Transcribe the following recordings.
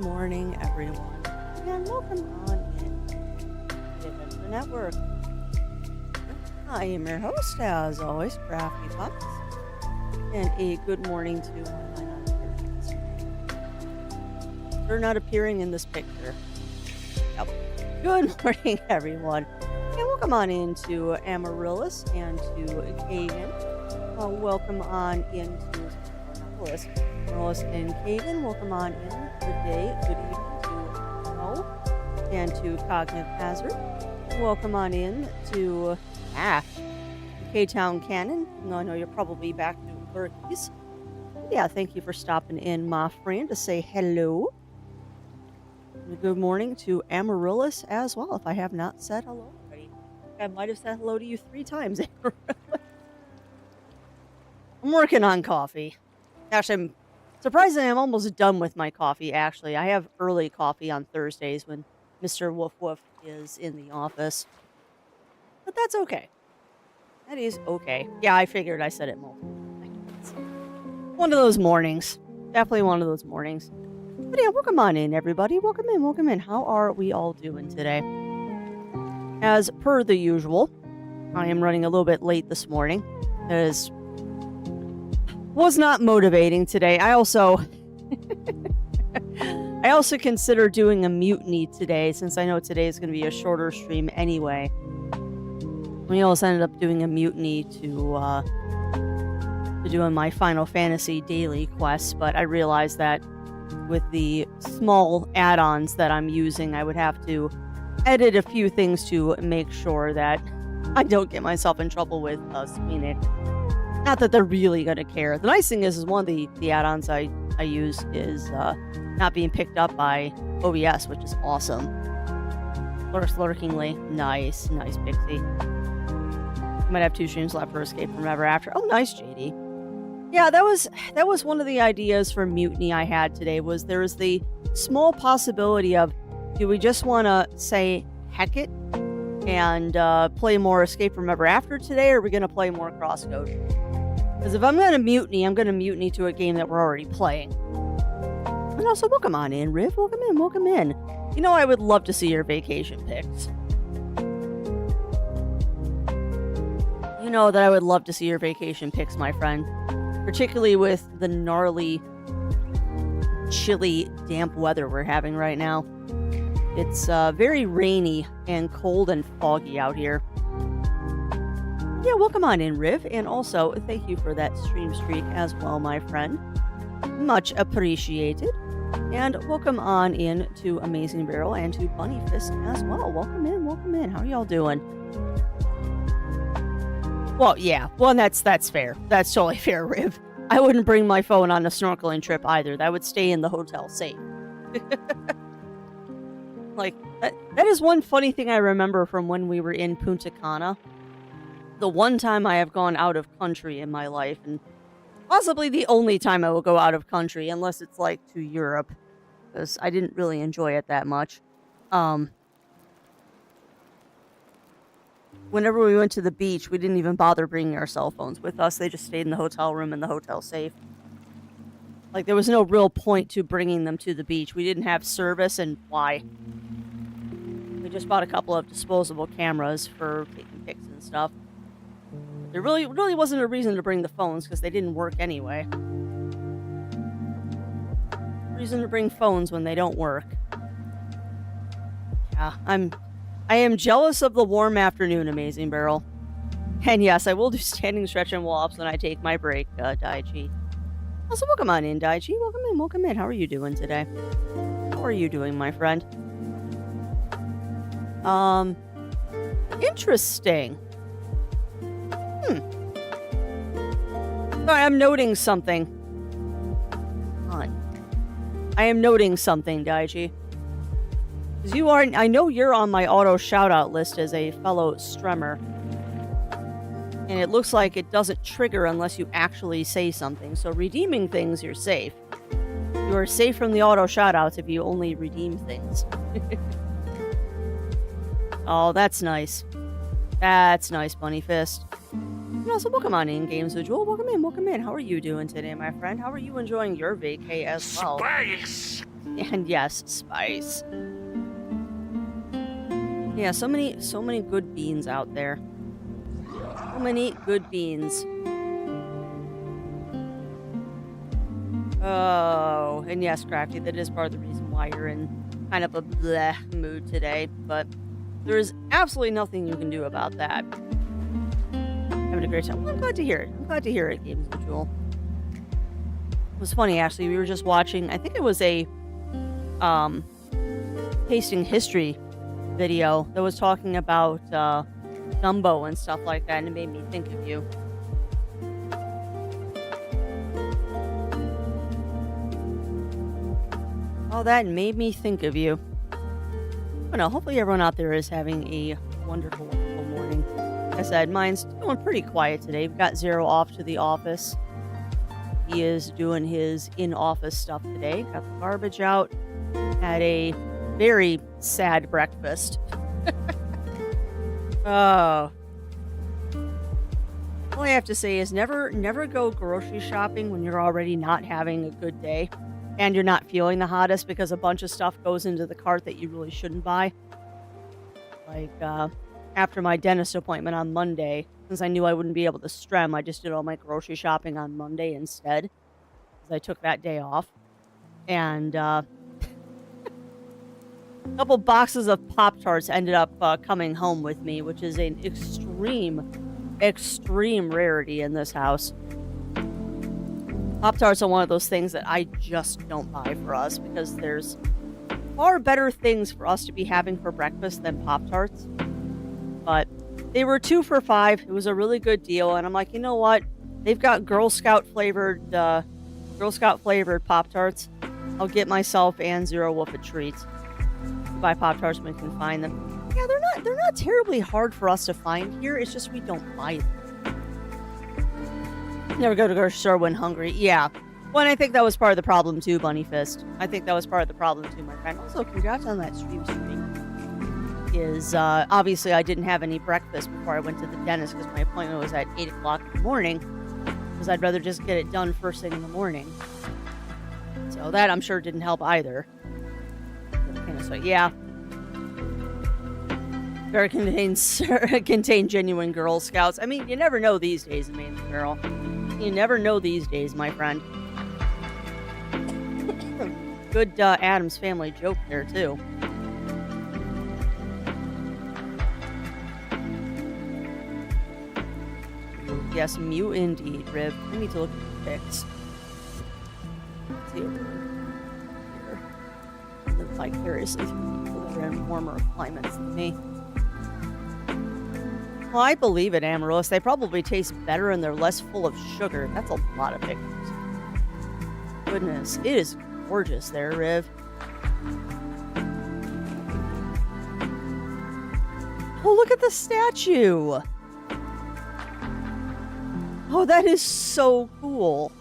morning, everyone, and welcome on in to the Adventure Network. I am your host, as always, Crafty Fox, and a good morning to my non-appearance. They're not appearing in this picture. Yep. Good morning, everyone, and welcome on into Amaryllis and to Kagan. Welcome on into Amaryllis. Amaryllis and Kagan, welcome on in. Good day, good evening to Mo and to Cognitive Hazard. Welcome on in to K-Town Cannon. I know you're probably back to Lurkies. Yeah, thank you for stopping in, my friend, to say hello. And good morning to Amaryllis as well, if I have not said hello already. I might have said hello to you 3 times. I'm working on coffee. Actually, I'm surprisingly, I'm almost done with my coffee, actually. I have early coffee on Thursdays when Mr. Woof Woof is in the office. But that's okay. That is okay. Yeah, I figured I said it multiple times. One of those mornings. Definitely one of those mornings. But yeah, welcome on in, everybody. Welcome in, welcome in. How are we all doing today? As per the usual, I am running a little bit late this morning. It was not motivating today. I also consider doing a mutiny today, since I know today is going to be a shorter stream anyway. We also ended up doing a mutiny to doing my Final Fantasy daily quest, but I realized that with the small add-ons that I'm using, I would have to edit a few things to make sure that I don't get myself in trouble with Screenit. Not that they're really going to care. The nice thing is one of the add-ons I use is not being picked up by OBS, which is awesome. Lurkingly. Nice Pixie. Might have 2 streams left for Escape from Ever After. Oh, nice, JD. Yeah, that was one of the ideas for Mutiny I had today, was there is the small possibility of, do we just want to say heck it and play more Escape from Ever After today, or are we going to play more Crosscode? Because if I'm going to mutiny to a game that we're already playing. And also, welcome on in, Riv. Welcome in. You know, I would love to see your vacation pics. You know that I would love to see your vacation pics, my friend. Particularly with the gnarly, chilly, damp weather we're having right now. It's very rainy and cold and foggy out here. Yeah, welcome on in, Riv. And also, thank you for that stream streak as well, my friend. Much appreciated. And welcome on in to Amazing Barrel and to Bunny Fist as well. Welcome in. How y'all doing? Well, yeah. Well, that's fair. That's totally fair, Riv. I wouldn't bring my phone on a snorkeling trip either. That would stay in the hotel safe. Like, that is one funny thing I remember from when we were in Punta Cana. The one time I have gone out of country in my life, and possibly the only time I will go out of country, unless it's like to Europe, because I didn't really enjoy it that much. Whenever we went to the beach, we didn't even bother bringing our cell phones with us. They just stayed in the hotel room in the hotel safe. Like, there was no real point to bringing them to the beach. We didn't have service, and why? We just bought a couple of disposable cameras for taking pics and stuff. There really wasn't a reason to bring the phones, because they didn't work anyway. Reason to bring phones when they don't work. Yeah, I am jealous of the warm afternoon, Amazing Barrel. And yes, I will do standing stretch and wall-ups when I take my break, Daichi. Also, welcome on in, Daichi. Welcome in. How are you doing today? How are you doing, my friend? Interesting. Sorry, I'm noting something. I am noting something, Daichi. Because I know you're on my auto shoutout list as a fellow stremmer. And it looks like it doesn't trigger unless you actually say something. So redeeming things, you're safe. You are safe from the auto shoutouts if you only redeem things. Oh, that's nice. That's nice, Bunny Fist. And also, welcome on in, Games Visual. Welcome in. How are you doing today, my friend? How are you enjoying your vacay as well? Space! And yes, spice. Yeah, so many good beans out there. So many good beans. Oh, and yes, Crafty, that is part of the reason why you're in kind of a bleh mood today, but there is absolutely nothing you can do about that. Having a great time. Well, I'm glad to hear it. I'm glad to hear it, Games of Jewel. It was funny, actually. We were just watching, I think it was a um, tasting history video that was talking about gumbo and stuff like that, and it made me think of you. All that made me think of you. But no, hopefully everyone out there is having a wonderful, wonderful morning. Like I said, mine's going pretty quiet today. We've got Zero off to the office. He is doing his in-office stuff today. Got the garbage out. Had a very sad breakfast. Oh. All I have to say is never go grocery shopping when you're already not having a good day. And you're not feeling the hottest because a bunch of stuff goes into the cart that you really shouldn't buy. Like, after my dentist appointment on Monday, since I knew I wouldn't be able to strem, I just did all my grocery shopping on Monday instead. Because I took that day off. And, a couple boxes of Pop-Tarts ended up coming home with me, which is an extreme rarity in this house. Pop-Tarts are one of those things that I just don't buy for us because there's far better things for us to be having for breakfast than Pop-Tarts. But they were 2 for $5. It was a really good deal. And I'm like, you know what? They've got Girl Scout flavored Pop-Tarts. I'll get myself and Zero Wolf a treat. Buy Pop-Tarts when we can find them. Yeah, they're not terribly hard for us to find here. It's just we don't buy them. Never go to the grocery store when hungry. Yeah. Well, and I think that was part of the problem too, Bunny Fist. I think that was part of the problem too, my friend. Also, congrats on that stream. Is obviously I didn't have any breakfast before I went to the dentist because my appointment was at 8 o'clock in the morning. Because I'd rather just get it done first thing in the morning. So that I'm sure didn't help either. So yeah. Better contain genuine Girl Scouts. I mean, you never know these days, Amazing Girl. You never know these days, my friend. Good Addams Family joke there, too. Yes, mute indeed, Riv. I need to look at the pics. Let's see over here. Live vicariously through people that are in warmer climates than me. Well, I believe it, Amaryllis. They probably taste better and they're less full of sugar. That's a lot of pictures. Goodness, it is gorgeous there, Riv. Oh, look at the statue. Oh, that is so cool.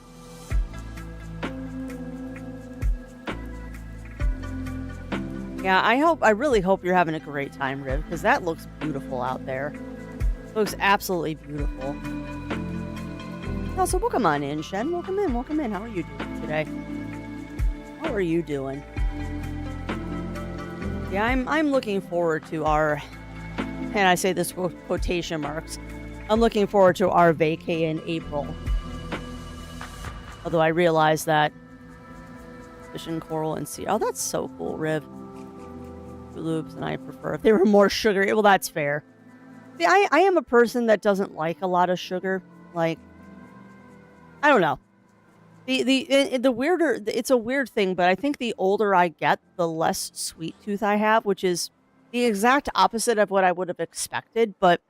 Yeah, I really hope you're having a great time, Riv, because that looks beautiful out there. Looks absolutely beautiful. Also, welcome on in, Shen. Welcome in, welcome in. How are you doing today? How are you doing? Yeah, I'm looking forward to our, and I say this with quotation marks, I'm looking forward to our vacay in April. Although I realize that fish and coral and sea. Oh, that's so cool, Riv. Loops, and I prefer if they were more sugary. Well, that's fair. See, I am a person that doesn't like a lot of sugar. Like, I don't know. The weirder, it's a weird thing, but I think the older I get, the less sweet tooth I have, which is the exact opposite of what I would have expected. But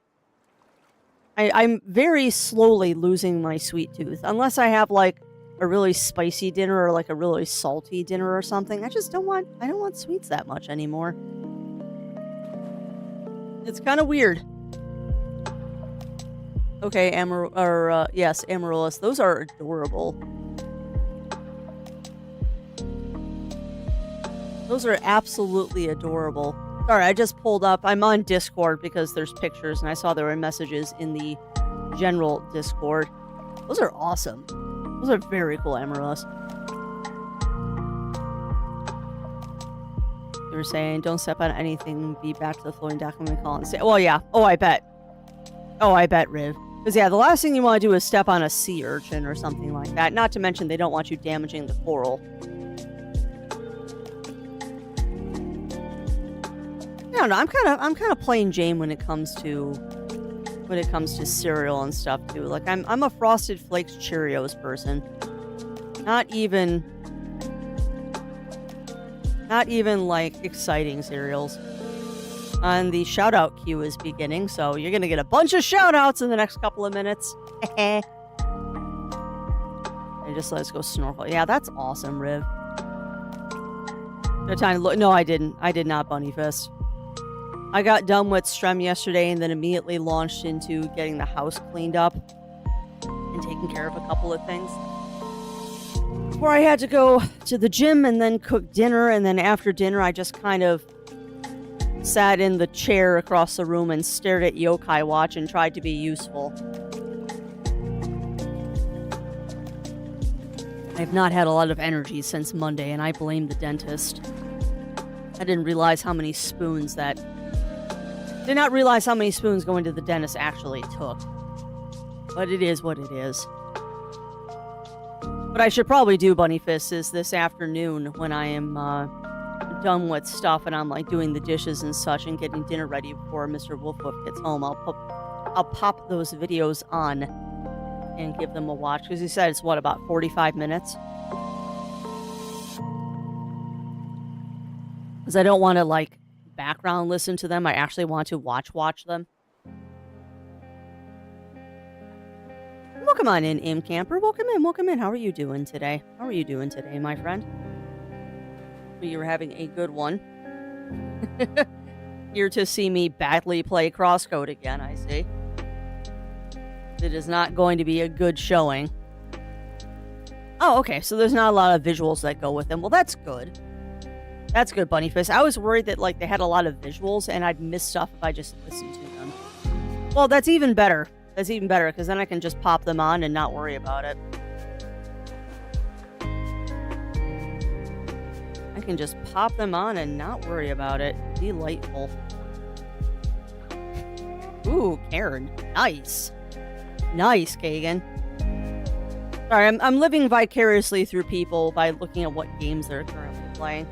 I'm very slowly losing my sweet tooth, unless I have like a really spicy dinner or like a really salty dinner or something. I don't want sweets that much anymore. It's kind of weird. Okay, yes, Amaryllis. Those are adorable. Those are absolutely adorable. Sorry, I just pulled up. I'm on Discord because there's pictures, and I saw there were messages in the general Discord. Those are awesome. Those are very cool, Amaryllis. You were saying, don't step on anything, be back to the floor and document call and say, well, yeah. Oh, I bet. Riv. Because, yeah, the last thing you want to do is step on a sea urchin or something like that. Not to mention they don't want you damaging the coral. I don't know. I'm kind of plain Jane when it comes to cereal and stuff too. Like I'm a Frosted Flakes Cheerios person. Not even like exciting cereals. And the shout out queue is beginning, so you're gonna get a bunch of shout outs in the next couple of minutes. And just let's go snorkel. Yeah, that's awesome, Riv. No time to look. No, I didn't. I did not bunny fist. I got done with Strem yesterday and then immediately launched into getting the house cleaned up and taking care of a couple of things. Before I had to go to the gym and then cook dinner, and then after dinner I just kind of sat in the chair across the room and stared at Yokai Watch and tried to be useful. I've not had a lot of energy since Monday, and I blame the dentist. I didn't realize how many spoons did not realize how many spoons going to the dentist actually took. But it is what it is. What I should probably do, Bunny Fists, is this afternoon when I am done with stuff and I'm like doing the dishes and such and getting dinner ready before Mr. Wolfwoof gets home, I'll pop those videos on and give them a watch. Because he said it's, what, about 45 minutes? Because I don't want to, like, background listen to them. I actually want to watch them. Welcome on in, M Camper. Welcome in. How are you doing today? My friend? You were having a good one. Here to see me badly play Crosscode again, I see. It is not going to be a good showing. Oh, okay, so there's not a lot of visuals that go with them. Well, that's good. That's good, Bunnyfist. I was worried that, like, they had a lot of visuals and I'd miss stuff if I just listened to them. Well, that's even better. Because then I can just pop them on and not worry about it. I can just pop them on and not worry about it. Delightful. Ooh, Karen. Nice. Nice, Kagan. Sorry, I'm living vicariously through people by looking at what games they're currently playing.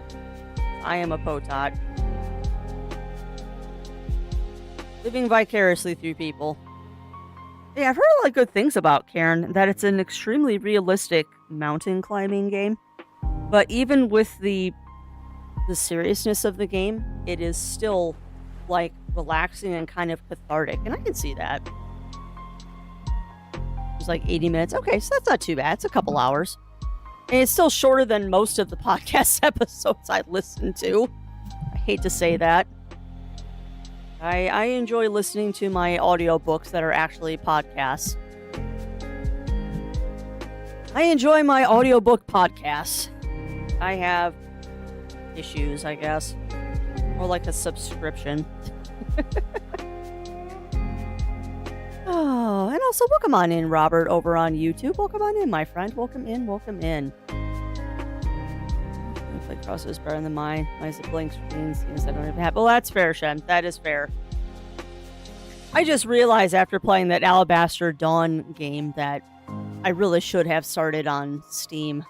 I am a potot. Living vicariously through people. Yeah, I've heard a lot of good things about Karen, that it's an extremely realistic mountain climbing game. But even with the seriousness of the game, it is still, like, relaxing and kind of cathartic. And I can see that. It's like 80 minutes. Okay, so that's not too bad. It's a couple hours. And it's still shorter than most of the podcast episodes I listen to. I hate to say that. I enjoy listening to my audiobooks that are actually podcasts. I enjoy my audiobook podcasts. I have issues, I guess. Or like a subscription. Oh, and also welcome on in, Robert, over on YouTube. Welcome on in, my friend. Welcome in. Like Crossroads better than mine. My blank screen seems I don't even have. Well, that's fair, Shem. That is fair. I just realized after playing that Alabaster Dawn game that I really should have started on Steam.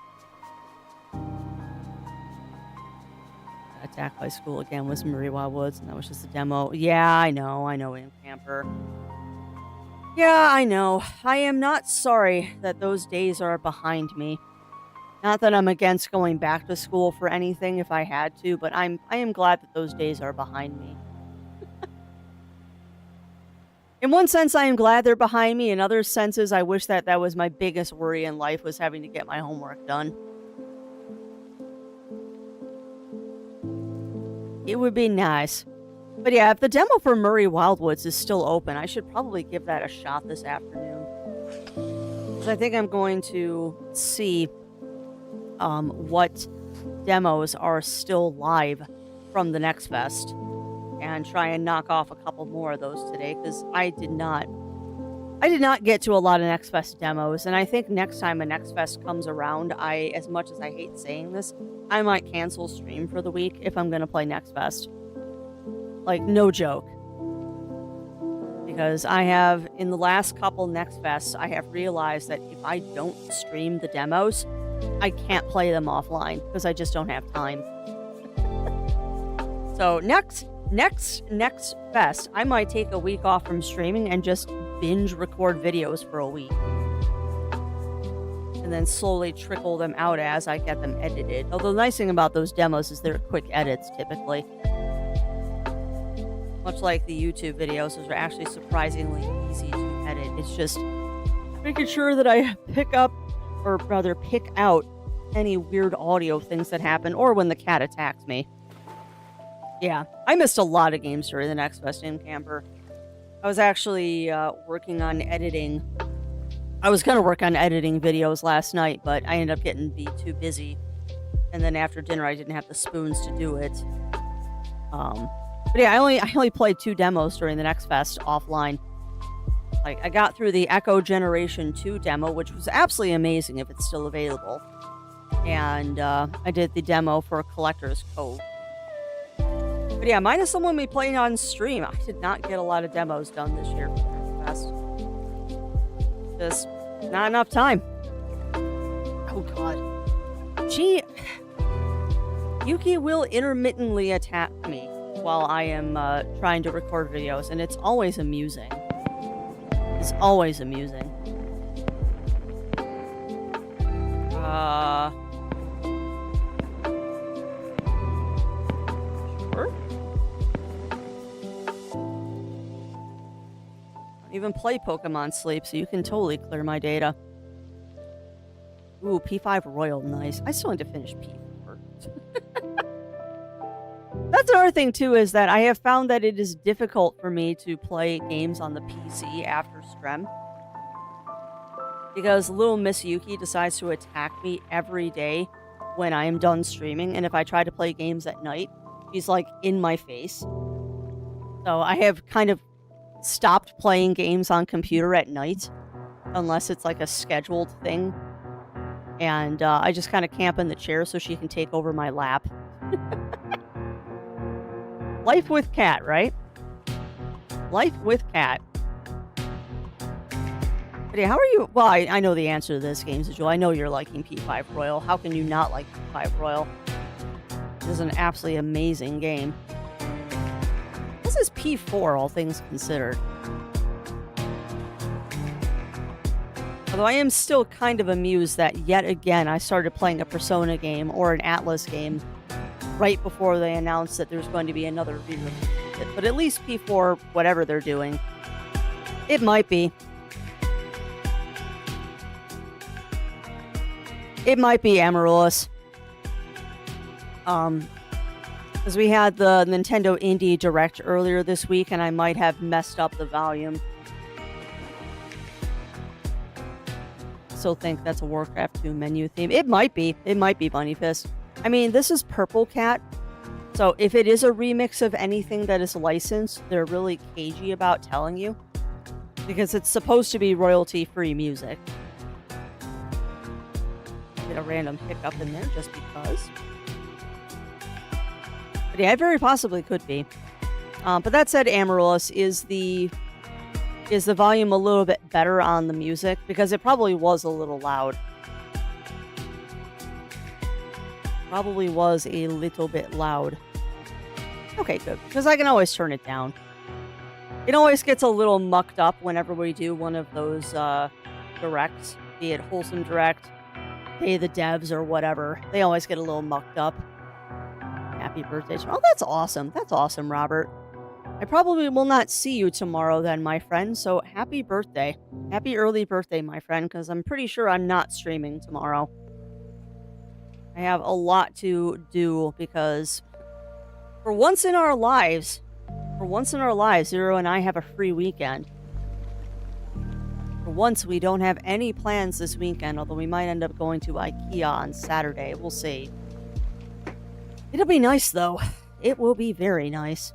Attacked by School again was Marie Wildwoods, and that was just a demo. Yeah, I know, Ian Camper. Yeah, I know. I am not sorry that those days are behind me. Not that I'm against going back to school for anything if I had to, but I am glad that those days are behind me. In one sense, I am glad they're behind me. In other senses, I wish that was my biggest worry in life, was having to get my homework done. It would be nice. But yeah, if the demo for Murray Wildwoods is still open, I should probably give that a shot this afternoon. Because I think I'm going to see what demos are still live from the Next Fest and try and knock off a couple more of those today, because I did not I did not get to a lot of Next Fest demos, and I think next time a Next Fest comes around, as much as I hate saying this, I might cancel stream for the week if I'm going to play Next Fest. Like, no joke. Because I have, in the last couple Next Fests, I have realized that if I don't stream the demos, I can't play them offline because I just don't have time. So next Fest, I might take a week off from streaming and just binge record videos for a week. And then slowly trickle them out as I get them edited. Although the nice thing about those demos is they're quick edits typically. Much like the YouTube videos, those are actually surprisingly easy to edit. It's just making sure that I pick out any weird audio things that happen or when the cat attacks me. Yeah, I missed a lot of games during the Next Fest in Camper. I was actually working on editing. I was going to work on editing videos last night, but I ended up getting too busy. And then after dinner, I didn't have the spoons to do it. But yeah, I only played 2 demos during the Next Fest offline. Like, I got through the Echo Generation 2 demo, which was absolutely amazing if it's still available. And I did the demo for Collector's Cove. But yeah, minus the one we played on stream, I did not get a lot of demos done this year for the Next Fest. Just not enough time. Oh god. Yuki will intermittently attack me while I am trying to record videos, and it's always amusing. It's always amusing. Sure. I even play Pokemon Sleep, so you can totally clear my data. Ooh, P5 Royal, nice. I still need to finish P4. That's another thing, too, is that I have found that it is difficult for me to play games on the PC after stream. Because little Miss Yuki decides to attack me every day when I am done streaming. And if I try to play games at night, she's like in my face. So I have kind of stopped playing games on computer at night. Unless it's like a scheduled thing. And I just kind of camp in the chair so she can take over my lap. Life with cat, right? Life with cat. But yeah, how are you? Well, I know the answer to this, Games Joel. I know you're liking P5 Royal. How can you not like P5 Royal? This is an absolutely amazing game. This is P4, all things considered. Although I am still kind of amused that yet again I started playing a Persona game or an Atlas game right before they announced that there's going to be another re-release. But at least P4, whatever they're doing, it might be. It might be Amaryllis. Because we had the Nintendo Indie Direct earlier this week, and I might have messed up the volume. Still think that's a Warcraft 2 menu theme. It might be. It might be Bunny Fist. I mean, this is Purple Cat, so if it is a remix of anything that is licensed, they're really cagey about telling you, because it's supposed to be royalty-free music. Get a random hiccup in there just because. But yeah, it very possibly could be. But that said, Amaryllis, is the volume a little bit better on the music? Because it probably was a little loud. Probably was a little bit loud. Okay, good. Because I can always turn it down. It always gets a little mucked up whenever we do one of those directs. Be it Wholesome Direct, Pay the Devs, or whatever. They always get a little mucked up. Happy birthday. Oh, that's awesome. That's awesome, Robert. I probably will not see you tomorrow then, my friend. So happy birthday. Happy early birthday, my friend, because I'm pretty sure I'm not streaming tomorrow. I have a lot to do because for once in our lives, Zero and I have a free weekend. For once, we don't have any plans this weekend, although we might end up going to IKEA on Saturday. We'll see. It'll be nice, though. It will be very nice.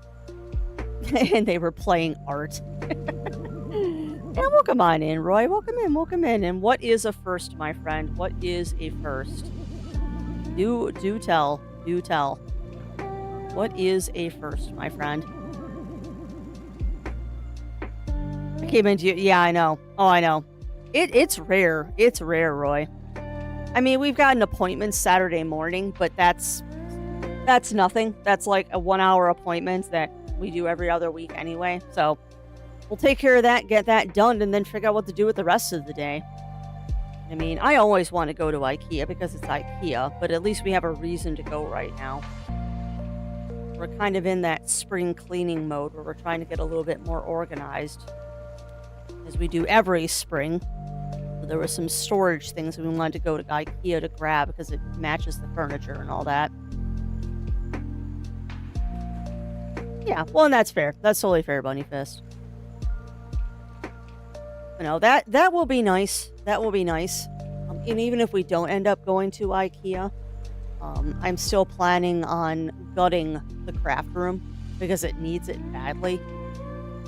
And they were playing art. Yeah, welcome on in, Roy. Welcome in, welcome in. And what is a first, my friend? What is a first? Do tell. Do tell. What is a first, my friend? I came into you. Yeah, I know. Oh, I know. It's rare. It's rare, Roy. I mean, we've got an appointment Saturday morning, but that's nothing. That's like a 1 hour appointment that we do every other week anyway. So we'll take care of that, get that done, and then figure out what to do with the rest of the day. I mean, I always want to go to IKEA because it's IKEA, but at least we have a reason to go right now. We're kind of in that spring cleaning mode where we're trying to get a little bit more organized, as we do every spring. So there were some storage things we wanted to go to IKEA to grab because it matches the furniture and all that. Yeah, well, and that's fair. That's totally fair, Bunny Fist. You know, that will be nice. That will be nice. And even if we don't end up going to IKEA, I'm still planning on gutting the craft room because it needs it badly.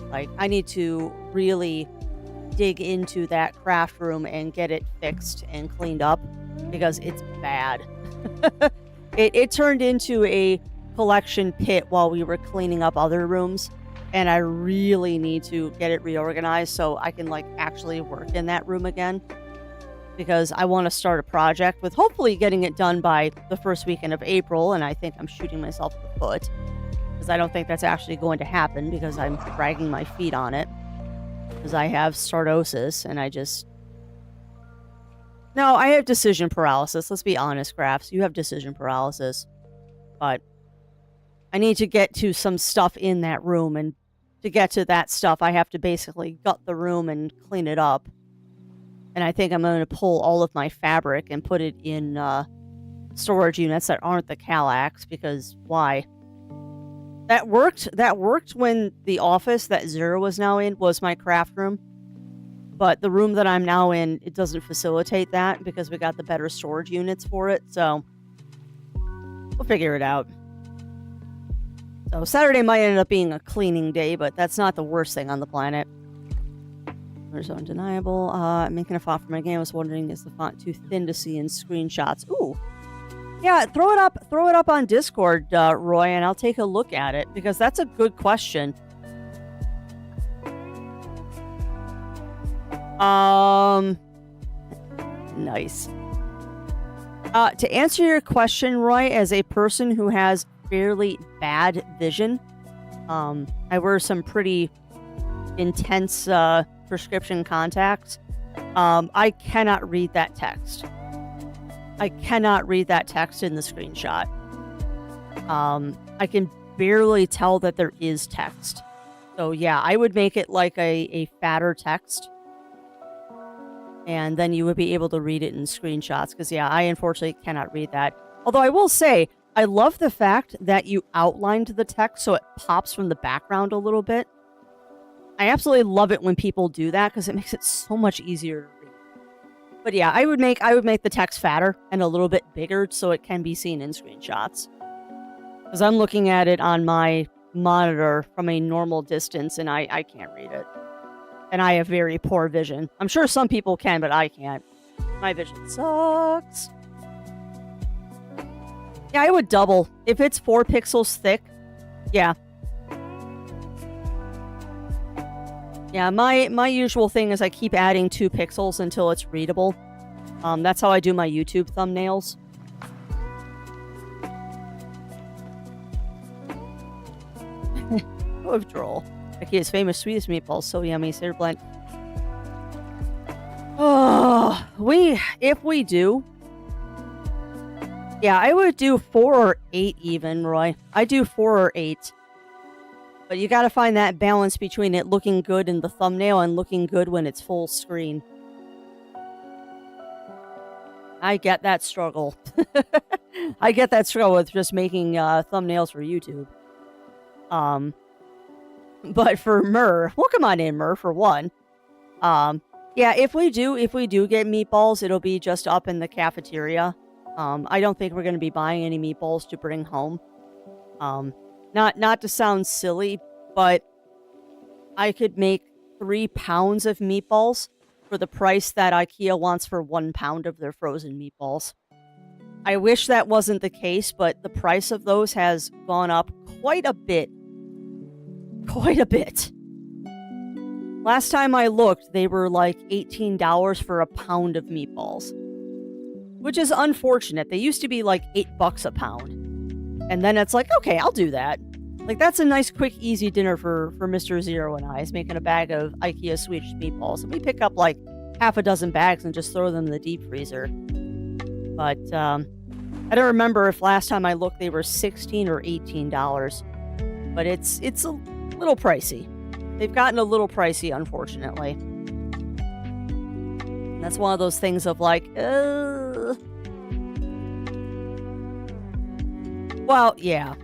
Like, I need to really dig into that craft room and get it fixed and cleaned up because it's bad. It turned into a collection pit while we were cleaning up other rooms, and I really need to get it reorganized so I can like actually work in that room again, because I want to start a project with hopefully getting it done by the first weekend of April, and I think I'm shooting myself in the foot because I don't think that's actually going to happen because I'm dragging my feet on it because I have sardosis and no, I have decision paralysis. Let's be honest, Crafts. You have decision paralysis, but I need to get to some stuff in that room, and to get to that stuff, I have to basically gut the room and clean it up. And I think I'm going to pull all of my fabric and put it in storage units that aren't the Kallax, because why? That worked. That worked when the office that Zero was now in was my craft room. But the room that I'm now in, it doesn't facilitate that because we got the better storage units for it. So we'll figure it out. So Saturday might end up being a cleaning day, but that's not the worst thing on the planet. There's undeniable. Making a font for my game. I was wondering, is the font too thin to see in screenshots? Ooh. Yeah, throw it up on Discord, Roy, and I'll take a look at it, because that's a good question. Nice. To answer your question, Roy, as a person who has fairly bad vision, I wear some pretty intense prescription contacts. I cannot read that text. I cannot read that text in the screenshot. I can barely tell that there is text. So yeah, I would make it like a fatter text. And then you would be able to read it in screenshots. Because yeah, I unfortunately cannot read that. Although I will say, I love the fact that you outlined the text so it pops from the background a little bit. I absolutely love it when people do that because it makes it so much easier to read. But yeah, I would make the text fatter and a little bit bigger so it can be seen in screenshots. Because I'm looking at it on my monitor from a normal distance and I can't read it. And I have very poor vision. I'm sure some people can, but I can't. My vision sucks. Yeah, I would double. If it's 4 pixels thick, yeah. Yeah, my usual thing is I keep adding 2 pixels until it's readable. That's how I do my YouTube thumbnails. Withdrawal. IKEA's famous sweetest meatballs, so yummy. Cider blend. Oh, if we do. Yeah, I would do 4 or 8 even, Roy. I do 4 or 8. But you gotta find that balance between it looking good in the thumbnail and looking good when it's full screen. I get that struggle. I get that struggle with just making thumbnails for YouTube. But for Myrrh, well, come on in, Myrrh, for one. Yeah, if we do get meatballs, it'll be just up in the cafeteria. I don't think we're going to be buying any meatballs to bring home. Not to sound silly, but I could make 3 pounds of meatballs for the price that IKEA wants for 1 pound of their frozen meatballs. I wish that wasn't the case, but the price of those has gone up quite a bit. Quite a bit. Last time I looked, they were like $18 for a pound of meatballs, which is unfortunate. They used to be like $8 a pound. And then it's like, okay, I'll do that. Like, that's a nice, quick, easy dinner for Mr. Zero and I, is making a bag of IKEA Swedish meatballs. And we pick up like half a dozen bags and just throw them in the deep freezer. But I don't remember if last time I looked they were $16 or $18. But it's a little pricey. They've gotten a little pricey, unfortunately. And that's one of those things of like, well, yeah.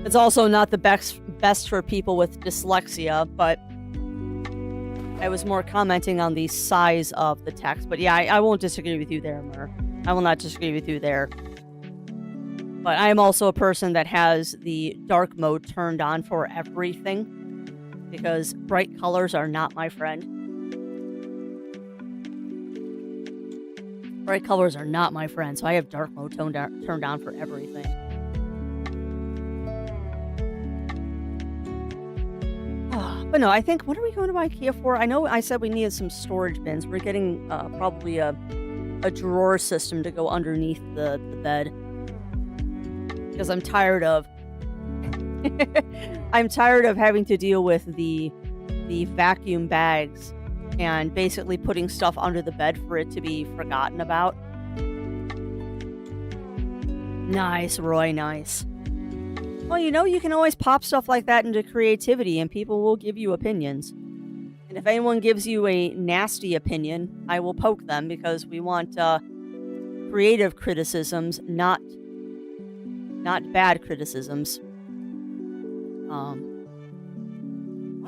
It's also not the best for people with dyslexia, but I was more commenting on the size of the text. But yeah, I won't disagree with you there, Mer. I will not disagree with you there. But I am also a person that has the dark mode turned on for everything, because bright colors are not my friend. Bright colors are not my friend, so I have dark mode turned on for everything. But no, I think, what are we going to IKEA for? I know I said we needed some storage bins. We're getting probably a drawer system to go underneath the bed. Because I'm tired of having to deal with the vacuum bags and basically putting stuff under the bed for it to be forgotten about. Nice, Roy, nice. Well, you can always pop stuff like that into creativity and people will give you opinions. And if anyone gives you a nasty opinion, I will poke them, because we want creative criticisms, not bad criticisms. Why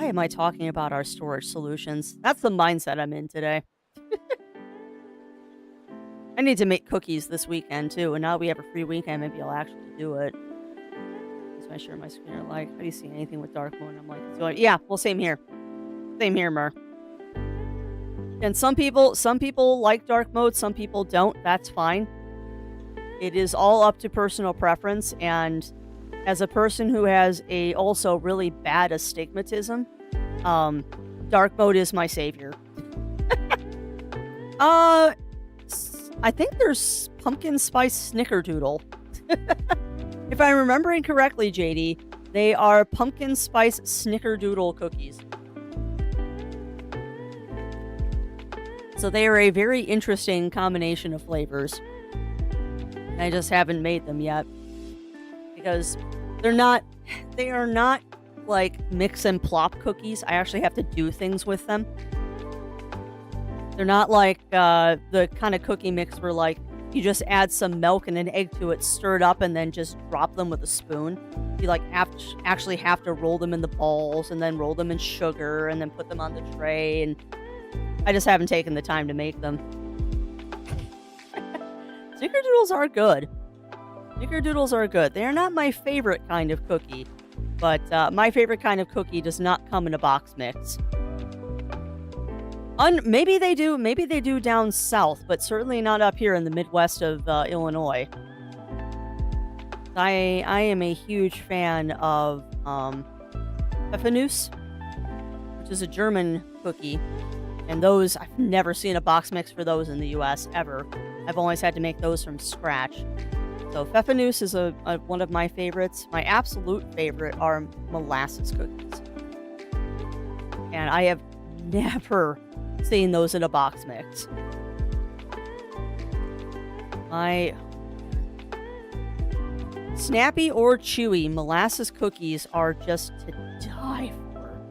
am I talking about our storage solutions? That's the mindset I'm in today. I need to make cookies this weekend too, and now we have a free weekend, maybe I'll actually do it. So I share my screen are like, how do you see anything with dark mode? I'm like, yeah, well, same here. Same here, Mer. And some people like dark mode, some people don't. That's fine. It is all up to personal preference, and as a person who has a also really bad astigmatism, dark mode is my savior. I think there's pumpkin spice snickerdoodle. If I'm remembering correctly, JD, they are pumpkin spice snickerdoodle cookies. So they are a very interesting combination of flavors. I just haven't made them yet, because they are not like mix and plop cookies. I actually have to do things with them. They're not like the kind of cookie mix where like you just add some milk and an egg to it, stir it up, and then just drop them with a spoon. You like actually have to roll them in the balls and then roll them in sugar and then put them on the tray, and I just haven't taken the time to make them. Snickerdoodles are good. Snickerdoodles are good. They are not my favorite kind of cookie, but my favorite kind of cookie does not come in a box mix. Maybe they do down south, but certainly not up here in the Midwest of Illinois. I am a huge fan of Pfeffernuss, which is a German cookie, and those, I've never seen a box mix for those in the US ever. I've always had to make those from scratch. So Pfeffernuss is one of my favorites. My absolute favorite are molasses cookies, and I have never seen those in a box mix. My snappy or chewy molasses cookies are just to die for.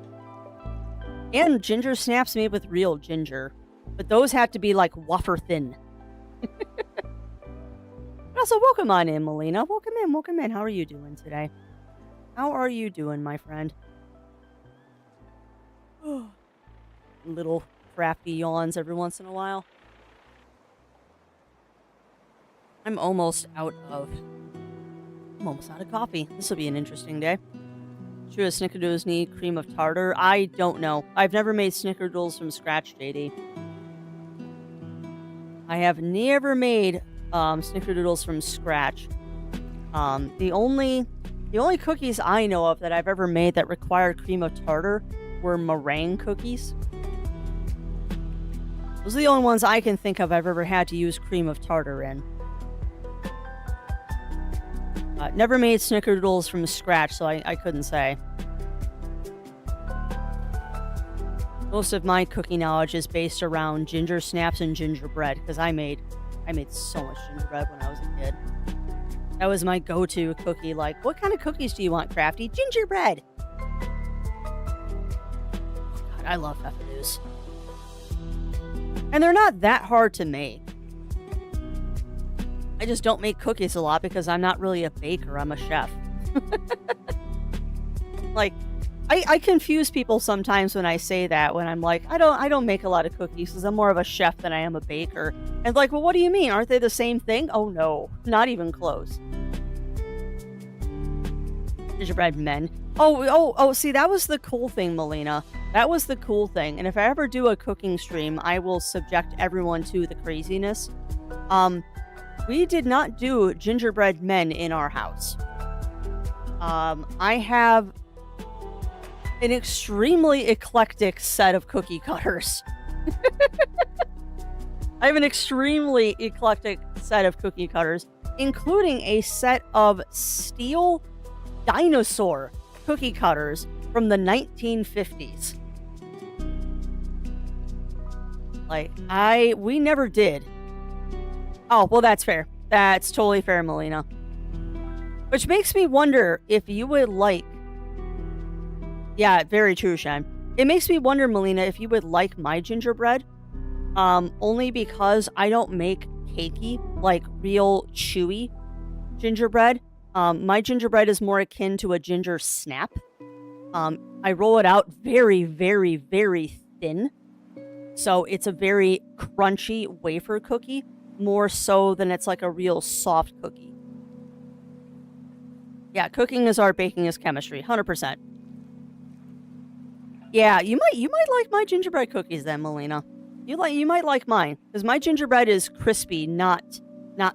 And ginger snaps made with real ginger, but those have to be like wafer thin. Also, welcome on in, Melina. Welcome in. How are you doing today? How are you doing, my friend? Little crafty yawns every once in a while. I'm almost out of coffee. This will be an interesting day. Should a snickerdoodles need cream of tartar? I don't know. I've never made snickerdoodles from scratch, JD. I have never made snickerdoodles from scratch. The only cookies I know of that I've ever made that required cream of tartar were meringue cookies. Those are the only ones I can think of I've ever had to use cream of tartar in. Never made snickerdoodles from scratch, so I couldn't say. Most of my cooking knowledge is based around ginger snaps and gingerbread, because I made so much gingerbread when I was a kid. That was my go-to cookie. Like, what kind of cookies do you want, Crafty? Gingerbread! God, I love pfeffernusse. And they're not that hard to make. I just don't make cookies a lot because I'm not really a baker. I'm a chef. Like, I confuse people sometimes when I say that, when I'm like, I don't make a lot of cookies because I'm more of a chef than I am a baker. And like, well, what do you mean? Aren't they the same thing? Oh no, not even close. Gingerbread men. Oh, see, that was the cool thing, Melina. That was the cool thing. And if I ever do a cooking stream, I will subject everyone to the craziness. We did not do gingerbread men in our house. I have an extremely eclectic set of cookie cutters. I have an extremely eclectic set of cookie cutters, including a set of steel dinosaur cookie cutters from the 1950s. Like, we never did. Oh, well, that's fair. That's totally fair, Melina. Which makes me wonder if you would like... Yeah, very true, Shen. It makes me wonder, Melina, if you would like my gingerbread. Only because I don't make cakey, like real chewy gingerbread. My gingerbread is more akin to a ginger snap. I roll it out very, very, very thin. So it's a very crunchy wafer cookie, more so than it's like a real soft cookie. Yeah, cooking is art, baking is chemistry, 100%. Yeah, you might like my gingerbread cookies then, Melina. You might like mine, because my gingerbread is crispy, not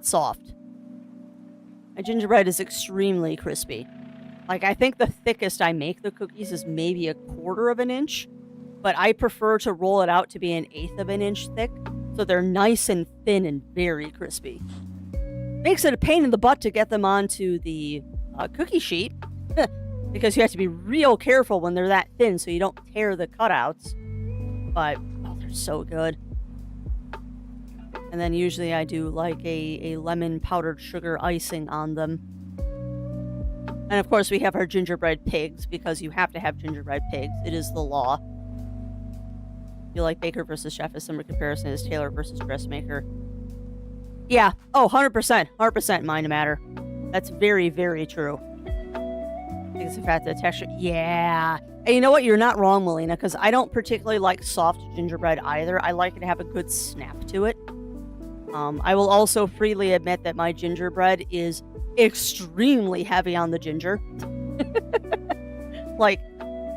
soft. My gingerbread is extremely crispy. Like, I think the thickest I make the cookies is maybe 1/4 of an inch, but I prefer to roll it out to be 1/8 of an inch thick, so they're nice and thin and very crispy. Makes it a pain in the butt to get them onto the cookie sheet, because you have to be real careful when they're that thin so you don't tear the cutouts. But, oh, they're so good. And then usually I do like a lemon powdered sugar icing on them. And of course we have our gingerbread pigs, because you have to have gingerbread pigs. It is the law. You like baker versus chef, a similar comparison is tailor versus dressmaker. Yeah. Oh, 100%. 100% mind matter. That's very, very true. I think it's the fact that the texture... Yeah. And you know what? You're not wrong, Melina, because I don't particularly like soft gingerbread either. I like it to have a good snap to it. I will also freely admit that my gingerbread is extremely heavy on the ginger. Like,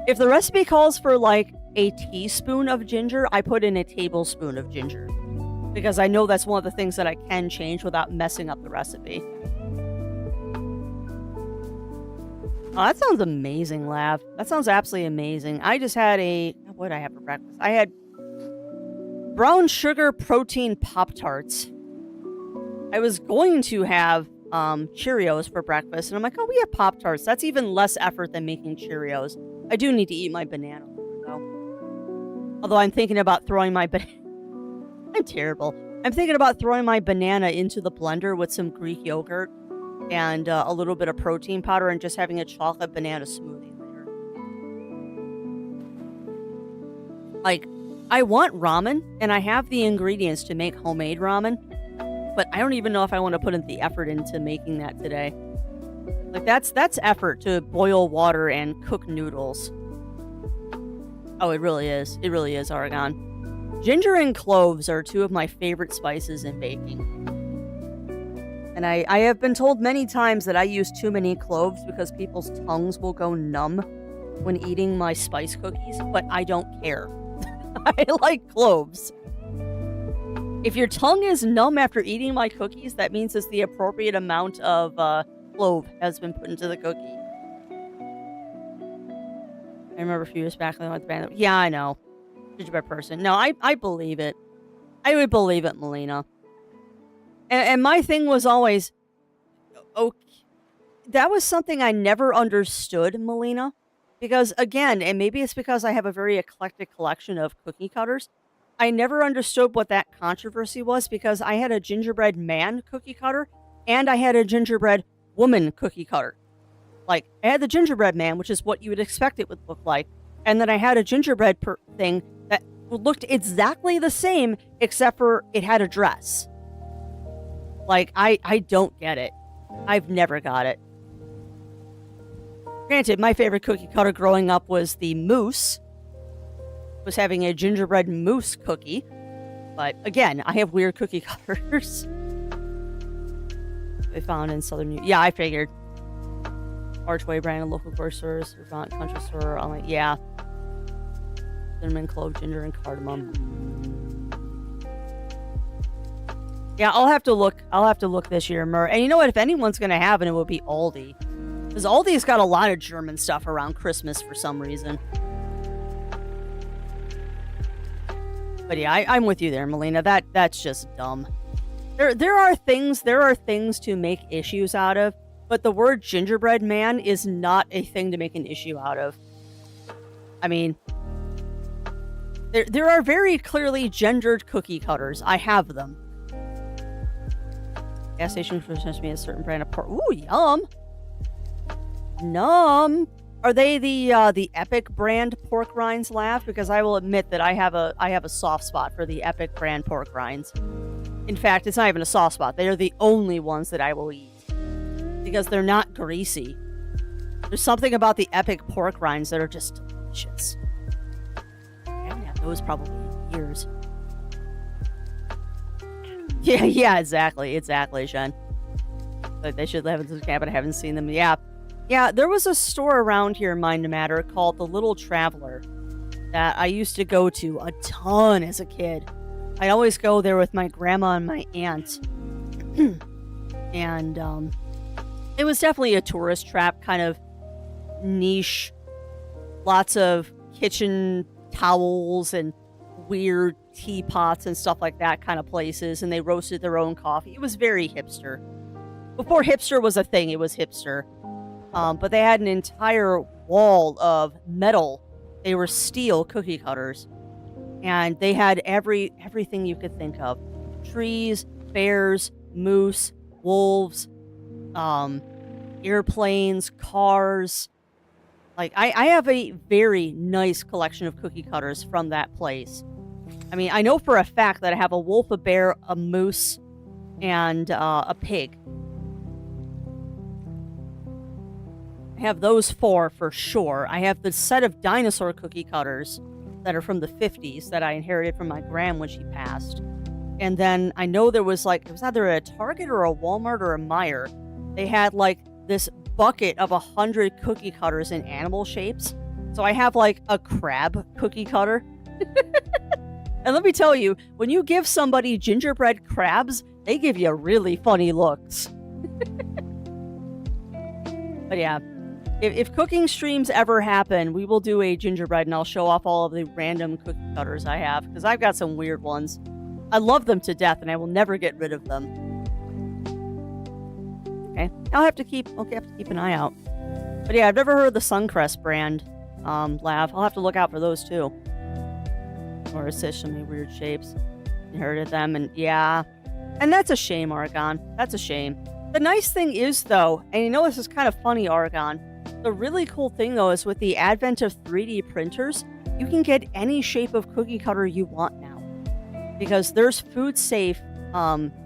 if the recipe calls for, like, a teaspoon of ginger, I put in a tablespoon of ginger. Because I know that's one of the things that I can change without messing up the recipe. Oh, that sounds amazing, Lav. That sounds absolutely amazing. I just had what did I have for breakfast? I had brown sugar protein Pop-Tarts. I was going to have Cheerios for breakfast, and I'm like, oh, we have Pop-Tarts. That's even less effort than making Cheerios. I do need to eat my banana, though. Although I'm thinking about throwing my banana... I'm terrible. I'm thinking about throwing my banana into the blender with some Greek yogurt and a little bit of protein powder and just having a chocolate banana smoothie later. Like, I want ramen, and I have the ingredients to make homemade ramen, but I don't even know if I want to put in the effort into making that today. Like, that's effort to boil water and cook noodles. Oh, it really is. It really is, Oregon. Ginger and cloves are two of my favorite spices in baking. And I have been told many times that I use too many cloves because people's tongues will go numb when eating my spice cookies, but I don't care. I like cloves. If your tongue is numb after eating my cookies, that means it's the appropriate amount of clove has been put into the cookie. I remember a few years back when I went to the band. Yeah, I know. Gingerbread person. No, I believe it. I would believe it, Melina. And my thing was always, okay, that was something I never understood, Melina. Because, again, and maybe it's because I have a very eclectic collection of cookie cutters, I never understood what that controversy was because I had a gingerbread man cookie cutter and I had a gingerbread woman cookie cutter. Like, I had the gingerbread man, which is what you would expect it would look like. And then I had a gingerbread thing that looked exactly the same, except for it had a dress. Like, I don't get it. I've never got it. Granted, my favorite cookie cutter growing up was the moose. Was having a gingerbread moose cookie. But again, I have weird cookie cutters. They found in Southern New. Yeah, I figured. Archway brand of local grocery stores, Vermont country store. I'm like, yeah. Cinnamon, clove, ginger, and cardamom. Yeah, I'll have to look. I'll have to look this year, Mur. And you know what? If anyone's gonna have it, it will be Aldi. Because Aldi's got a lot of German stuff around Christmas for some reason. But yeah, I'm with you there, Melina. That's just dumb. There are things to make issues out of, but the word gingerbread man is not a thing to make an issue out of. I mean, there are very clearly gendered cookie cutters. I have them. Gas station presents me a certain brand of pork. Ooh, yum. Num. Are they the Epic brand pork rinds, Laugh? Because I will admit that I have a soft spot for the Epic brand pork rinds. In fact, it's not even a soft spot. They are the only ones that I will eat. Because they're not greasy. There's something about the Epic pork rinds that are just delicious. I haven't had those probably in years. Yeah, exactly, Shen. But they should have it in the cabin. I haven't seen them. Yeah, there was a store around here in Mind Matter called The Little Traveler that I used to go to a ton as a kid. I'd always go there with my grandma and my aunt. And it was definitely a tourist trap, kind of niche. Lots of kitchen towels and weird teapots and stuff like that kind of places. And they roasted their own coffee. It was very hipster. Before hipster was a thing, it was hipster. But they had an entire wall of metal. They were steel cookie cutters. And they had everything you could think of. Trees, bears, moose, wolves, airplanes, cars. Like, I have a very nice collection of cookie cutters from that place. I mean, I know for a fact that I have a wolf, a bear, a moose, and a pig. I have those four for sure. I have the set of dinosaur cookie cutters that are from the 50s that I inherited from my gram when she passed. And then I know there was it was either a Target or a Walmart or a Meijer. They had this bucket of 100 cookie cutters in animal shapes. So I have a crab cookie cutter. And let me tell you, when you give somebody gingerbread crabs, they give you really funny looks. But yeah. If cooking streams ever happen, we will do a gingerbread and I'll show off all of the random cookie cutters I have. Because I've got some weird ones. I love them to death and I will never get rid of them. Okay. I'll have to keep an eye out. But yeah, I've never heard of the Suncrest brand, Lav. I'll have to look out for those too. Or assist so many weird shapes. Inherited them and yeah. And that's a shame, Argon. That's a shame. The nice thing is though, and you know this is kind of funny, Argon. The really cool thing, though, is with the advent of 3D printers, you can get any shape of cookie cutter you want now. Because there's food-safe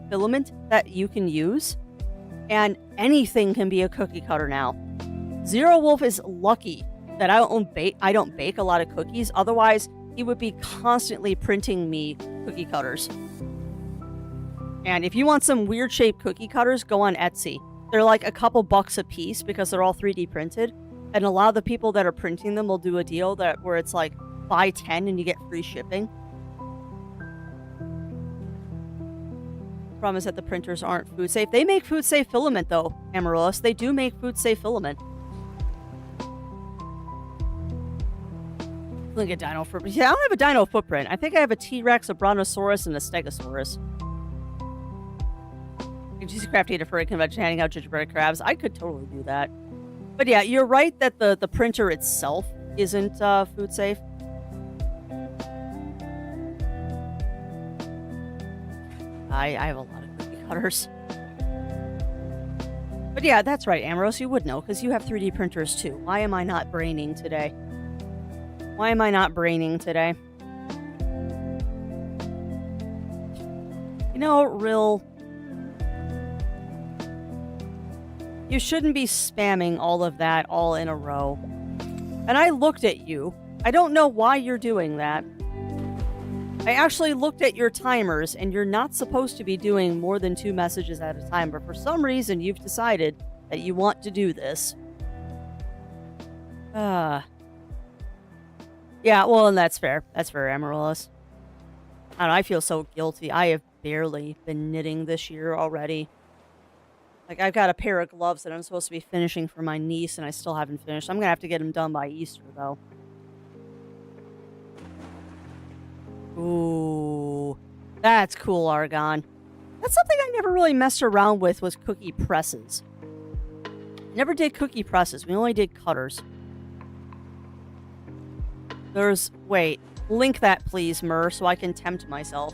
filament that you can use, and anything can be a cookie cutter now. Zero Wolf is lucky that I don't bake a lot of cookies, otherwise he would be constantly printing me cookie cutters. And if you want some weird-shaped cookie cutters, go on Etsy. They're like a couple bucks a piece because they're all 3D printed. And a lot of the people that are printing them will do a deal where it's like buy 10 and you get free shipping. Problem is that the printers aren't food safe. They make food safe filament though, Amaryllis. They do make food safe filament. Look at dino footprint. Yeah, I don't have a dino footprint. I think I have a T-Rex, a Brontosaurus, and a Stegosaurus. She's crafty at a furry convention handing out gingerbread crabs. I could totally do that. But yeah, you're right that the printer itself isn't food safe. I have a lot of cookie cutters. But yeah, that's right, Ambrose. You would know because you have 3D printers too. Why am I not braining today? Why am I not braining today? You know, Rill, you shouldn't be spamming all of that all in a row. And I looked at you. I don't know why you're doing that. I actually looked at your timers, and you're not supposed to be doing more than 2 messages at a time, but for some reason, you've decided that you want to do this. Yeah, well, and that's fair. That's fair, Amaryllis. I don't know, I feel so guilty. I have barely been knitting this year already. Like, I've got a pair of gloves that I'm supposed to be finishing for my niece, and I still haven't finished. I'm going to have to get them done by Easter, though. Ooh, that's cool, Argon. That's something I never really messed around with, was cookie presses. Never did cookie presses. We only did cutters. Wait, link that please, Mur, so I can tempt myself.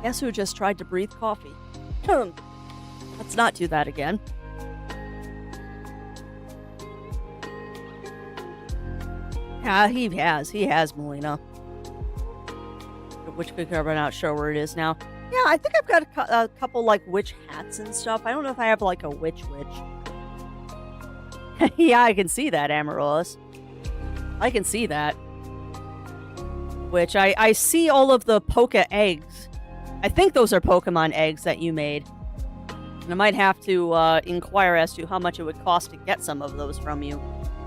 Guess who just tried to breathe coffee? Let's not do that again. Yeah, he has, Melina. Which could cover, not sure where it is now. Yeah, I think I've got a couple, like, witch hats and stuff. I don't know if I have, like, a witch. Yeah, I can see that, Amaryllis. I can see that. Which, I see all of the Poke eggs. I think those are Pokemon eggs that you made. And I might have to inquire as to how much it would cost to get some of those from you.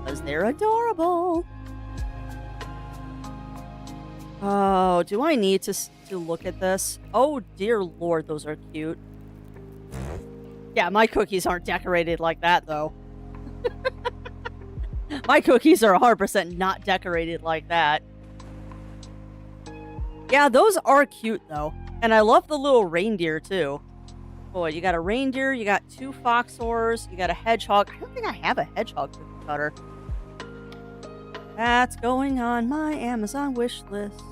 Because they're adorable. Oh, do I need to look at this? Oh, dear Lord, those are cute. Yeah, my cookies aren't decorated like that, though. My cookies are 100% not decorated like that. Yeah, those are cute, though. And I love the little reindeer, too. Boy, you got a reindeer, you got 2 foxhores, you got a hedgehog. I don't think I have a hedgehog cookie cutter. That's going on my Amazon wish list.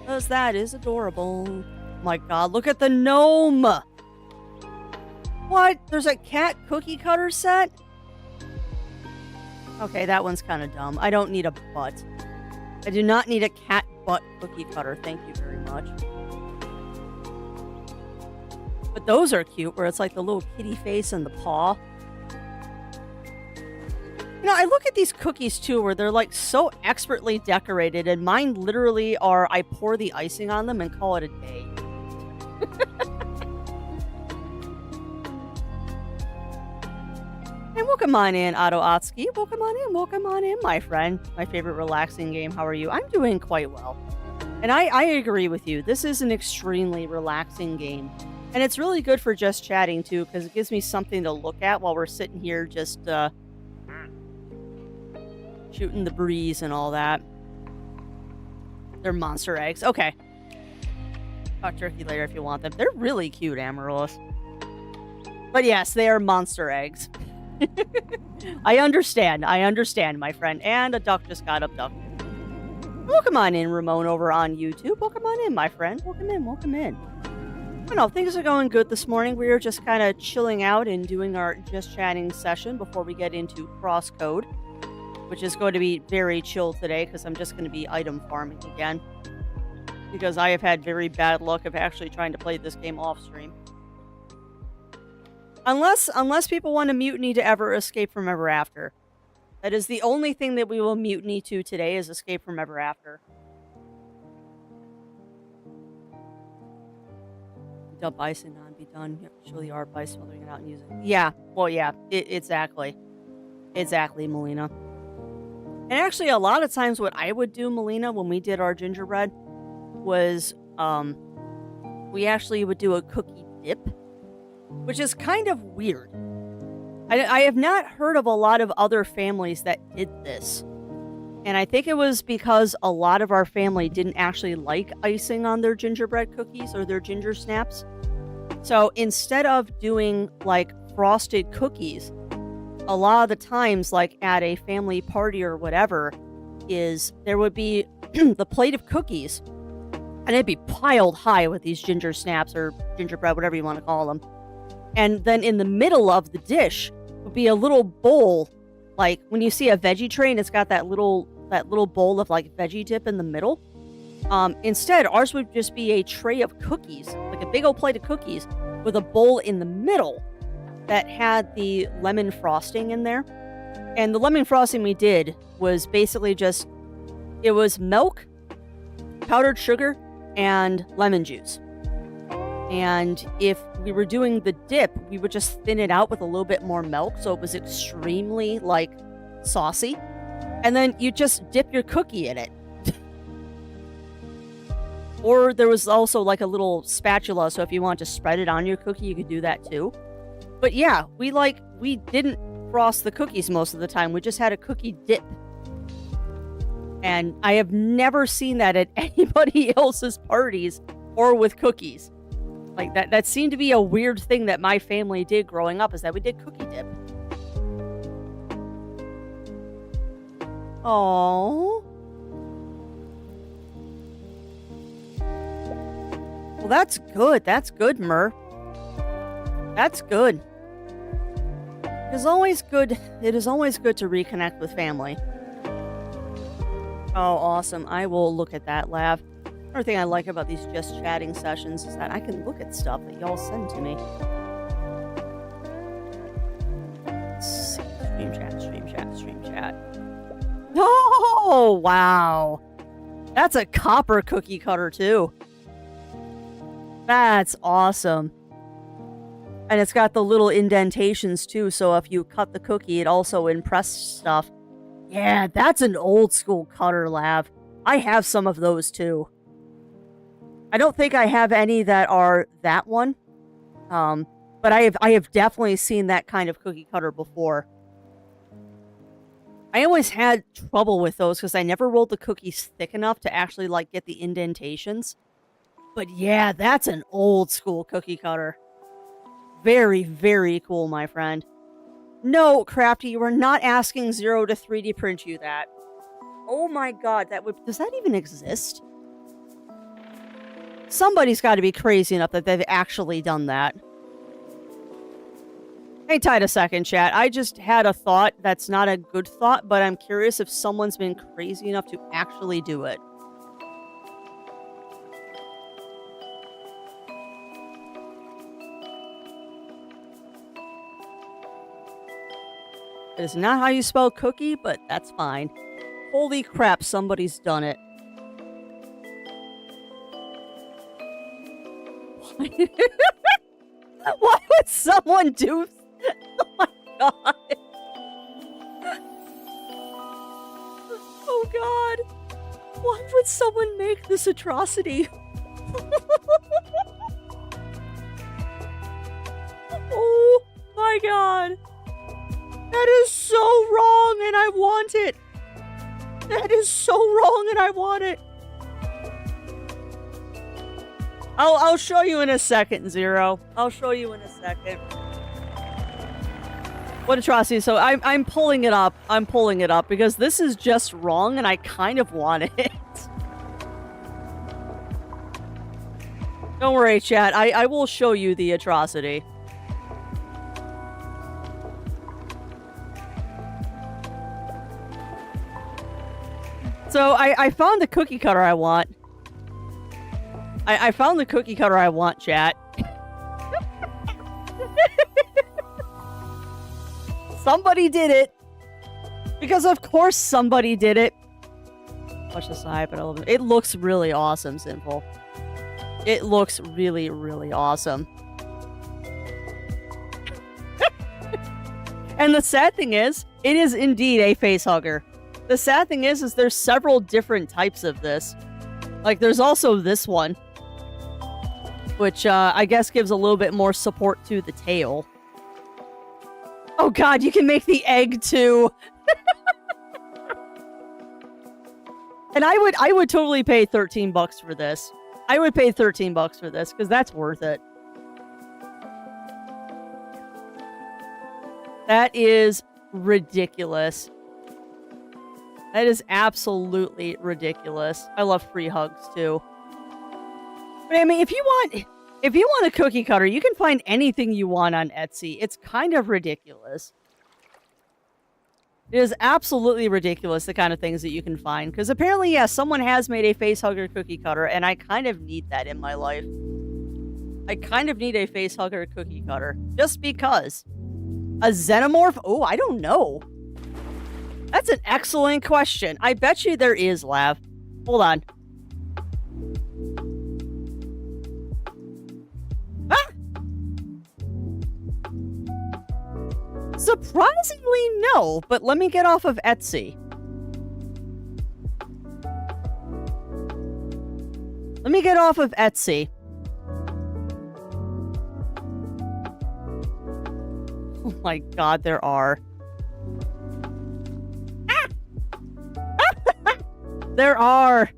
Because that is adorable. My god, look at the gnome! What? There's a cat cookie cutter set? Okay, that one's kind of dumb. I don't need a butt. I do not need a cat butt cookie cutter. Thank you very much. But those are cute, where it's like the little kitty face and the paw. You know, I look at these cookies, too, where they're, like, so expertly decorated, and mine literally are, I pour the icing on them and call it a day. And welcome on in, Otto Otski. Welcome on in, my friend. My favorite relaxing game. How are you? I'm doing quite well. And I agree with you. This is an extremely relaxing game. And it's really good for just chatting, too, because it gives me something to look at while we're sitting here just, shooting the breeze and all that. They're monster eggs. Okay. Talk turkey later if you want them. They're really cute, Amaryllis. But yes, they are monster eggs. I understand, my friend. And a duck just got abducted. Welcome on in, Ramon, over on YouTube. Welcome on in, my friend. Welcome in. I don't know, things are going good this morning. We are just kind of chilling out and doing our just chatting session before we get into crosscode, which is going to be very chill today because I'm just going to be item farming again. Because I have had very bad luck of actually trying to play this game off stream. Unless people want a mutiny to ever escape from ever after. That is the only thing that we will mutiny to today is Escape from Ever After. Dump icing on, be done. Show the art by smothering it out and using it. Yeah, well, yeah, exactly. Exactly, Melina. And actually, a lot of times what I would do, Melina, when we did our gingerbread was we actually would do a cookie dip, which is kind of weird. I have not heard of a lot of other families that did this. And I think it was because a lot of our family didn't actually like icing on their gingerbread cookies or their ginger snaps. So instead of doing like frosted cookies, a lot of the times, like at a family party or whatever, is there would be the plate of cookies and it'd be piled high with these ginger snaps or gingerbread, whatever you want to call them. And then in the middle of the dish would be a little bowl. Like when you see a veggie tray and it's got that little bowl of like veggie dip in the middle. Instead, ours would just be a tray of cookies, like a big old plate of cookies with a bowl in the middle that had the lemon frosting in there. And the lemon frosting we did was basically just, it was milk, powdered sugar, and lemon juice. And if we were doing the dip, we would just thin it out with a little bit more milk, so it was extremely, like, saucy. And then you just dip your cookie in it. Or there was also, like, a little spatula, so if you want to spread it on your cookie, you could do that, too. But yeah, we didn't frost the cookies most of the time. We just had a cookie dip. And I have never seen that at anybody else's parties or with cookies. Like, that seemed to be a weird thing that my family did growing up, is that we did cookie dip. Oh. Well, that's good. That's good, Mur. That's good. It is always good to reconnect with family. Oh, awesome. I will look at that, Lav. Another thing I like about these just chatting sessions is that I can look at stuff that y'all send to me. Let's see. Stream chat. Oh, wow. That's a copper cookie cutter, too. That's awesome. And it's got the little indentations, too, so if you cut the cookie, it also impressed stuff. Yeah, that's an old school cutter, Lav. I have some of those, too. I don't think I have any that are that one. But I have definitely seen that kind of cookie cutter before. I always had trouble with those because I never rolled the cookies thick enough to actually, like, get the indentations. But yeah, that's an old school cookie cutter. Very, very cool, my friend. No, Crafty, you are not asking Zero to 3D print you that. Oh my god, does that even exist? Somebody's got to be crazy enough that they've actually done that. Hang tight a second, chat. I just had a thought that's not a good thought, but I'm curious if someone's been crazy enough to actually do it. It is not how you spell cookie, but that's fine. Holy crap, somebody's done it. Why would someone do... Oh my god. Oh god. Why would someone make this atrocity? Oh my god. That is so wrong and I want it. That is so wrong and I want it. I'll show you in a second, Zero. I'll show you in a second. What atrocity? So I'm pulling it up. I'm pulling it up because this is just wrong and I kind of want it. Don't worry, chat. I will show you the atrocity. So I found the cookie cutter I want. I found the cookie cutter I want, chat. Somebody did it. Because of course somebody did it. Watch this hype, but I love it. It looks really awesome, Simple. It looks really, really awesome. And the sad thing is, it is indeed a face hugger. The sad thing is there's several different types of this. Like, there's also this one, which I guess gives a little bit more support to the tail. Oh god, you can make the egg too. And I would totally pay $13 for this. I would pay $13 for this because that's worth it. That is ridiculous. That is absolutely ridiculous. I love free hugs too. But I mean, if you want a cookie cutter, you can find anything you want on Etsy. It's kind of ridiculous. It is absolutely ridiculous, the kind of things that you can find. Because apparently, yes, someone has made a face hugger cookie cutter, and I kind of need that in my life. I kind of need a face hugger cookie cutter. Just because. A xenomorph? Oh, I don't know. That's an excellent question. I bet you there is, Lav. Hold on. Ah! Surprisingly, no. But let me get off of Etsy. Let me get off of Etsy. Oh my god, there are. Ah! There are.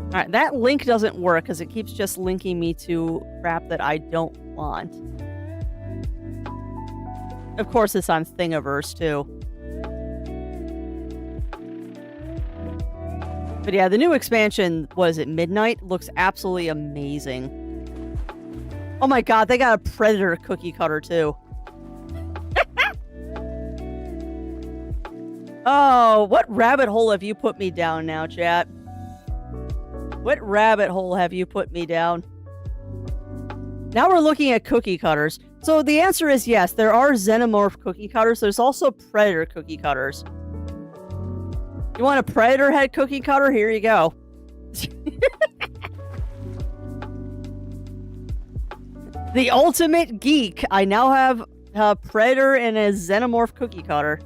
Alright, that link doesn't work because it keeps just linking me to crap that I don't want. Of course, it's on Thingiverse too. But yeah, the new expansion, was it Midnight? Looks absolutely amazing. Oh my god, they got a Predator cookie cutter too. Oh, what rabbit hole have you put me down now, chat? What rabbit hole have you put me down? Now we're looking at cookie cutters. So the answer is yes, there are xenomorph cookie cutters. There's also Predator cookie cutters. You want a Predator head cookie cutter? Here you go. The ultimate geek. I now have a Predator and a xenomorph cookie cutter.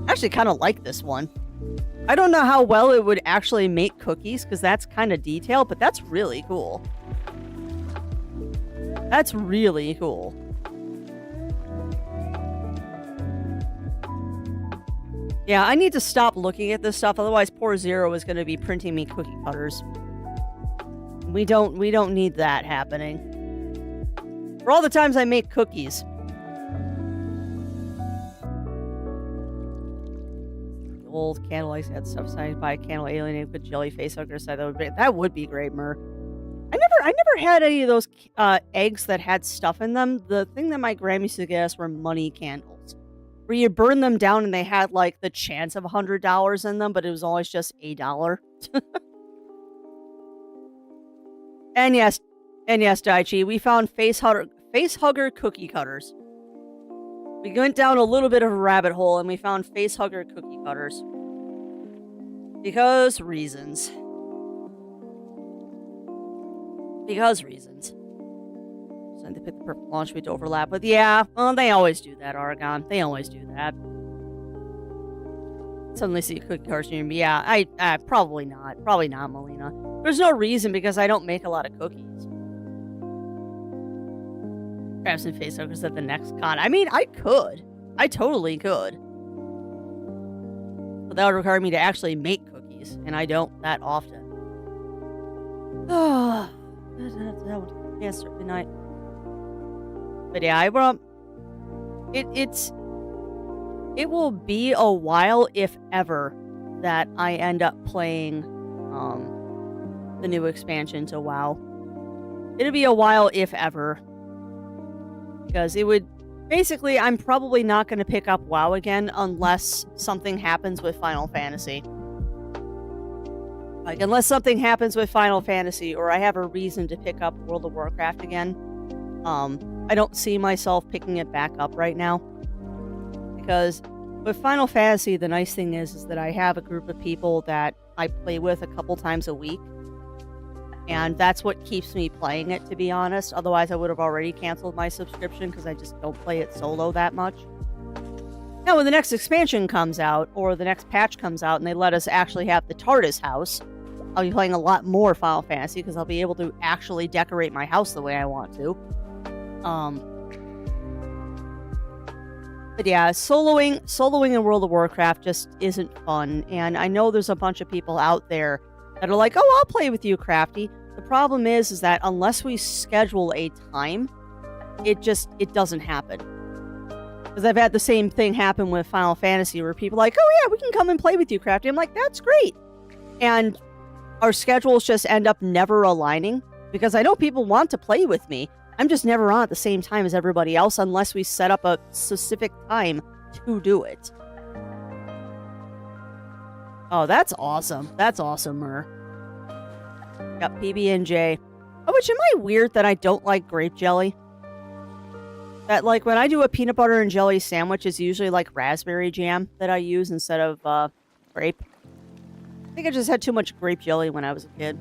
I actually kind of like this one. I don't know how well it would actually make cookies because that's kind of detailed, but that's really cool. That's really cool. Yeah, I need to stop looking at this stuff, otherwise poor Zero is going to be printing me cookie cutters. We don't need that happening. For all the times I make cookies. The old candle ice had stuff signed by a candle alien with jelly face hugger side. That would be great, Mer. I never had any of those eggs that had stuff in them. The thing that my grandma used to get us were money candles, where you burn them down and they had like the chance of $100 in them, but it was always just $1. And yes, Daichi, we found face hugger cookie cutters. We went down a little bit of a rabbit hole and we found face hugger cookie cutters. Because reasons. So they picked the perfect launch week to overlap. But yeah, well, they always do that, Aragon. They always do that. Suddenly see a cookie cutter near me. Yeah, I probably not. Probably not, Melina. There's no reason because I don't make a lot of cookies. Grab some face huggers at the next con. I mean, I could. I totally could. But that would require me to actually make cookies, and I don't that often. Yeah, certainly not. But yeah, it will be a while, if ever, that I end up playing the new expansion to WoW. It'll be a while, if ever. Because it would... Basically, I'm probably not going to pick up WoW again unless something happens with Final Fantasy. Like, unless something happens with Final Fantasy or I have a reason to pick up World of Warcraft again, I don't see myself picking it back up right now. because with Final Fantasy, the nice thing is that I have a group of people that I play with a couple times a week. And that's what keeps me playing it, to be honest. Otherwise, I would have already canceled my subscription because I just don't play it solo that much. Now, when the next expansion comes out, or the next patch comes out, and they let us actually have the TARDIS house, I'll be playing a lot more Final Fantasy because I'll be able to actually decorate my house the way I want to. But yeah, soloing in World of Warcraft just isn't fun. And I know there's a bunch of people out there that are like, oh, I'll play with you, Crafty. The problem is that unless we schedule a time, it doesn't happen. Because I've had the same thing happen with Final Fantasy where people are like, oh yeah, we can come and play with you, Crafty. I'm like, that's great. And our schedules just end up never aligning because I know people want to play with me. I'm just never on at the same time as everybody else unless we set up a specific time to do it. Oh, that's awesome. That's awesome, Mer. Got PB&J. Oh, which am I weird that I don't like grape jelly? That, like, when I do a peanut butter and jelly sandwich, it's usually, like, raspberry jam that I use instead of, grape. I think I just had too much grape jelly when I was a kid.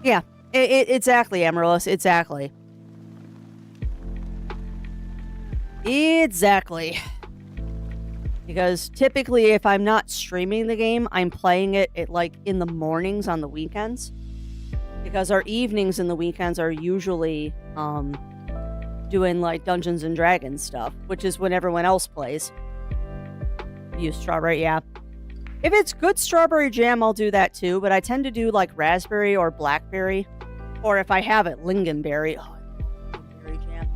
Yeah, exactly, Amaryllis, exactly. Exactly. Because typically, if I'm not streaming the game, I'm playing it at, like, in the mornings on the weekends. Because our evenings and the weekends are usually doing, like, Dungeons and Dragons stuff, which is when everyone else plays. Use strawberry, yeah. If it's good strawberry jam, I'll do that too, but I tend to do, like, raspberry or blackberry. Or if I have it, lingonberry. Oh, I love lingonberry jam.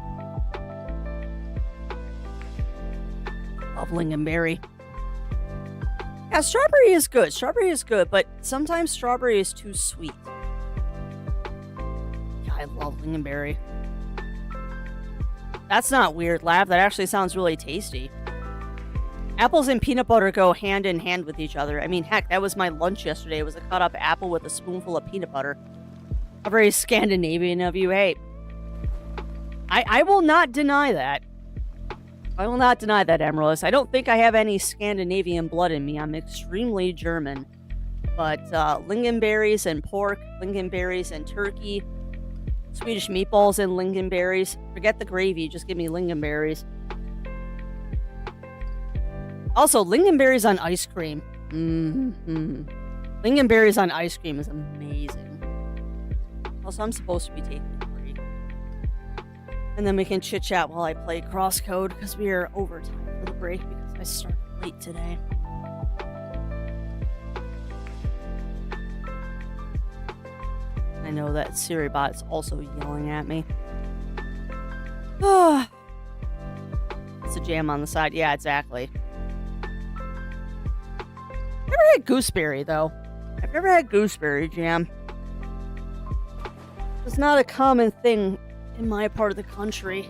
Love lingonberry. Yeah, strawberry is good. Strawberry is good, but sometimes strawberry is too sweet. Yeah, I love lingonberry. That's not weird, Lav. That actually sounds really tasty. Apples and peanut butter go hand in hand with each other. I mean, heck, that was my lunch yesterday. It was a cut up apple with a spoonful of peanut butter. How very Scandinavian of you. Hey, I will not deny that. I will not deny that, Amaryllis. I don't think I have any Scandinavian blood in me. I'm extremely German. But lingonberries and pork, lingonberries and turkey, Swedish meatballs and lingonberries. Forget the gravy, just give me lingonberries. Also, lingonberries on ice cream. Mm-hmm. Lingonberries on ice cream is amazing. Also, I'm supposed to be taking a break. And then we can chit-chat while I play Crosscode, because we are overtime for the break, because I started late today. I know that Siri-bot is also yelling at me. It's a jam on the side. Yeah, exactly. Never had gooseberry, though. I've never had gooseberry jam. It's not a common thing in my part of the country.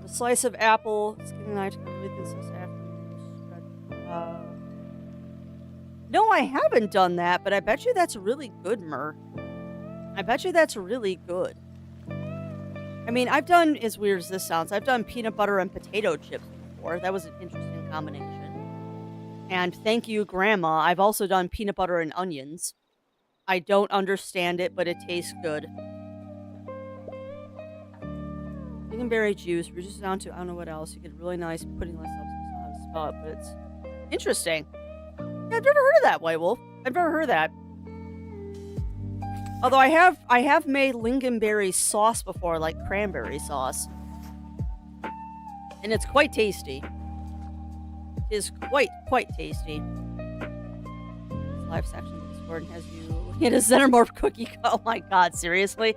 A slice of apple, skin and I No, I haven't done that, but I bet you that's really good, Mer. I bet you that's really good. I mean, I've done, as weird as this sounds, I've done peanut butter and potato chips before. That was an interesting combination. And thank you, Grandma. I've also done peanut butter and onions. I don't understand it, but it tastes good. Lingonberry juice. We're just down to, I don't know what else. You get really nice pudding like substance on the spot, but it's interesting. Yeah, I've never heard of that, White Wolf. I've never heard of that. Although I have made lingonberry sauce before, like cranberry sauce. And it's quite tasty. It is quite tasty. Live section of Discord has you looking at a Xenomorph cookie. Oh my god, seriously?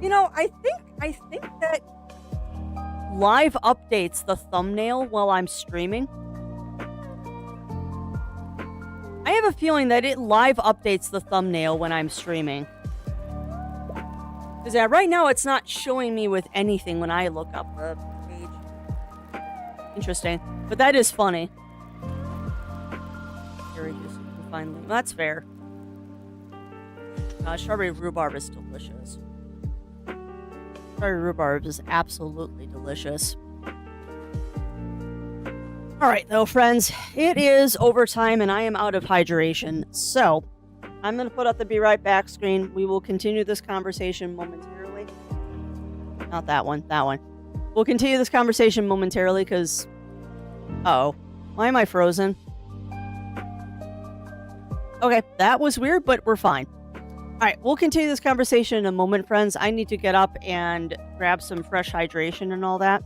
You know, I think that live updates the thumbnail while I'm streaming. I have a feeling that it live updates the thumbnail when I'm streaming. Because right now it's not showing me with anything when I look up the page. Interesting. But that is funny. Finally, that's fair. Strawberry rhubarb is delicious. Strawberry rhubarb is absolutely delicious. All right, though, friends, it is overtime and I am out of hydration. So I'm going to put up the be right back screen. We will continue this conversation momentarily. Not that one, that one. We'll continue this conversation momentarily because, why am I frozen? Okay, that was weird, but we're fine. All right, we'll continue this conversation in a moment, friends. I need to get up and grab some fresh hydration and all that.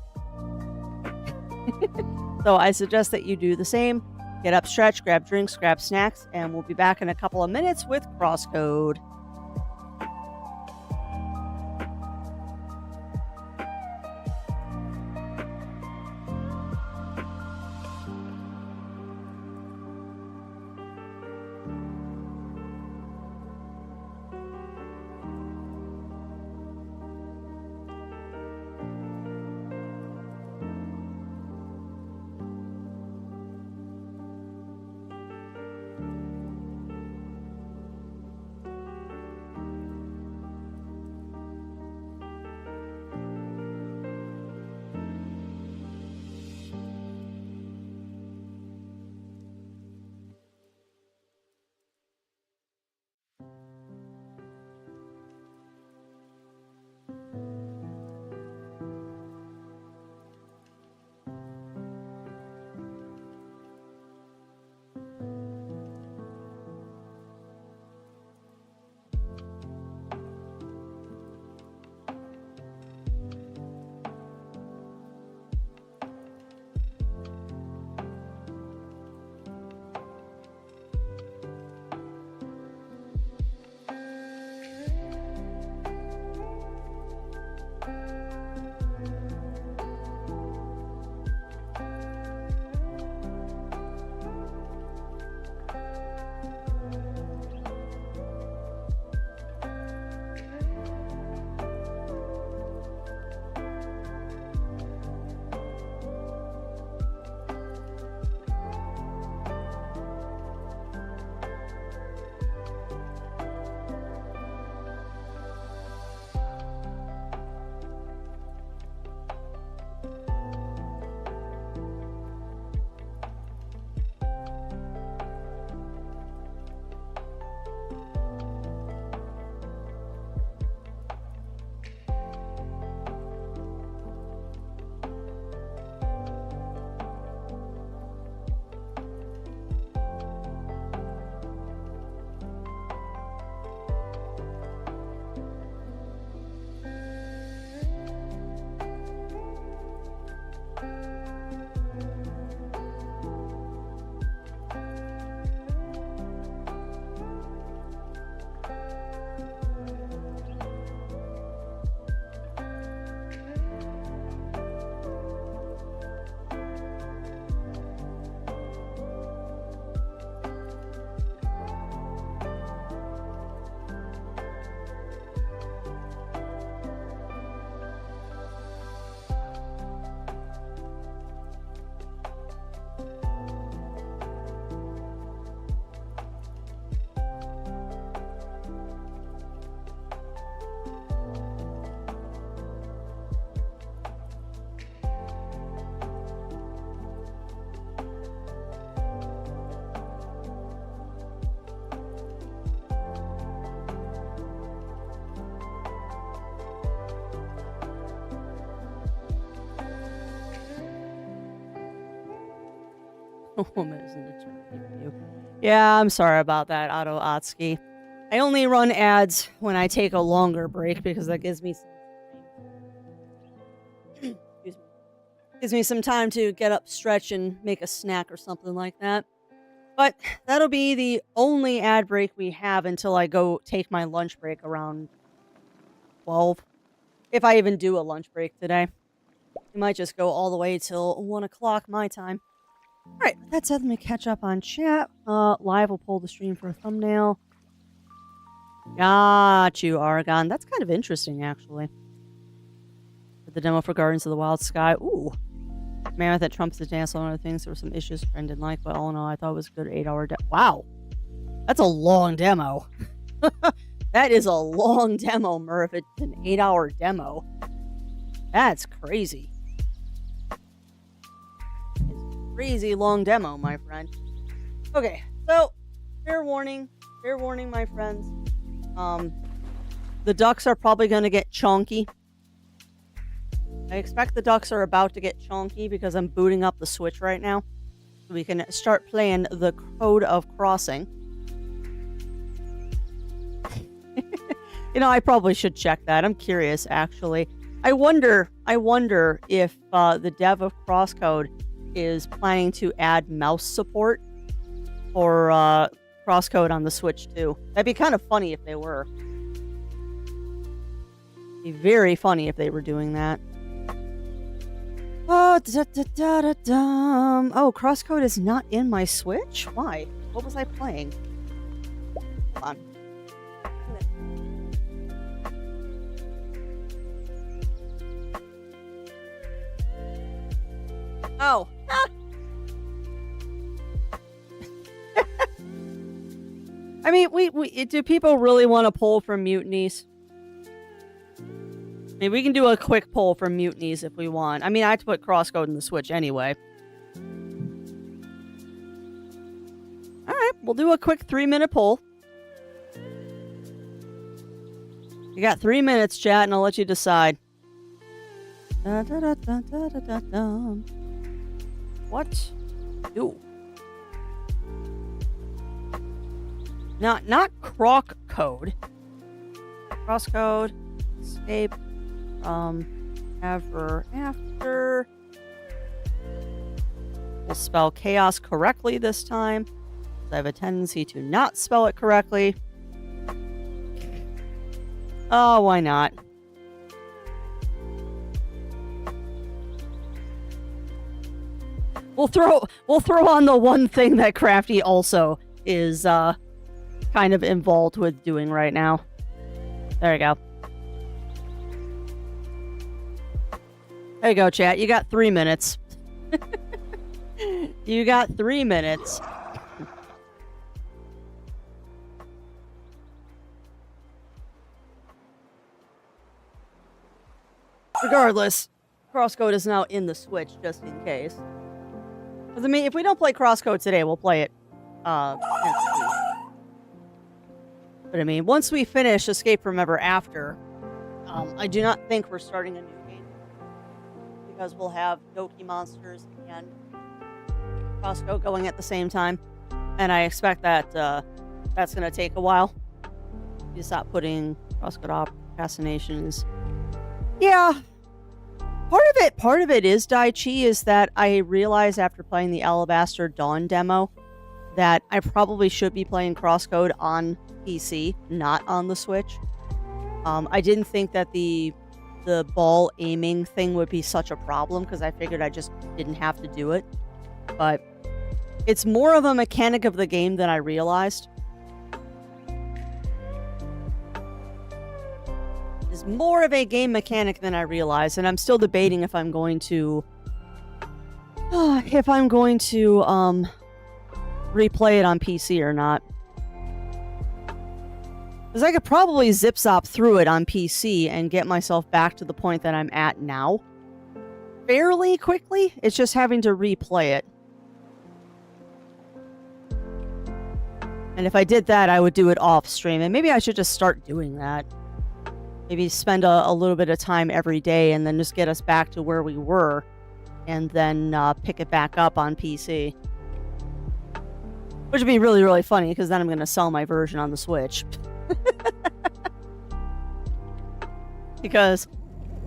So I suggest that you do the same. Get up, stretch, grab drinks, grab snacks, and we'll be back in a couple of minutes with Crosscode. A woman is an eternity for you. Yeah, I'm sorry about that, Otto Otsky. I only run ads when I take a longer break because that gives me some excuse me. Gives me some time to get up, stretch, and make a snack or something like that. But that'll be the only ad break we have until I go take my lunch break around 12. If I even do a lunch break today. We might just go all the way till 1 o'clock my time. All right, with that said, let me catch up on chat. Live will pull the stream for a thumbnail. Got you, Aragon. That's kind of interesting, actually. For the demo for Gardens of the Wild Sky. Ooh. Mammoth that trumps the dance. One of the things, there were some issues friend didn't like, but all in all, I thought it was a good 8-hour wow. That's a long demo. That is a long demo, Murph. It's an 8-hour demo. That's crazy. It's a crazy long demo, my friend. Okay, so fair warning, my friends. The ducks are probably going to get chonky. I expect the ducks are about to get chonky because I'm booting up the Switch right now. So we can start playing the Code of Crossing. I probably should check that. I'm curious, actually. I wonder if the dev of Crosscode is planning to add mouse support for Crosscode on the Switch too. That'd be kind of funny if they were. It'd be very funny if they were doing that. Oh, oh, Crosscode is not in my Switch? Why? What was I playing? Hold on. Oh. I mean, do people really want to pull from mutinies? I mean, we can do a quick poll for mutinies if we want. I mean, I had to put Crosscode in the Switch anyway. Alright, we'll do a quick 3-minute poll. You got 3 minutes, chat, and I'll let you decide. What? Do? Not croc code. Crosscode. Escape. Ever after. We'll spell chaos correctly this time. I have a tendency to not spell it correctly. Oh, why not? We'll throw on the one thing that Crafty also is kind of involved with doing right now. There you go. There you go, chat. You got 3 minutes. You got 3 minutes. Regardless, Crosscode is now in the Switch, just in case. Because, I mean, if we don't play Crosscode today, we'll play it next week. But, I mean, once we finish Escape from Ever After, I do not think we're starting a new game. Because we'll have Doki Monsters and Crosscode going at the same time. And I expect that that's going to take a while. You stop putting Crosscode off procrastinations. Yeah. Part of it is, Daichi, is that I realized after playing the Alabaster Dawn demo that I probably should be playing Crosscode on PC, not on the Switch. I didn't think that the ball aiming thing would be such a problem because I figured I just didn't have to do it. But it's more of a mechanic of the game than I realized. Is more of a game mechanic than I realized, and I'm still debating if I'm going to replay it on PC or not. Because I could probably zip-zop through it on PC and get myself back to the point that I'm at now fairly quickly. It's just having to replay it. And if I did that, I would do it off stream, and maybe I should just start doing that. Maybe spend a little bit of time every day and then just get us back to where we were and then pick it back up on PC. Which would be really, really funny because then I'm going to sell my version on the Switch. Because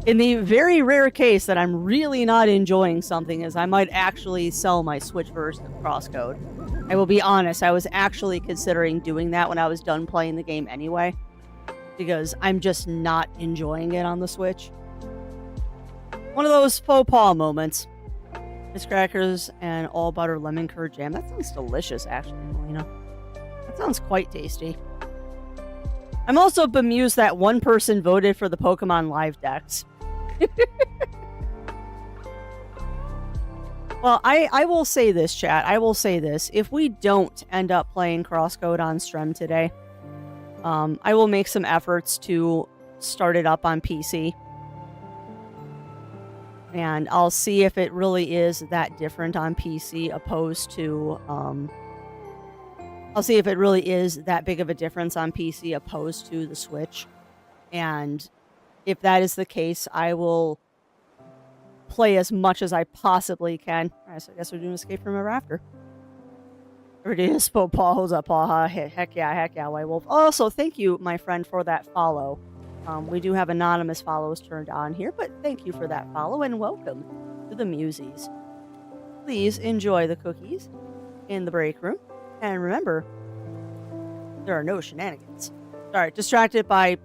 in the very rare case that I'm really not enjoying something is I might actually sell my Switch version of Crosscode. I will be honest, I was actually considering doing that when I was done playing the game anyway. Because I'm just not enjoying it on the Switch. One of those faux pas moments. Ice crackers and all butter lemon curd jam. That sounds delicious, actually, Melina. That sounds quite tasty. I'm also bemused that one person voted for the Pokemon Live decks. Well, I will say this, chat. I will say this. If we don't end up playing Crosscode on stream today, I will make some efforts to start it up on PC. And I'll see if it really is that different on PC opposed to, I'll see if it really is that big of a difference on PC opposed to the Switch. And if that is the case, I will play as much as I possibly can. All right, so I guess we're doing Escape from Ever After. Everybody is Paul. Who's up, Paul? Heck yeah, White Wolf. Also, thank you, my friend, for that follow. We do have anonymous follows turned on here, but thank you for that follow and welcome to the Musies. Please enjoy the cookies in the break room. And remember, there are no shenanigans. Sorry, distracted by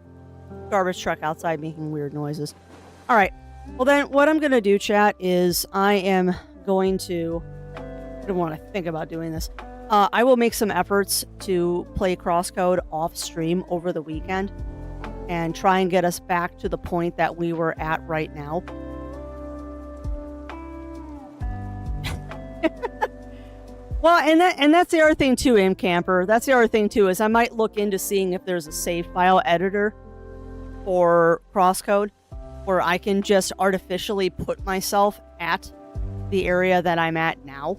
garbage truck outside making weird noises. All right. Well, then what I'm going to do, chat, is I am going to... I don't want to think about doing this. I will make some efforts to play Crosscode off stream over the weekend and try and get us back to the point that we were at right now. Well, and that's the other thing too, Camper. That's the other thing too, is I might look into seeing if there's a save file editor for Crosscode where I can just artificially put myself at the area that I'm at now.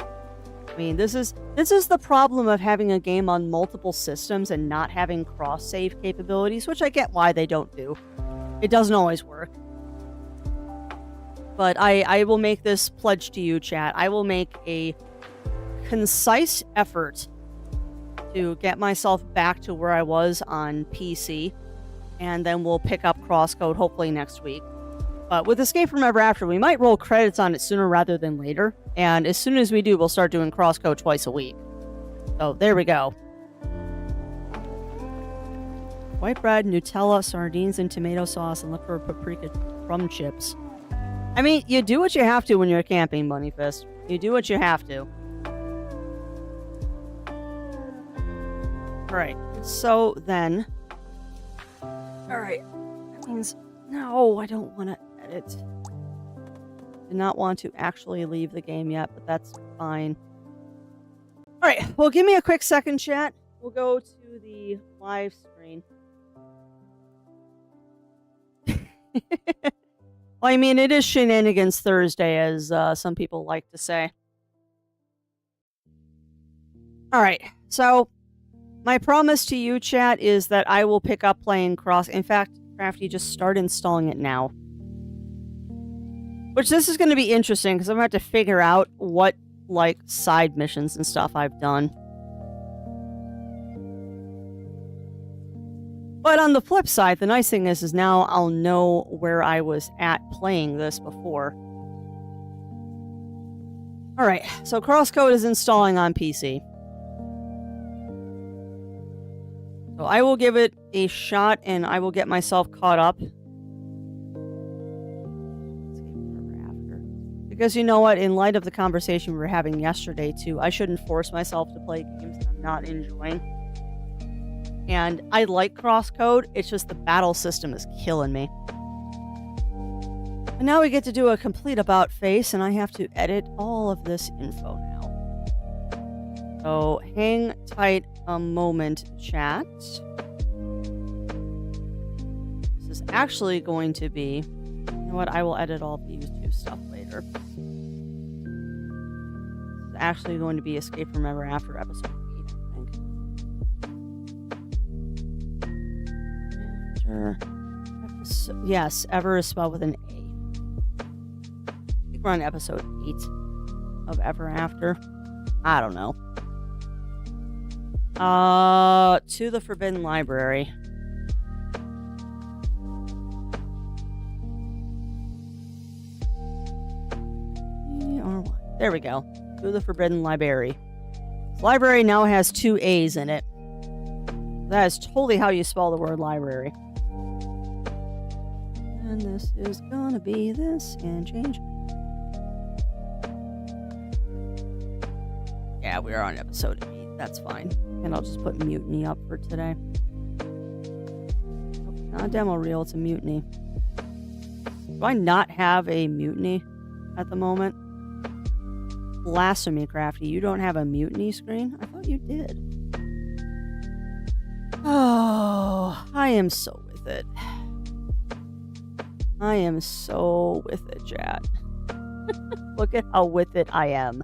I mean, this is the problem of having a game on multiple systems and not having cross-save capabilities, which I get why they don't do. It doesn't always work. But I will make this pledge to you, chat. I will make a concise effort to get myself back to where I was on PC, and then we'll pick up Crosscode hopefully next week. But with Escape from Ever After, we might roll credits on it sooner rather than later, and as soon as we do, we'll start doing Crosscode twice a week. So there we go. White bread, Nutella, sardines, and tomato sauce, and look for paprika crumb chips. I mean, you do what you have to when you're camping, Bunny Fist. You do what you have to. Alright, so then... Alright, that means... No, I don't want to edit. Did not want to actually leave the game yet, but that's fine. Alright, well, give me a quick second, chat. We'll go to the live screen. Well, I mean, it is Shenanigans Thursday, as some people like to say. Alright, so my promise to you, chat, is that I will pick up playing Cross... In fact, Crafty, just start installing it now. Which, this is going to be interesting, because I'm going to have to figure out what, like, side missions and stuff I've done. But on the flip side, the nice thing is now I'll know where I was at playing this before. Alright, so Crosscode is installing on PC. So I will give it a shot, and I will get myself caught up. Because you know what, in light of the conversation we were having yesterday too, I shouldn't force myself to play games that I'm not enjoying. And I like Crosscode, it's just the battle system is killing me. And now we get to do a complete about face, and I have to edit all of this info now. So hang tight a moment, chat. This is actually going to be... You know what, I will edit all the YouTube stuff later. This is actually going to be Escape from Ever After episode 8, I think. Yes, Ever is spelled with an A. I think we're on episode 8 of Ever After. I don't know. To the Forbidden Library. There we go. To the Forbidden Library. This library now has 2 A's in it. That is totally how you spell the word library. And this is gonna be this and change. Yeah, we are on episode 8. That's fine. And I'll just put Mutiny up for today. Not a demo reel, it's a Mutiny. Do I not have a Mutiny at the moment? Blasphemy, Crafty. You don't have a Mutiny screen? I thought you did. Oh, I am so with it. I am so with it, chat. Look at how with it I am.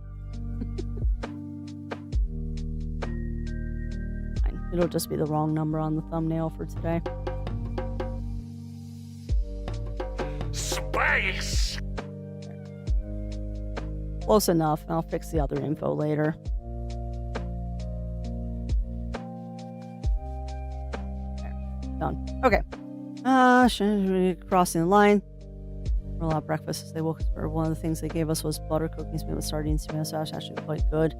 Fine. It'll just be the wrong number on the thumbnail for today. Space! Close enough. I'll fix the other info later. There. Done. Okay. Crossing the line. Roll out breakfast as they woke us. One of the things they gave us was butter cookies made with sardines. Tomato sauce, actually quite good.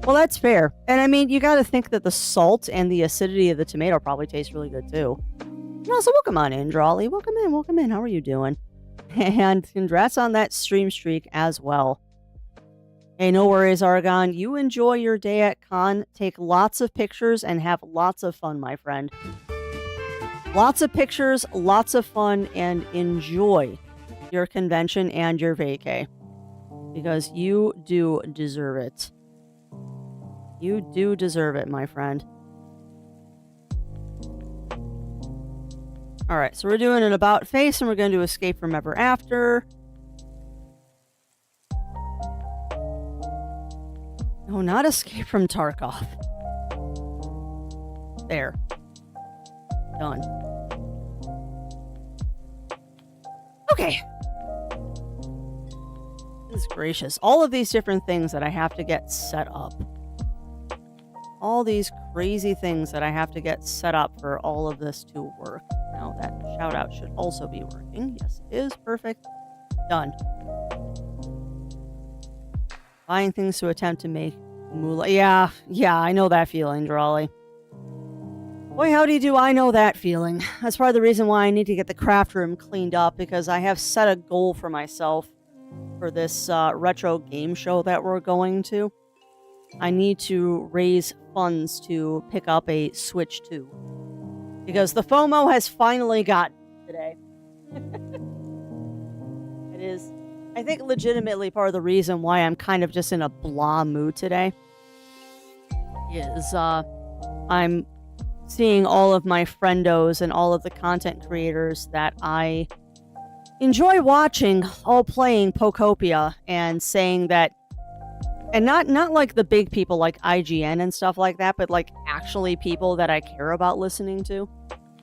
Well, that's fair. And I mean, you got to think that the salt and the acidity of the tomato probably taste really good too. And also, welcome on in, Drawley. Welcome in. Welcome in. How are you doing? And congrats on that stream streak as well. Hey, no worries, Argon. You enjoy your day at con. Take lots of pictures and have lots of fun, my friend. Lots of pictures, lots of fun, and enjoy your convention and your vacay, because you do deserve it. You do deserve it, my friend. All right, so we're doing an about face, and we're going to do Escape from Ever After. No, not Escape from Tarkov. There. Done. Okay. Goodness gracious. All of these different things that I have to get set up. All these crazy things that I have to get set up for all of this to work. Now that shout out should also be working. Yes, it is. Perfect. Done. Buying things to attempt to make moolah. Yeah, I know that feeling, Drawley. Boy, howdy do I know that feeling. That's part of the reason why I need to get the craft room cleaned up, because I have set a goal for myself for this retro game show that we're going to. I need to raise funds to pick up a Switch 2. Because the FOMO has finally gotten today. It is, I think, legitimately part of the reason why I'm kind of just in a blah mood today. Is I'm seeing all of my friendos and all of the content creators that I enjoy watching all playing Pokopia and saying that, and not like the big people like IGN and stuff like that, but like actually people that I care about listening to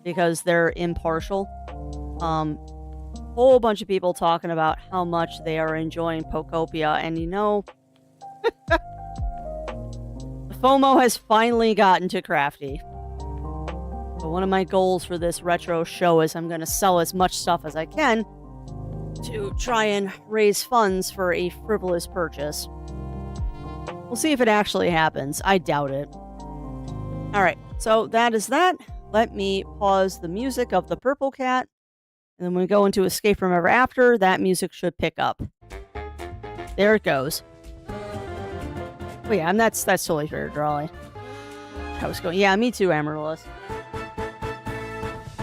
because they're impartial. Whole bunch of people talking about how much they are enjoying Pokopia, and you know, FOMO has finally gotten to Crafty. But one of my goals for this retro show is I'm going to sell as much stuff as I can to try and raise funds for a frivolous purchase. We'll see if it actually happens. I doubt it. Alright, so that is that. Let me pause the music of the Purple Cat. And then when we go into Escape from Ever After, that music should pick up. There it goes. Oh yeah, and that's totally fair, Drawley. I was going, yeah, me too, Amaryllis.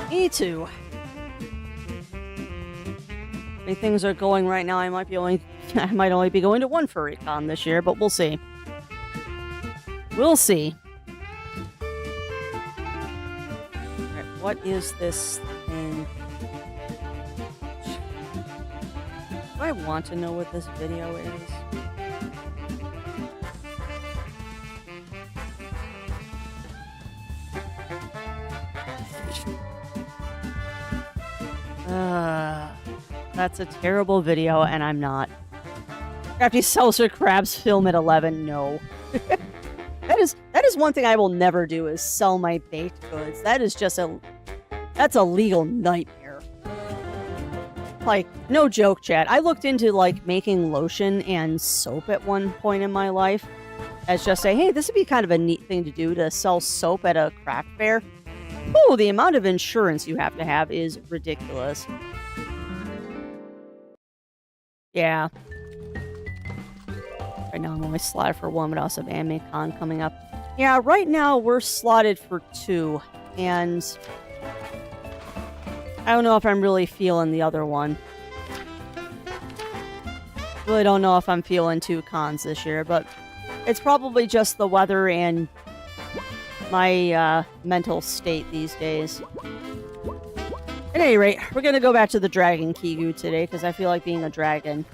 Me too. The way things are going right now, I might only be going to one furry con this year, but we'll see. We'll see. Alright, what is this thing? Do I want to know what this video is? That's a terrible video, and I'm not. Crafty sells her crabs film at 11. No. That is one thing I will never do, is sell my baked goods. That is just that's a legal nightmare. Like, no joke, chat. I looked into, like, making lotion and soap at one point in my life. As just say, hey, this would be kind of a neat thing to do, to sell soap at a craft fair. Oh, the amount of insurance you have to have is ridiculous. Yeah. Right now I'm only slotted for one, but I also have Anime Con coming up. Yeah, right now we're slotted for 2, and I don't know if I'm really feeling the other one. Really don't know if I'm feeling 2 cons this year, but it's probably just the weather and my mental state these days. At any rate, we're going to go back to the Dragon Kigu today because I feel like being a dragon.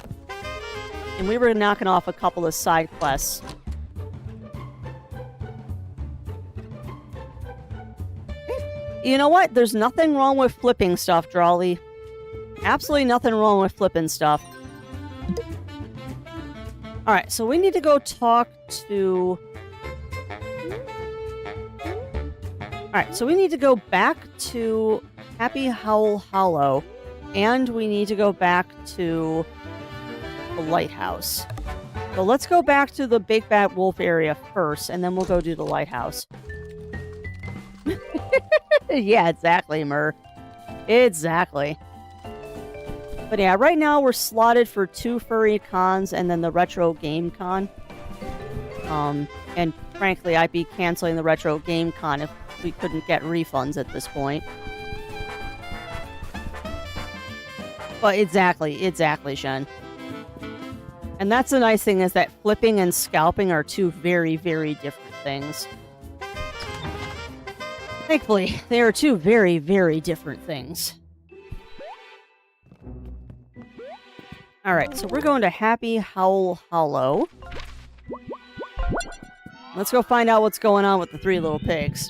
And we were knocking off a couple of side quests. You know what? There's nothing wrong with flipping stuff, Drawley. Absolutely nothing wrong with flipping stuff. Alright, so we need to go talk to... Alright, so we need to go back to Happy Howl Hollow. And we need to go back to the lighthouse. So let's go back to the Big Bad Wolf area first, and then we'll go do the lighthouse. Yeah, exactly, Mur. Exactly. But yeah, right now we're slotted for 2 furry cons and then the retro game con. And frankly, I'd be canceling the retro game con if we couldn't get refunds at this point. But exactly, Shen. And that's the nice thing is that flipping and scalping are 2 very, very different things. Thankfully, they are 2 very, very different things. Alright, so we're going to Happy Howl Hollow. Let's go find out what's going on with the 3 little pigs.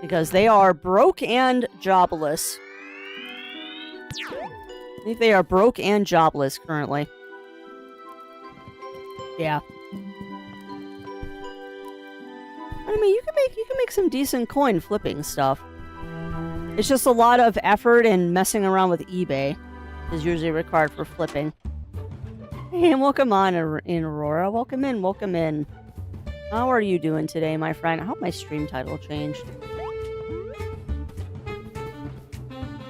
Because they are broke and jobless. I think they are broke and jobless currently. Yeah. I mean, you can make some decent coin flipping stuff. It's just a lot of effort and messing around with eBay is usually required for flipping. Hey, and welcome on in Aurora. Welcome in, welcome in. How are you doing today, my friend? I hope my stream title changed.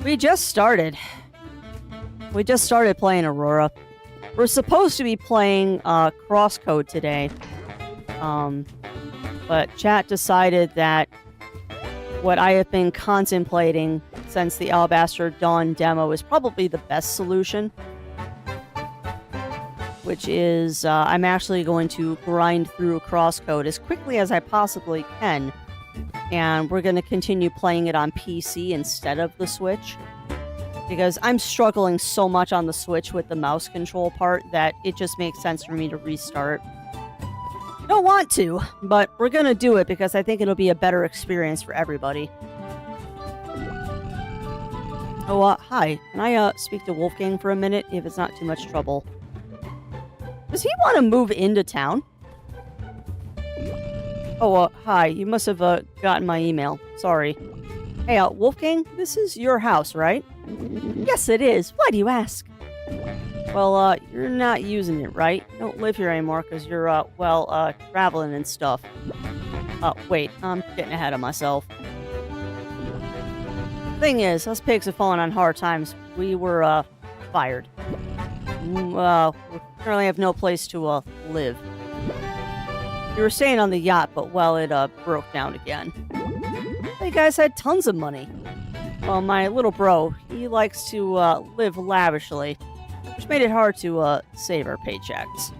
We just started. We just started playing Aurora. We're supposed to be playing Crosscode today. But chat decided that what I have been contemplating since the Alabaster Dawn demo is probably the best solution. Which is, I'm actually going to grind through Crosscode as quickly as I possibly can. And we're going to continue playing it on PC instead of the Switch. Because I'm struggling so much on the Switch with the mouse control part that it just makes sense for me to restart. Don't want to, but we're gonna do it because I think it'll be a better experience for everybody. Oh, hi. Can I speak to Wolfgang for a minute if it's not too much trouble? Does he want to move into town? Oh, hi. You must have gotten my email. Sorry. Hey, Wolfgang, this is your house, right? Yes, it is. Why do you ask? Well, you're not using it, right? You don't live here anymore because you're, traveling and stuff. Wait, I'm getting ahead of myself. Thing is, us pigs have fallen on hard times. We were, fired. We currently have no place to, live. We were staying on the yacht, but, well, it, broke down again. You guys had tons of money. Well, my little bro, he likes to, live lavishly. Which made it hard to, save our paychecks.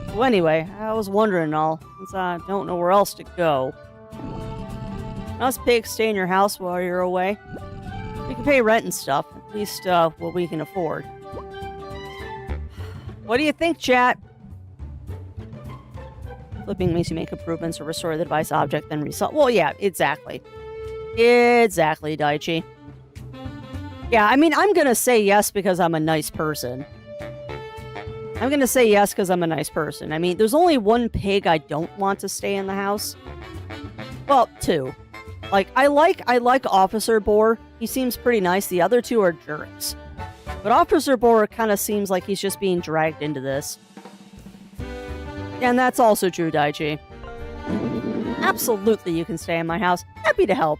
Well, anyway, I was wondering since I don't know where else to go. Us pigs stay in your house while you're away. We can pay rent and stuff, at least, what we can afford. What do you think, chat? Flipping makes you make improvements or restore the device object, then reset. Well, yeah, exactly. Exactly, Daichi. Yeah, I mean, I'm gonna say yes because I'm a nice person. I'm gonna say yes because I'm a nice person. I mean, there's only 1 pig I don't want to stay in the house. Well, 2. Like, I like Officer Boar. He seems pretty nice. The other 2 are jerks. But Officer Boar kind of seems like he's just being dragged into this. And that's also true, Daichi. Absolutely, you can stay in my house. Happy to help.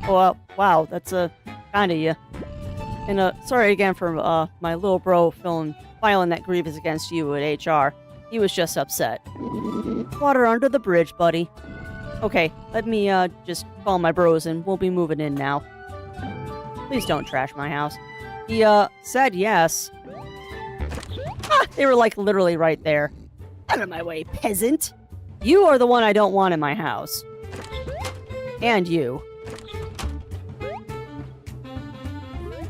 Oh, wow, that's kind of you. And sorry again for my little bro filing that grievance against you at HR. He was just upset. Water under the bridge, buddy. Okay, let me just call my bros and we'll be moving in now. Please don't trash my house. He said yes. Ah, they were like literally right there. Out of my way, peasant. You are the one I don't want in my house. And you.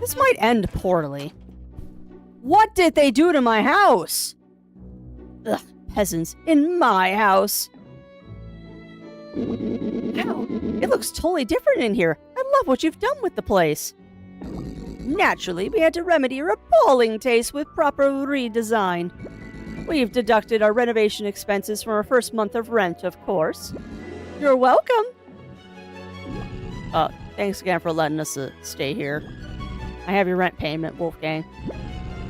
This might end poorly. What did they do to my house? Ugh, peasants in my house. Wow, it looks totally different in here. I love what you've done with the place. Naturally, we had to remedy your appalling taste with proper redesign. We've deducted our renovation expenses from our first month of rent, of course. You're welcome. Thanks again for letting us stay here. I have your rent payment, Wolfgang.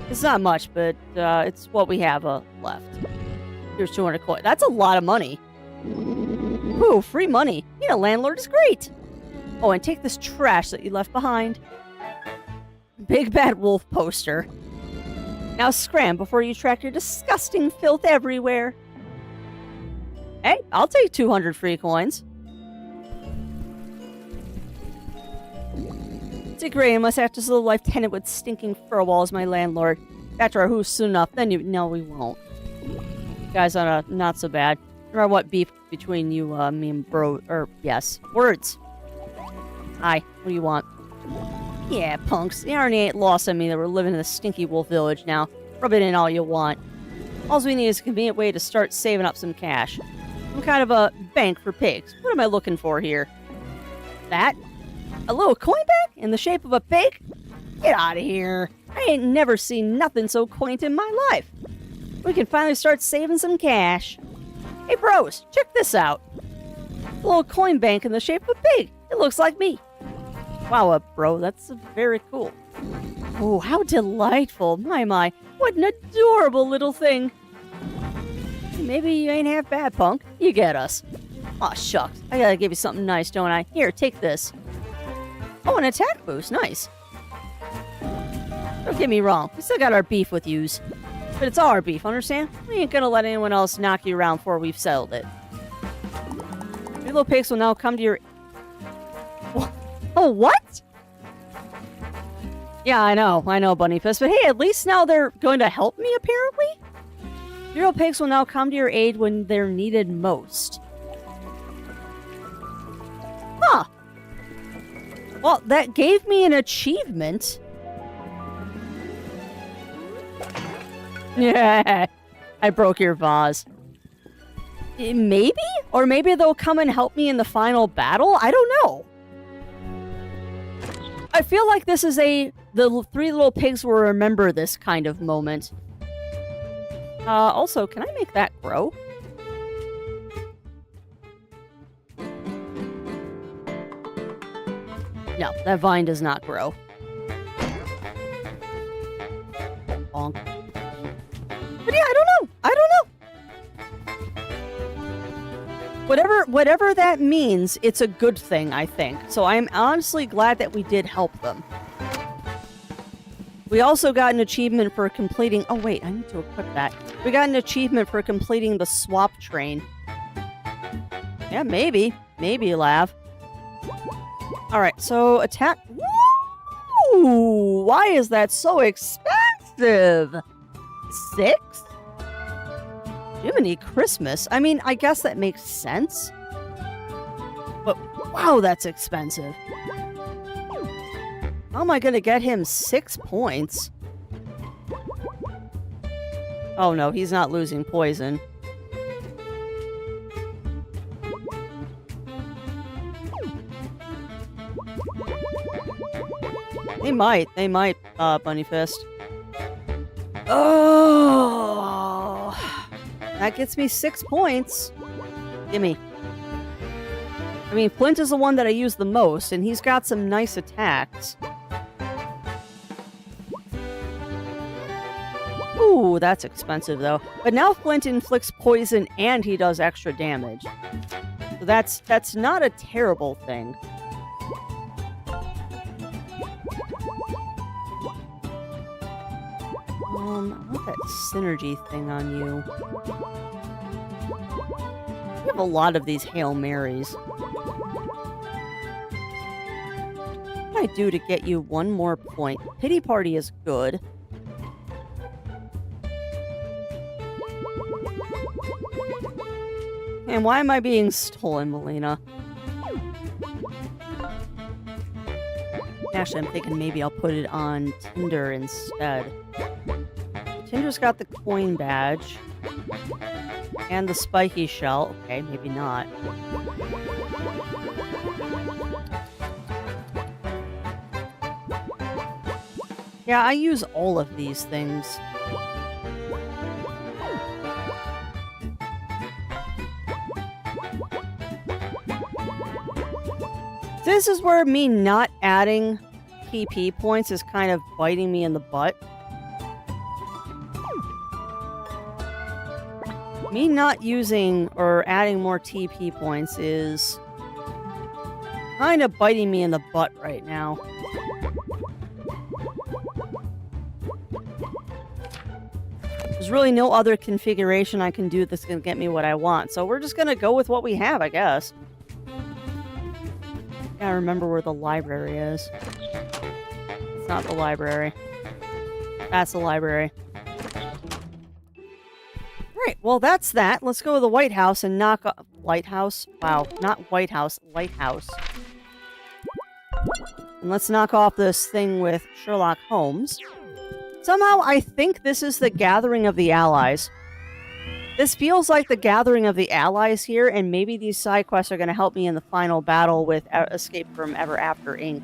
It's not much, but it's what we have left. Here's 200 coins. That's a lot of money. Ooh, free money. Being a landlord is great. Oh, and take this trash that you left behind. Big Bad Wolf poster. Now scram before you track your disgusting filth everywhere. Hey, I'll take 200 free coins. Dick Ray must act as a life tenant with stinking fur wall as my landlord. After our who's soon enough, then no, we won't. Guys, not so bad. Remember what beef between you, me and bro, yes. Words. Hi, what do you want? Yeah, punks. The irony ain't lost on me that we're living in the stinky wolf village now. Rub it in all you want. All we need is a convenient way to start saving up some cash. Some kind of a bank for pigs. What am I looking for here? That? A little coin bank in the shape of a pig? Get out of here. I ain't never seen nothing so quaint in my life. We can finally start saving some cash. Hey bros, check this out. A little coin bank in the shape of a pig. It looks like me. Wow, bro, that's very cool. Oh, how delightful. My, what an adorable little thing. Maybe you ain't half bad, punk. You get us. Aw, shucks. I gotta give you something nice, don't I? Here, take this. Oh, an attack boost. Nice. Don't get me wrong. We still got our beef with yous. But it's our beef, understand? We ain't gonna let anyone else knock you around before we've settled it. Your little pigs will now come to your... Oh, what? Yeah, I know, Bunny Fist. But hey, at least now they're going to help me, apparently? Your little pigs will now come to your aid when they're needed most. Huh. Well, that gave me an achievement. Yeah, I broke your vase. Maybe? Or maybe they'll come and help me in the final battle? I don't know. I feel like this is the three little pigs will remember this kind of moment. Also, can I make that grow? No, that vine does not grow. Bonk. But yeah, I don't know. Whatever that means, it's a good thing, I think. So I'm honestly glad that we did help them. We also got an achievement for completing... Oh, wait, I need to equip that. We got an achievement for completing the swap train. Yeah, maybe. Maybe, Lav. Alright, so attack... Woo! Why is that so expensive? 6? Jiminy Christmas. I mean, I guess that makes sense. But wow, that's expensive. How am I gonna get him 6 points? Oh no, he's not losing poison. They might, Bunny Fist. Oh! That gets me 6 points. Gimme. I mean, Flint is the one that I use the most, and he's got some nice attacks. Ooh, that's expensive, though. But now Flint inflicts poison, and he does extra damage. So that's not a terrible thing. I want that synergy thing on you. You have a lot of these Hail Marys. What can I do to get you 1 more point? Pity Party is good. And why am I being stolen, Melina? Actually, I'm thinking maybe I'll put it on Tinder instead. Tinder's got the coin badge. And the spiky shell. Okay, maybe not. Yeah, I use all of these things. This is where me not adding PP points is kind of biting me in the butt. Me not using or adding more TP points is kind of biting me in the butt right now. There's really no other configuration I can do that's going to get me what I want, so we're just going to go with what we have, I guess. Gotta remember where the library is. It's not the library. That's the library. Right, well, that's that. Let's go to the White House and knock off... Lighthouse? Wow, not White House, Lighthouse. And let's knock off this thing with Sherlock Holmes. Somehow, I think this is the Gathering of the Allies. This feels like the Gathering of the Allies here, and maybe these side quests are going to help me in the final battle with Escape from Ever After Inc.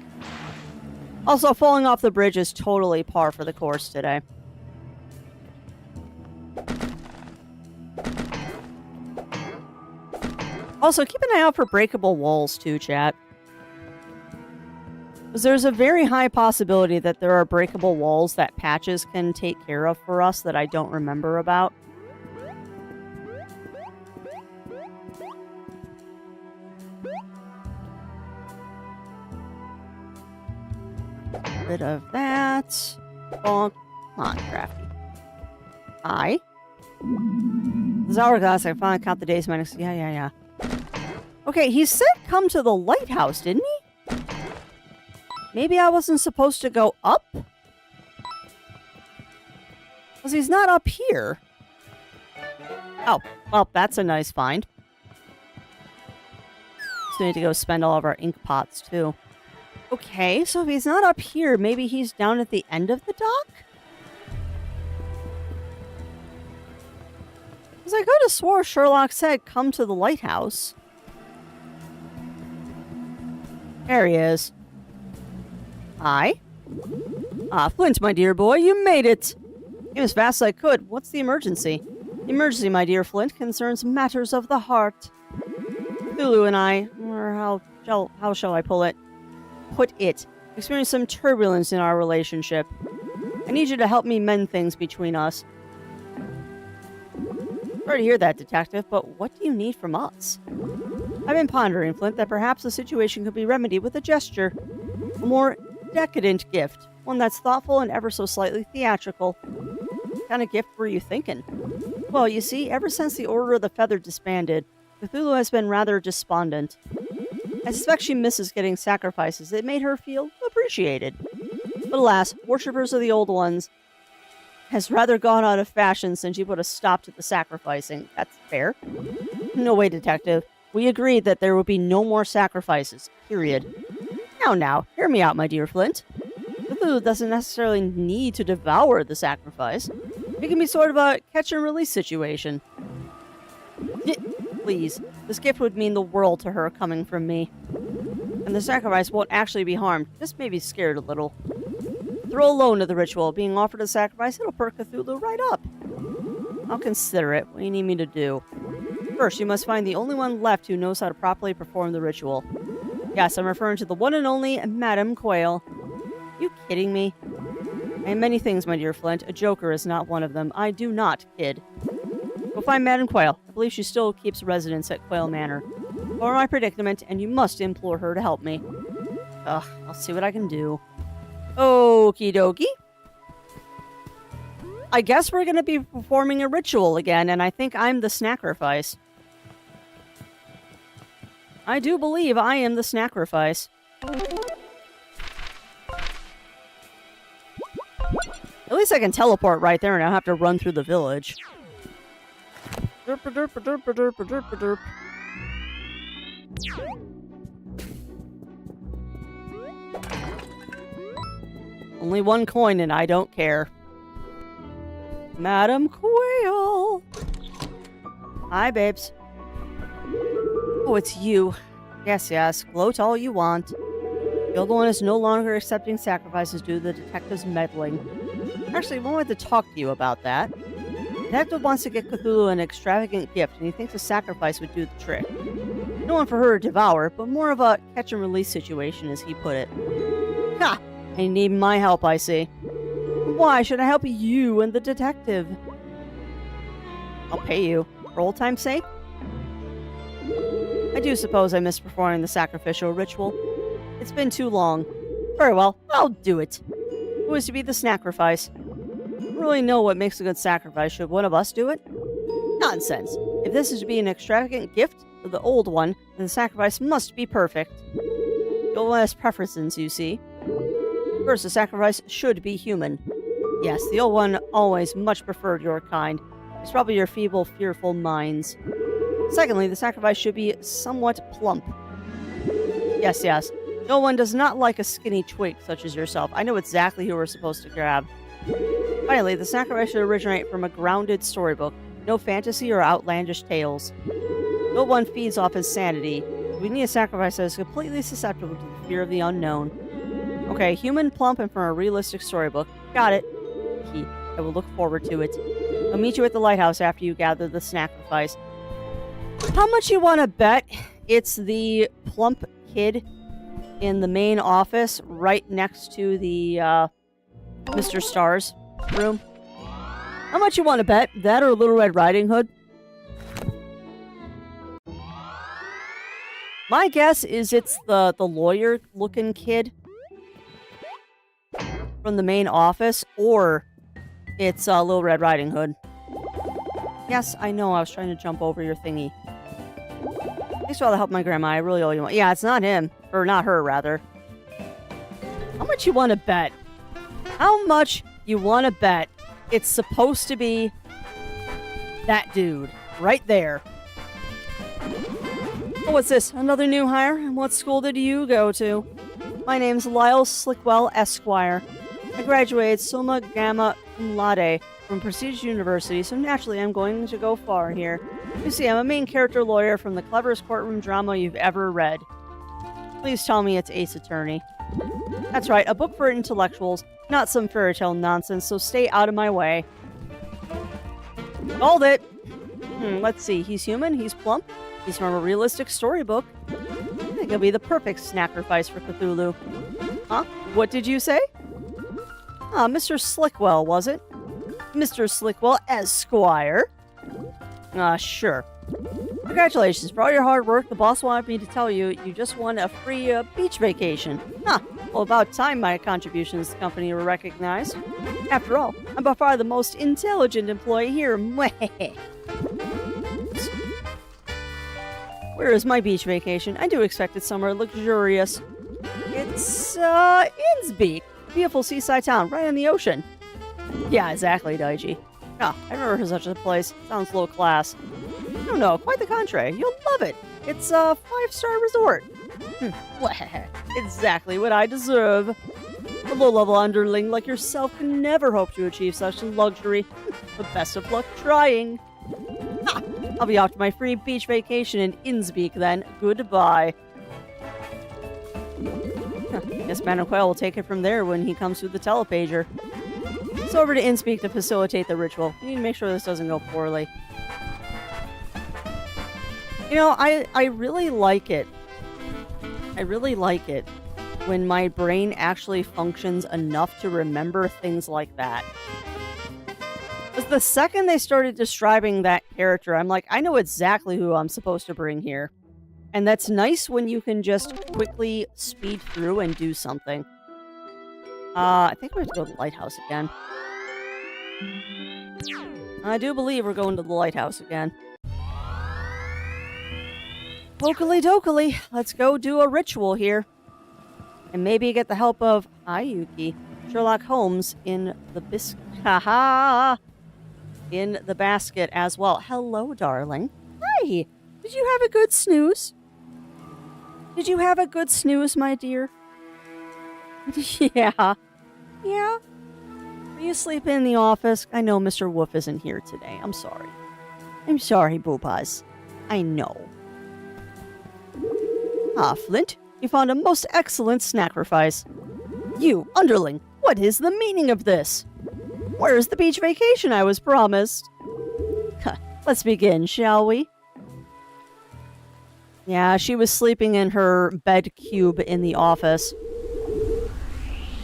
Also, falling off the bridge is totally par for the course today. Also, keep an eye out for breakable walls, too, chat. Because there's a very high possibility that there are breakable walls that patches can take care of for us that I don't remember about. Rid of that. Bonk. Come on, Crafty. Hi. This is hourglass. I finally count the days. Minus. Yeah. Okay, he said come to the lighthouse, didn't he? Maybe I wasn't supposed to go up? Because he's not up here. Oh, well, that's a nice find. Just need to go spend all of our ink pots, too. Okay, so if he's not up here, maybe he's down at the end of the dock? Because I could have swore Sherlock said come to the lighthouse. There he is. Hi. Ah, Flint, my dear boy, you made it. Came as fast as I could. What's the emergency? The emergency, my dear Flint, concerns matters of the heart. Cthulhu and I, or how shall I put it, experienced some turbulence in our relationship. I need you to help me mend things between us. Sorry to hear that, Detective, but what do you need from us? I've been pondering, Flint, that perhaps the situation could be remedied with a gesture. A more decadent gift. One that's thoughtful and ever so slightly theatrical. What kind of gift were you thinking? Well, you see, ever since the Order of the Feather disbanded, Cthulhu has been rather despondent. I suspect she misses getting sacrifices that made her feel appreciated. But alas, worshippers of the old ones has rather gone out of fashion since you put a stop to the sacrificing. That's fair. No way, Detective. We agreed that there would be no more sacrifices. Period. Now, hear me out, my dear Flint. Cthulhu doesn't necessarily need to devour the sacrifice. It can be sort of a catch-and-release situation. Please, this gift would mean the world to her coming from me. And the sacrifice won't actually be harmed, just maybe scared a little. Throw alone to the ritual. Being offered a sacrifice, it'll perk Cthulhu right up. I'll consider it. What do you need me to do? First, you must find the only one left who knows how to properly perform the ritual. Yes, I'm referring to the one and only Madame Quayle. You kidding me? And many things, my dear Flint. A joker is not one of them. I do not kid. Go find Madame Quayle. I believe she still keeps residence at Quayle Manor. For my predicament, and you must implore her to help me. Ugh, I'll see what I can do. Okie dokie. I guess we're going to be performing a ritual again, and I think I'm the sacrifice. I do believe I am the sacrifice. At least I can teleport right there and I don't have to run through the village. Derp, derp, derp, derp, derp, derp. Only one coin and I don't care. Madam Quail! Hi, babes. Oh, it's you. Yes. Gloat all you want. The old one is no longer accepting sacrifices due to the detective's meddling. Actually, I wanted to talk to you about that. The detective wants to get Cthulhu an extravagant gift, and he thinks a sacrifice would do the trick. No one for her to devour, but more of a catch-and-release situation, as he put it. Ha! I need my help, I see. Why should I help you and the detective? I'll pay you. For old time's sake? I do suppose I missed performing the sacrificial ritual. It's been too long. Very well, I'll do it. Who is to be the sacrifice? I don't really know what makes a good sacrifice. Should one of us do it? Nonsense. If this is to be an extravagant gift for the old one, then the sacrifice must be perfect. The old one has preferences, you see. First, the sacrifice should be human. Yes, the old one always much preferred your kind. It's probably your feeble, fearful minds. Secondly, the sacrifice should be somewhat plump. Yes. No one does not like a skinny twig such as yourself. I know exactly who we're supposed to grab. Finally, the sacrifice should originate from a grounded storybook. No fantasy or outlandish tales. No one feeds off his sanity. We need a sacrifice that is completely susceptible to the fear of the unknown. Okay, human, plump, and from a realistic storybook. Got it. I will look forward to it. I'll meet you at the lighthouse after you gather the sacrifice. How much you want to bet it's the plump kid in the main office right next to the Mr. Star's room? How much you want to bet? That or Little Red Riding Hood? My guess is it's the lawyer-looking kid from the main office, or it's Little Red Riding Hood. Yes, I know, I was trying to jump over your thingy. Thanks for all the help, my grandma. I really owe you one. Yeah, it's not him. Or not her, rather. How much you want to bet? How much you want to bet it's supposed to be that dude right there? Oh, what's this? Another new hire? And what school did you go to? My name's Lyle Slickwell, Esquire. I graduated summa gamma cum laude from prestigious university, so naturally I'm going to go far here. You see, I'm a main character lawyer from the cleverest courtroom drama you've ever read. Please tell me it's Ace Attorney. That's right, a book for intellectuals, not some fairy tale nonsense, so stay out of my way. Called it! Let's see, he's human, he's plump, he's from a realistic storybook. I think he'll be the perfect sacrifice for Cthulhu. Huh? What did you say? Ah, Mr. Slickwell, was it? Mr. Slickwell, Esquire. Sure. Congratulations. For all your hard work, the boss wanted me to tell you you just won a free beach vacation. Well, about time my contributions to the company were recognized. After all, I'm by far the most intelligent employee here. Where is my beach vacation? I do expect it somewhere luxurious. It's, Innsbruck. Beautiful seaside town, right on the ocean. Yeah, exactly, Daiji. I've never heard of such a place. Sounds low class. No, quite the contrary. You'll love it. It's a 5-star resort. Exactly what I deserve. A low-level underling like yourself can never hope to achieve such luxury. But best of luck trying. I'll be off to my free beach vacation in Innsbruck then. Goodbye. Guess Madam Quail will take it from there when he comes through the telepager. It's over to Innsbruck to facilitate the ritual. We need to make sure this doesn't go poorly. You know, I really like it. I really like it when my brain actually functions enough to remember things like that. Because the second they started describing that character, I'm like, I know exactly who I'm supposed to bring here. And that's nice when you can just quickly speed through and do something. I think we have to go to the lighthouse again. I do believe we're going to the lighthouse again. Okily dokily, let's go do a ritual here. And maybe get the help of Ayuki, Sherlock Holmes in the in the basket as well. Hello, darling. Hi! Did you have a good snooze? Did you have a good snooze, my dear? Yeah. Yeah? Are you sleeping in the office? I know Mr. Wolf isn't here today. I'm sorry. I'm sorry, Boopaz. I know. Ah, Flint, you found a most excellent sacrifice. You, underling, what is the meaning of this? Where's the beach vacation I was promised? Let's begin, shall we? Yeah, she was sleeping in her bed cube in the office.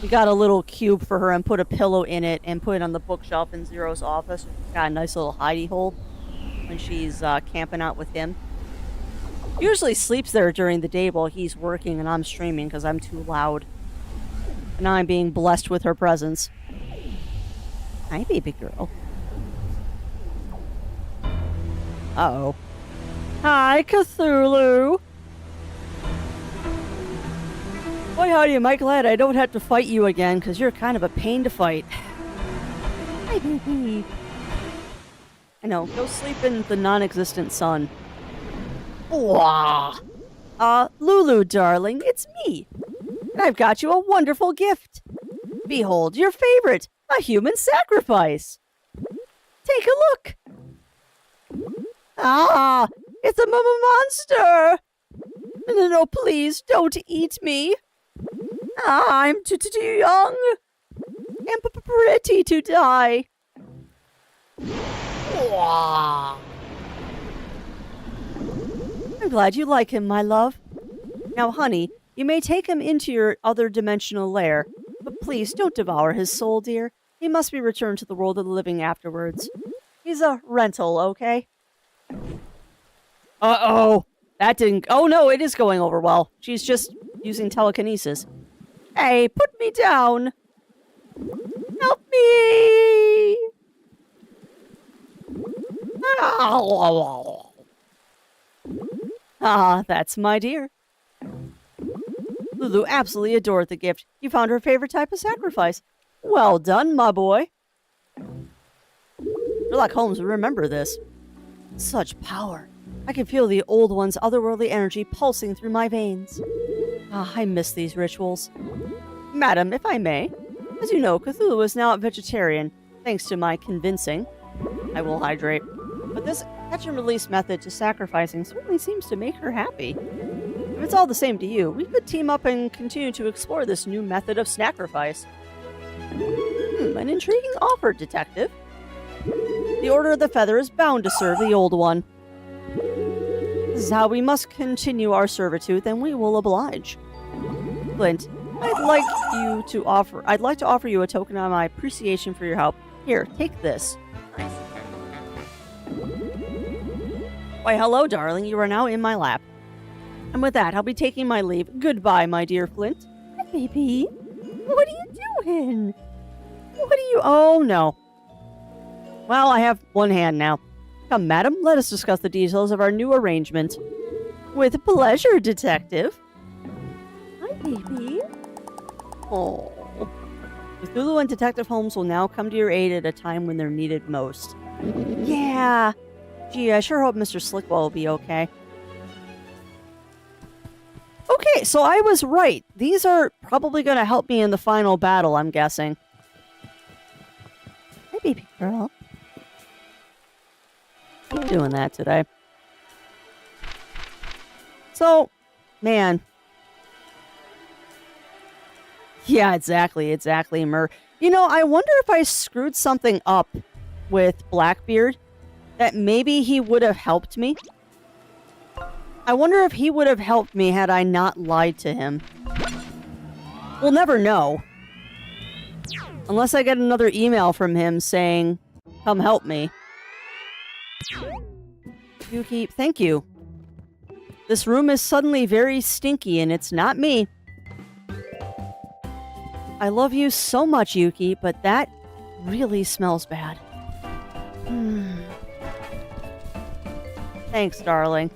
We got a little cube for her and put a pillow in it and put it on the bookshelf in Zero's office. Got a nice little hidey hole when she's camping out with him. Usually sleeps there during the day while he's working and I'm streaming because I'm too loud. And I'm being blessed with her presence. Hi, baby girl. Uh-oh. Hi, Cthulhu. Boy, howdy, am I glad I don't have to fight you again, because you're kind of a pain to fight. Hi, baby. I know, go sleep in the non-existent sun. Wah! Lulu, darling, it's me. And I've got you a wonderful gift. Behold, your favorite, a human sacrifice. Take a look. Ah, it's a monster. No, please, don't eat me. I'm too young and pretty to die. I'm glad you like him, my love. Now, honey, you may take him into your other dimensional lair, but please don't devour his soul, dear. He must be returned to the world of the living afterwards. He's a rental, okay? Uh-oh. That didn't... Oh, no, it is going over well. She's just using telekinesis. Hey, put me down. Help me. Ah, that's my dear. Lulu absolutely adored the gift. You found her favorite type of sacrifice. Well done, my boy. Sherlock Holmes would remember this. Such power. I can feel the old one's otherworldly energy pulsing through my veins. Ah, I miss these rituals. Madam, if I may, as you know, Cthulhu is now a vegetarian, thanks to my convincing. I will hydrate. But this catch and release method to sacrificing certainly seems to make her happy. If it's all the same to you, we could team up and continue to explore this new method of sacrifice. An intriguing offer, detective. The Order of the Feather is bound to serve the old one. This is how we must continue our servitude, then we will oblige. Flint, I'd like to offer you a token of my appreciation for your help. Here, take this. Why, hello, darling. You are now in my lap. And with that, I'll be taking my leave. Goodbye, my dear Flint. Hi, baby. What are you doing? What are you... Oh, no. Well, I have one hand now. Come, madam, let us discuss the details of our new arrangement. With pleasure, detective. Hi, baby. Oh. Cthulhu and Detective Holmes will now come to your aid at a time when they're needed most. Yeah. Gee, I sure hope Mr. Slickwell will be okay. Okay, so I was right. These are probably going to help me in the final battle, I'm guessing. Hi, baby girl. I'm doing that today. So, man. Yeah, exactly, Mer. You know, I wonder if I screwed something up with Blackbeard that maybe he would have helped me. I wonder if he would have helped me had I not lied to him. We'll never know. Unless I get another email from him saying, come help me. Yuki, thank you. This room is suddenly very stinky and it's not me. I love you so much, Yuki, but that really smells bad. Thanks, darling.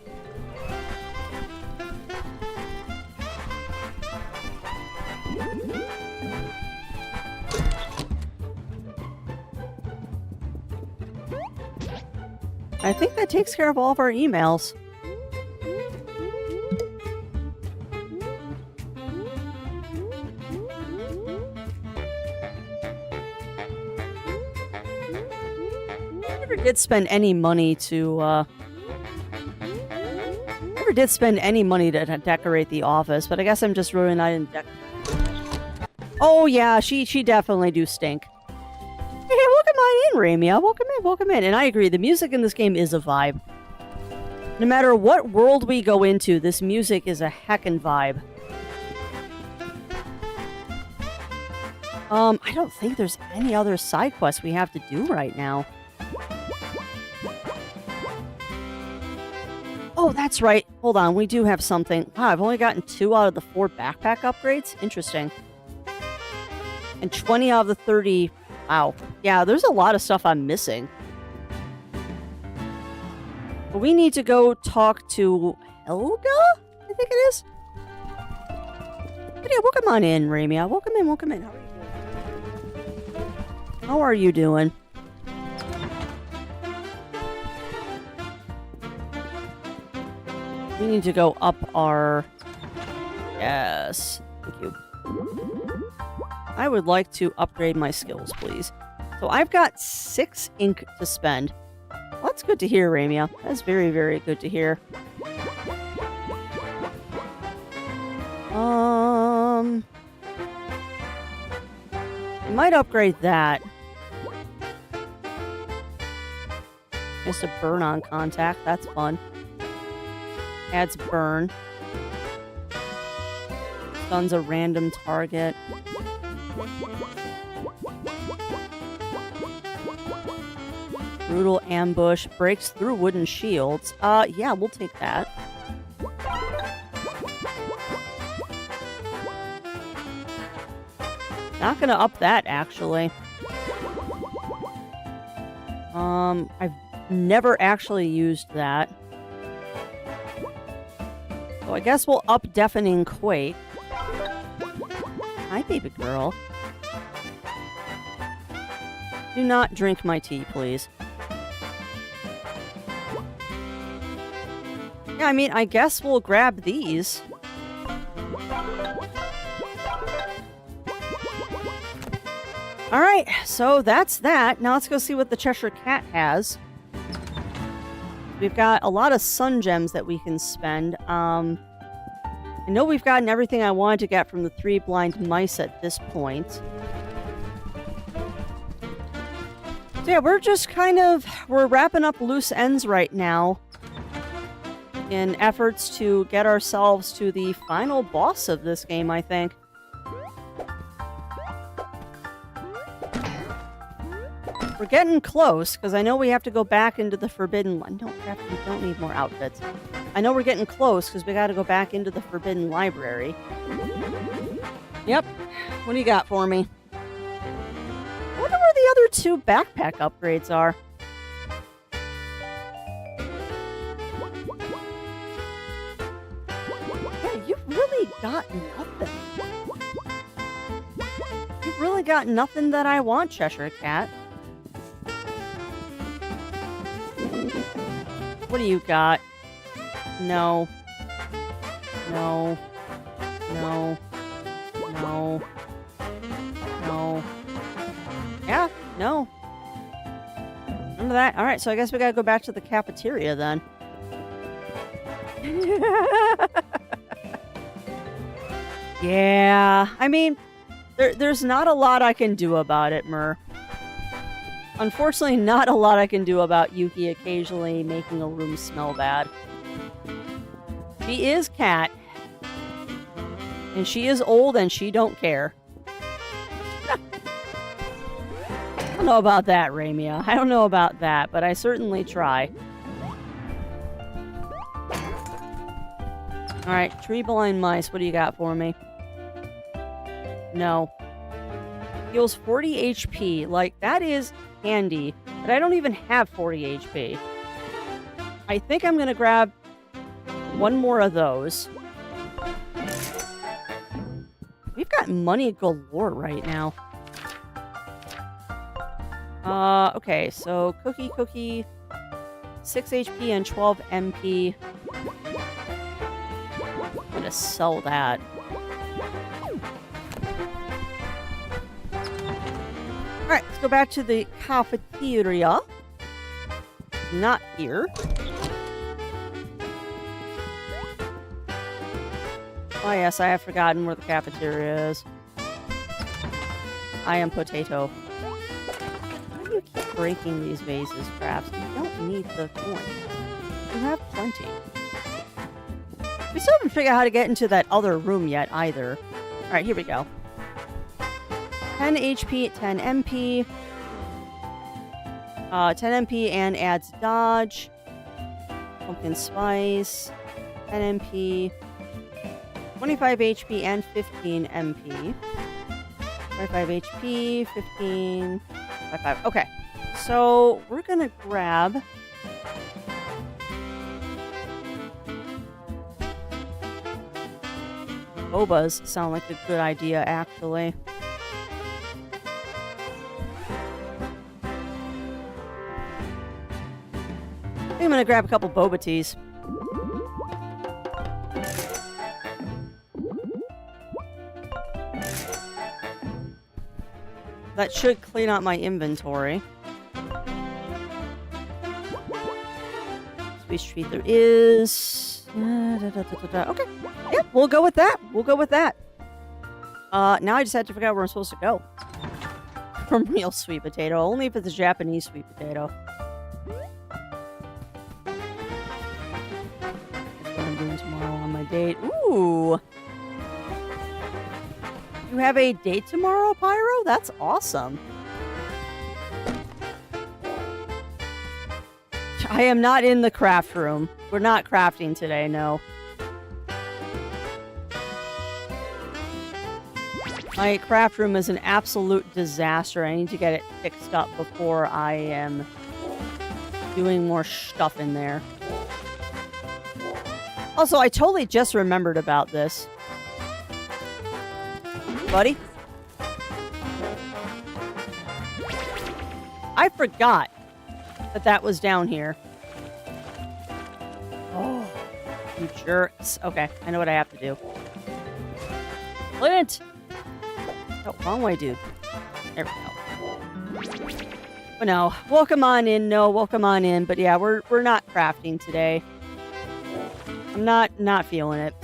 I think that takes care of all of our emails. Never did spend any money to, never did spend any money to decorate the office, but I guess I'm just really not in Oh yeah, she definitely do stink. Hey, welcome on in, Ramia. Welcome in, welcome in. And I agree, the music in this game is a vibe. No matter what world we go into, this music is a heckin' vibe. I don't think there's any other side quests we have to do right now. Oh, that's right. Hold on, we do have something. Wow, I've only gotten 2 out of the 4 backpack upgrades. Interesting. And 20 out of the 30... Wow. Yeah, there's a lot of stuff I'm missing. But we need to go talk to Helga? I think it is. But yeah, welcome on in, Ramia. Welcome in, welcome in. How are you doing? We need to go up our... Yes. Thank you. I would like to upgrade my skills, please. So I've got 6 ink to spend. Well, that's good to hear, Ramia. That's very, very good to hear. I might upgrade that. Just a burn on contact. That's fun. Adds burn. Stuns a random target. Brutal ambush. Breaks through wooden shields. Yeah, we'll take that. Not gonna up that, actually. I've never actually used that. So I guess we'll up Deafening Quake. Hi, baby girl. Do not drink my tea, please. Yeah, I mean, I guess we'll grab these. Alright, so that's that. Now let's go see what the Cheshire Cat has. We've got a lot of sun gems that we can spend. I know we've gotten everything I wanted to get from the 3 blind mice at this point. So yeah, we're just we're wrapping up loose ends right now in efforts to get ourselves to the final boss of this game, I think. We're getting close, because I know we have to go back into the Forbidden... No, we don't need more outfits. I know we're getting close, because we gotta go back into the Forbidden Library. Yep. What do you got for me? I wonder where the other 2 backpack upgrades are. Yeah, you've really got nothing. You've really got nothing that I want, Cheshire Cat. What do you got? No. No. No. No. No. Yeah, no. None of that. Alright, so I guess we gotta go back to the cafeteria then. Yeah, I mean, there's not a lot I can do about it, Mur. Unfortunately, not a lot I can do about Yuki occasionally making a room smell bad. She is cat. And she is old and she don't care. I don't know about that, Ramia. I don't know about that, but I certainly try. Alright, tree blind mice, what do you got for me? No. Heals 40 HP. Like, that is handy, but I don't even have 40 HP. I think I'm gonna grab 1 more of those. We've got money galore right now. Okay, so Cookie, 6 HP and 12 MP. I'm gonna sell that. Alright, let's go back to the cafeteria. not here. Oh yes, I have forgotten where the cafeteria is. I am potato. Why do you keep breaking these vases, Crafts? You don't need the coin. You have plenty. We still haven't figured out how to get into that other room yet, either. Alright, here we go. 10 HP, 10 MP. 10 MP and adds dodge. Pumpkin spice. 10 MP. 25 HP and 15 MP. 25 HP, 15... 5. Okay. So, we're gonna grab... Bobas sound like a good idea, actually. I think I'm gonna grab a couple boba teas. That should clean out my inventory. Sweet treat there is. Okay. Yep, we'll go with that. We'll go with that. Now I just had to figure out where I'm supposed to go. From real sweet potato. Only if it's a Japanese sweet potato. That's what I'm doing tomorrow on my date. Ooh! You have a date tomorrow, Pyro? That's awesome. I am not in the craft room. We're not crafting today, no. My craft room is an absolute disaster. I need to get it fixed up before I am doing more stuff in there. Also, I totally just remembered about this. Buddy? I forgot that that was down here. Oh, you jerks. Okay, I know what I have to do. Flint! Oh, wrong way, dude. There we go. But no, welcome on in. No, welcome on in. But yeah, we're not crafting today. I'm not feeling it.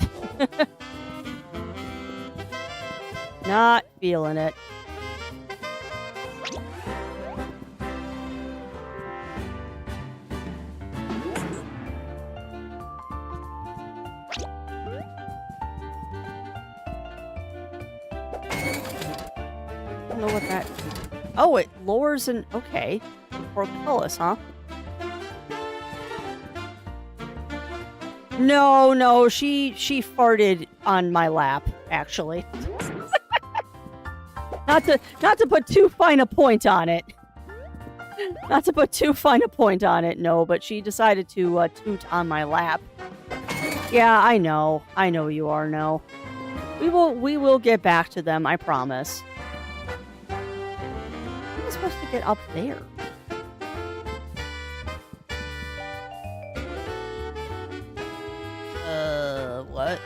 Not feeling it. I don't know what that... Oh, it lowers an... Okay. Portcullis, huh? No, she farted on my lap, actually. Not to put too fine a point on it. Not to put too fine a point on it, no, but she decided to toot on my lap. Yeah, I know you are, no. We will get back to them, I promise. How am I supposed to get up there? What?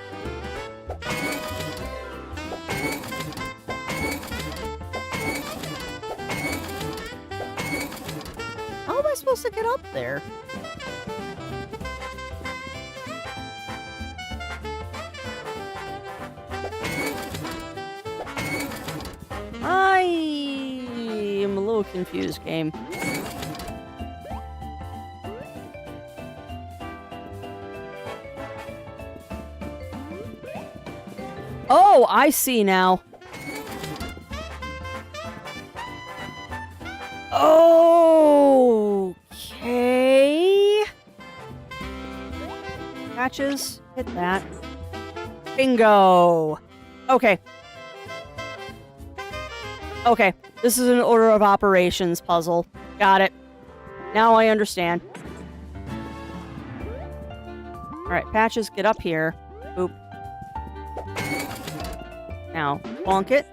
How am I supposed to get up there? I am a little confused, game. Oh, I see now. Okay. Patches. Hit that. Bingo. Okay. Okay. This is an order of operations puzzle. Got it. Now I understand. Alright, Patches, get up here. Boop. Now, bonk it.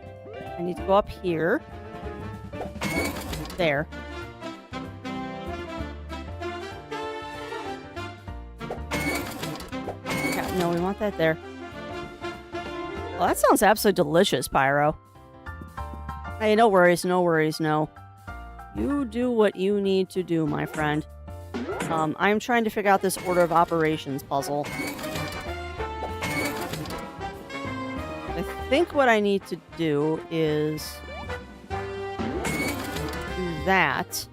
I need to go up here. There. Yeah, no, we want that there. Well, that sounds absolutely delicious, Pyro. Hey, no worries, no. You do what you need to do, my friend. I'm trying to figure out this order of operations puzzle. I think what I need to do is do that.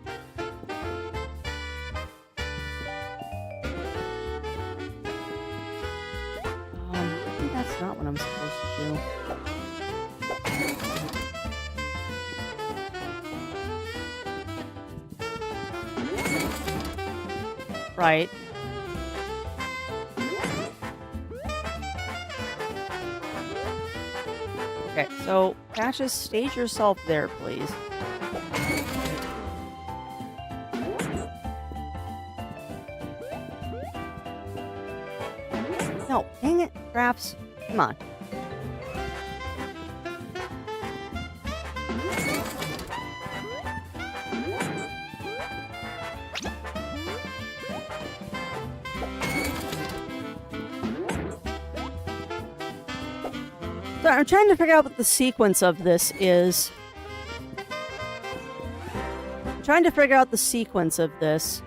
I think that's not what I'm supposed to do. Right. Okay, so Patches, stage yourself there, please. No, dang it, Traps. Come on. So I'm trying to figure out what the sequence of this is. I'm trying to figure out the sequence of this.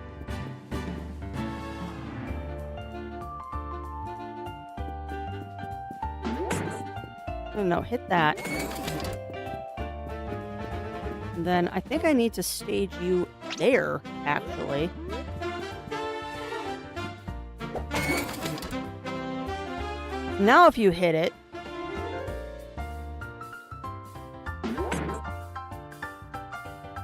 Oh, no, hit that. And then I think I need to stage you there, actually. Now if you hit it,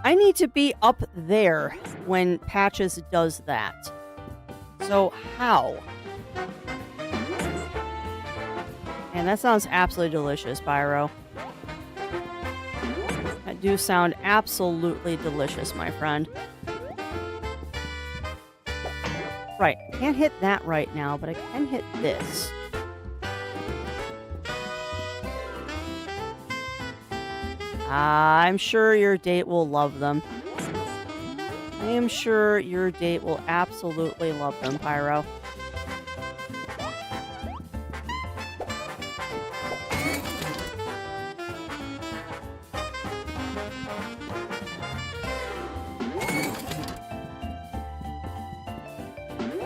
I need to be up there when Patches does that. So how? And that sounds absolutely delicious, Pyro. That do sound absolutely delicious, my friend. Right, I can't hit that right now, but I can hit this. I'm sure your date will love them. I am sure your date will absolutely love them, Pyro.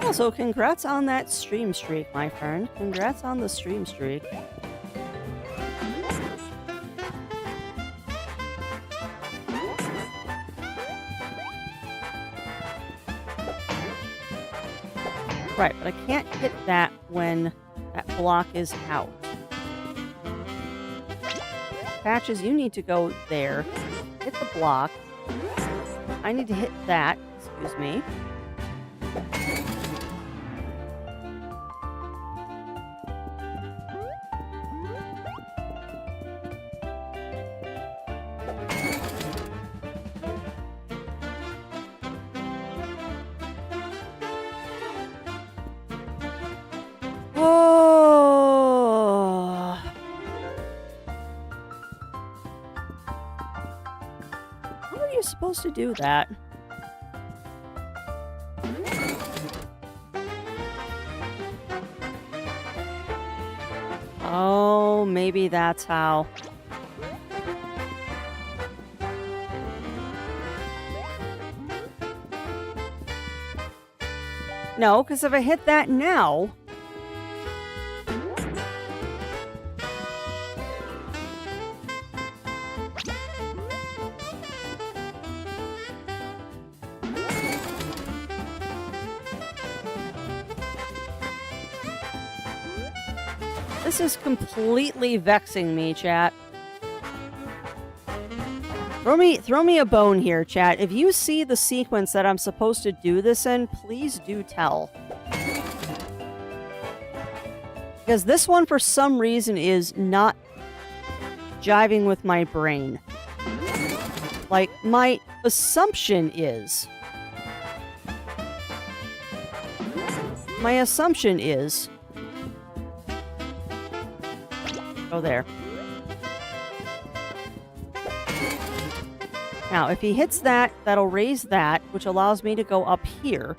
Also, congrats on that stream streak, my friend. Congrats on the stream streak. Right, but I can't hit that when that block is out. Patches, you need to go there. Hit the block. I need to hit that. Excuse me. Supposed to do that. Oh, maybe that's how. No, because if I hit that now... This is completely vexing me, chat. Throw me a bone here, chat. If you see the sequence that I'm supposed to do this in, please do tell. Because this one, for some reason, is not jiving with my brain. Like, my assumption is... Go there. Now, if he hits that, that'll raise that, which allows me to go up here.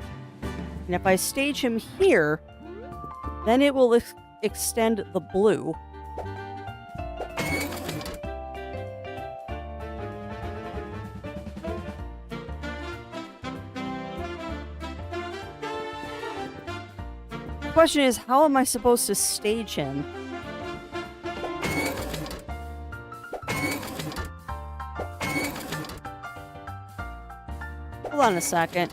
And if I stage him here, then it will extend the blue. question is, how am I supposed to stage him? Hold on a second.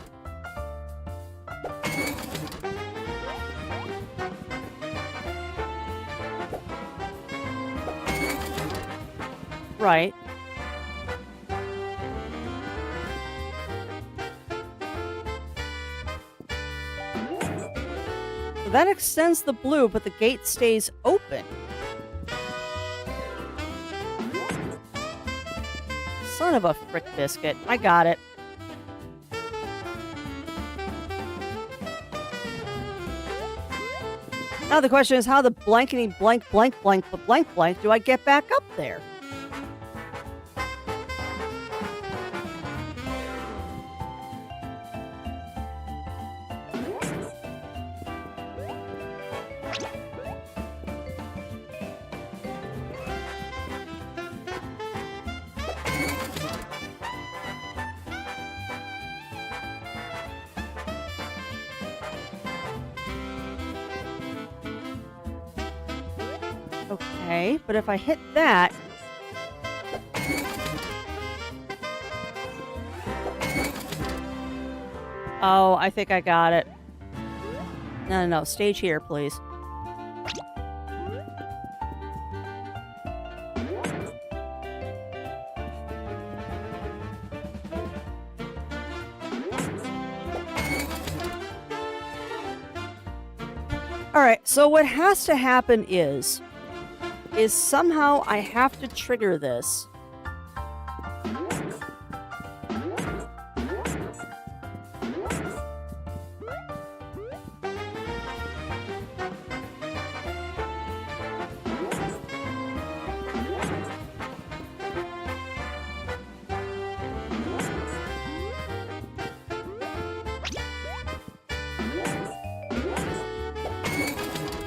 Right. So that extends the blue, but the gate stays open. Son of a frick biscuit. I got it. Now the question is, how the blankety blank blank blank blank blank do I get back up there? Okay, but if I hit that... Oh, I think I got it. No, stage here, please. Alright, so what has to happen is somehow I have to trigger this.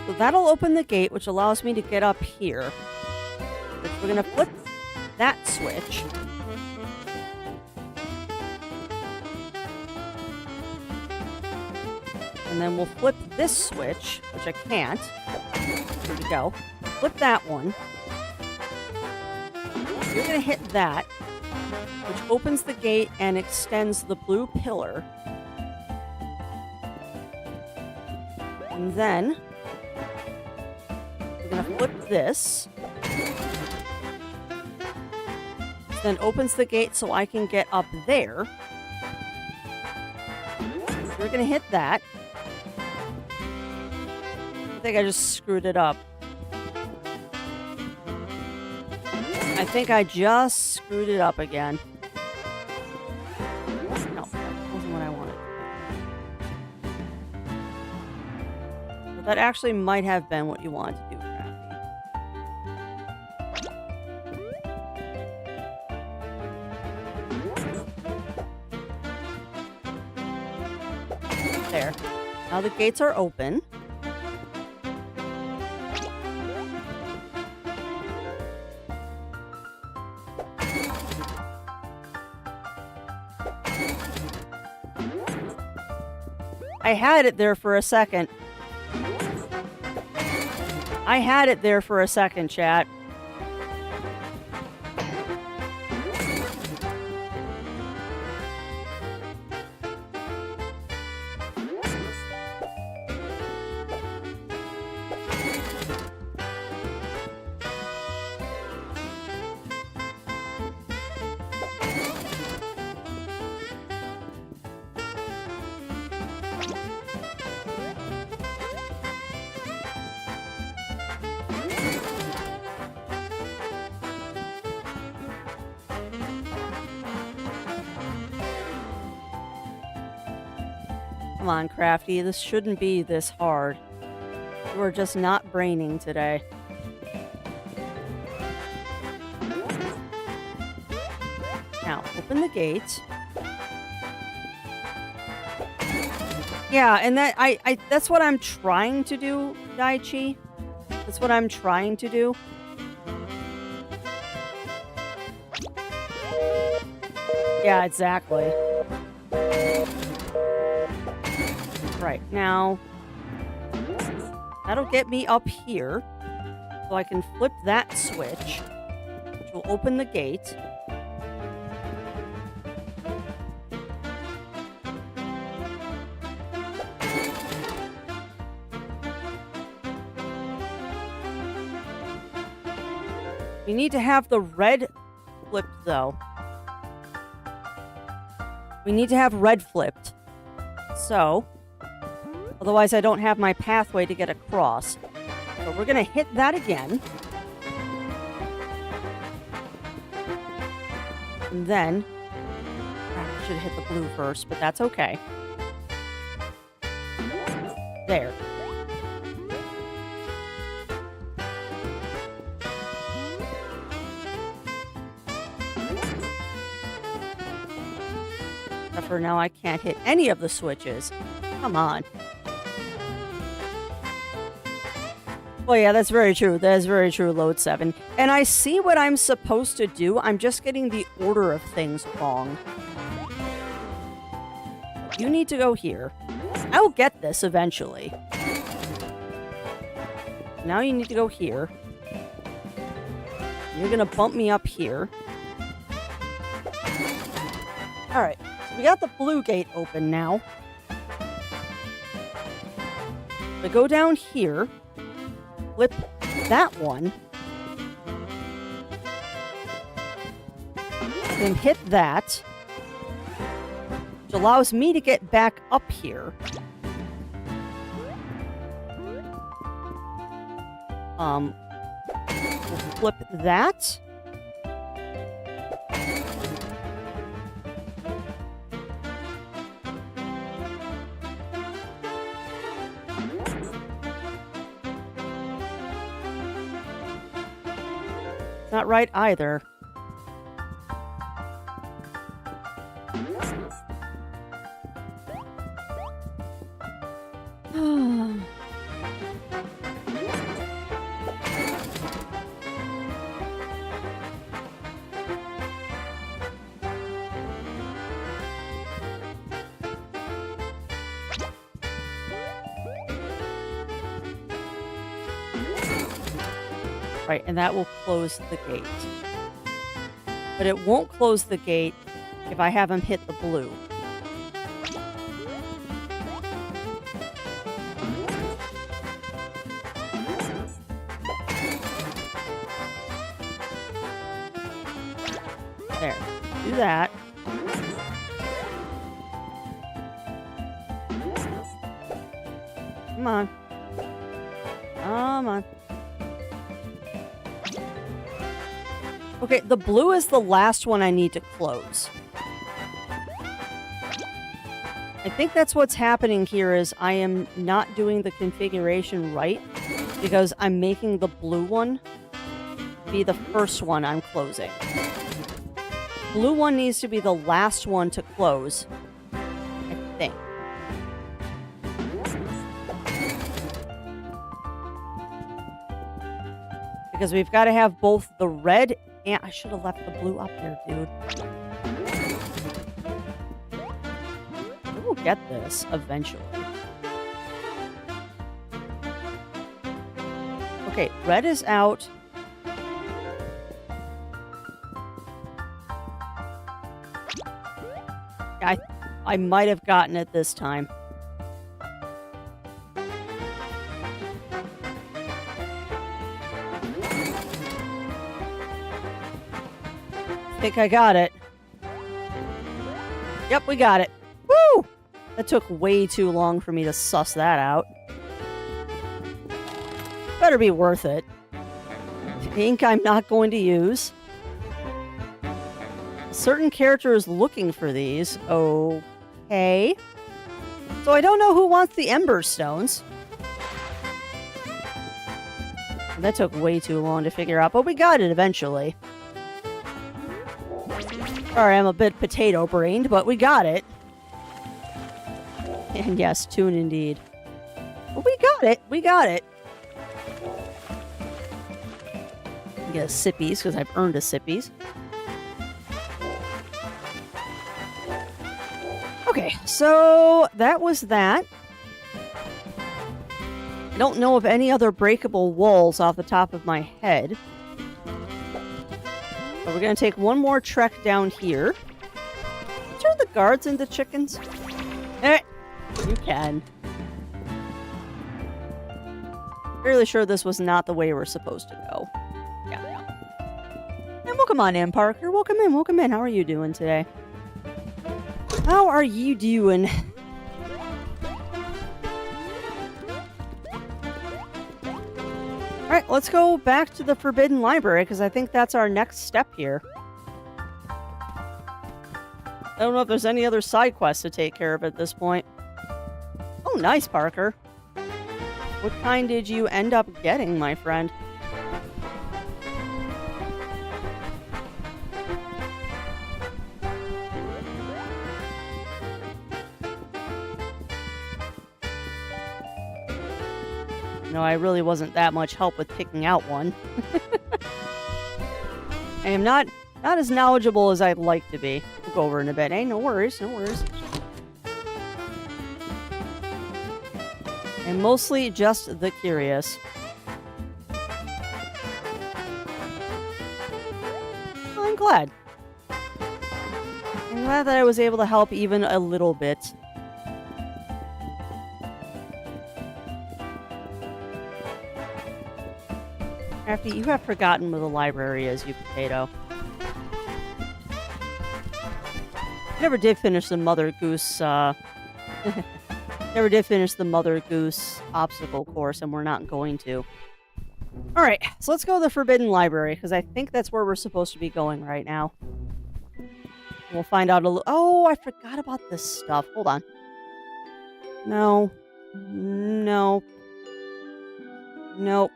So that'll open the gate, which allows me to get up here. We're going to flip that switch. And then we'll flip this switch, which I can't. There we go. Flip that one. You're going to hit that, which opens the gate and extends the blue pillar. And then we're going to flip this. Then opens the gate so I can get up there. We're going to hit that. I think I just screwed it up. I think I just screwed it up again. No, that wasn't what I wanted. But that actually might have been what you wanted to do. There. Now the gates are open. I had it there for a second. I had it there for a second, chat. Come on, Crafty. This shouldn't be this hard. You are just not braining today. Now, open the gate. Yeah, and that's what I'm trying to do, Daichi. That's what I'm trying to do. Yeah, exactly. Right, now, That'll get me up here. So I can flip that switch, which will open the gate. We need to have the red flipped, though. We need to have red flipped. So, otherwise I don't have my pathway to get across. So we're going to hit that again. And then, I should hit the blue first, but that's okay. There. Except for now I can't hit any of the switches. Come on. Well, yeah, that's very true. That is very true, Load 7. And I see what I'm supposed to do. I'm just getting the order of things wrong. You need to go here. I will get this eventually. Now you need to go here. You're going to bump me up here. Alright, so we got the blue gate open now. We go down here. Flip that one. Then hit that. Which allows me to get back up here. Flip that. Not right either. Right, and that will close the gate. But it won't close the gate if I haven't hit the blue. There. Do that. Come on. Come on. Okay, the blue is the last one I need to close. I think that's what's happening here is I am not doing the configuration right because I'm making the blue one be the first one I'm closing. Blue one needs to be the last one to close, I think. Because we've got to have both the red and... I should have left the blue up there, dude. We will get this eventually. Okay, red is out. I might have gotten it this time. I think I got it. Yep, we got it. Woo! That took way too long for me to suss that out. Better be worth it. Ink I'm not going to use. A certain character is looking for these. Okay. So I don't know who wants the Ember Stones. That took way too long to figure out, but we got it eventually. Sorry, I'm a bit potato-brained, but we got it. And yes, tune indeed. But we got it. We got it. Get a sippies, because I've earned a sippies. Okay, so that was that. don't know of any other breakable walls off the top of my head. So we're going to take one more trek down here. Turn the guards into chickens. You can. Fairly sure this was not the way we're supposed to go. Yeah. And welcome on in, Parker. Welcome in, welcome in. How are you doing today? How are you doing? Alright, let's go back to the Forbidden Library, because I think that's our next step here. I don't know if there's any other side quests to take care of at this point. Oh, nice, Parker. What kind did you end up getting, my friend? No, I really wasn't that much help with picking out one. I am not as knowledgeable as I'd like to be. We'll go over in a bit. Hey, no worries, no worries. I'm mostly just the curious. Well, I'm glad. I'm glad that I was able to help even a little bit. After you have forgotten where the library is, you potato. I never did finish the Mother Goose, never did finish the Mother Goose obstacle course, and we're not going to. Alright, so let's go to the Forbidden Library, because I think that's where we're supposed to be going right now. We'll find out a little... Oh, I forgot about this stuff. Hold on. No. No. Nope.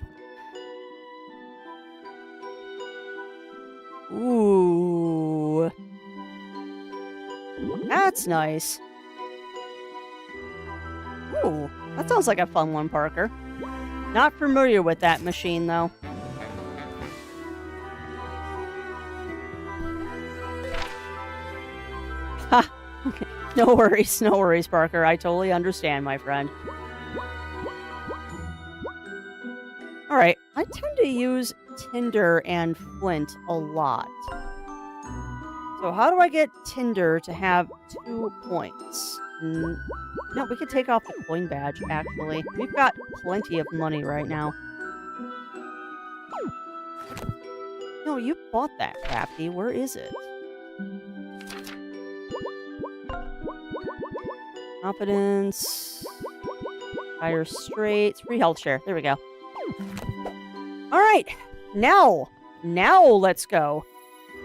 Ooh. That's nice. Ooh, that sounds like a fun one, Parker. Not familiar with that machine, though. Ha! No worries, Parker. I totally understand, my friend. Alright, I tend to use Tinder and Flint a lot. So how do I get Tinder to have 2 points? No, we could take off the coin badge, actually. We've got plenty of money right now. No, you bought that, Crafty. Where is it? Confidence. Fire straight. Free health share. There we go. Alright. Now let's go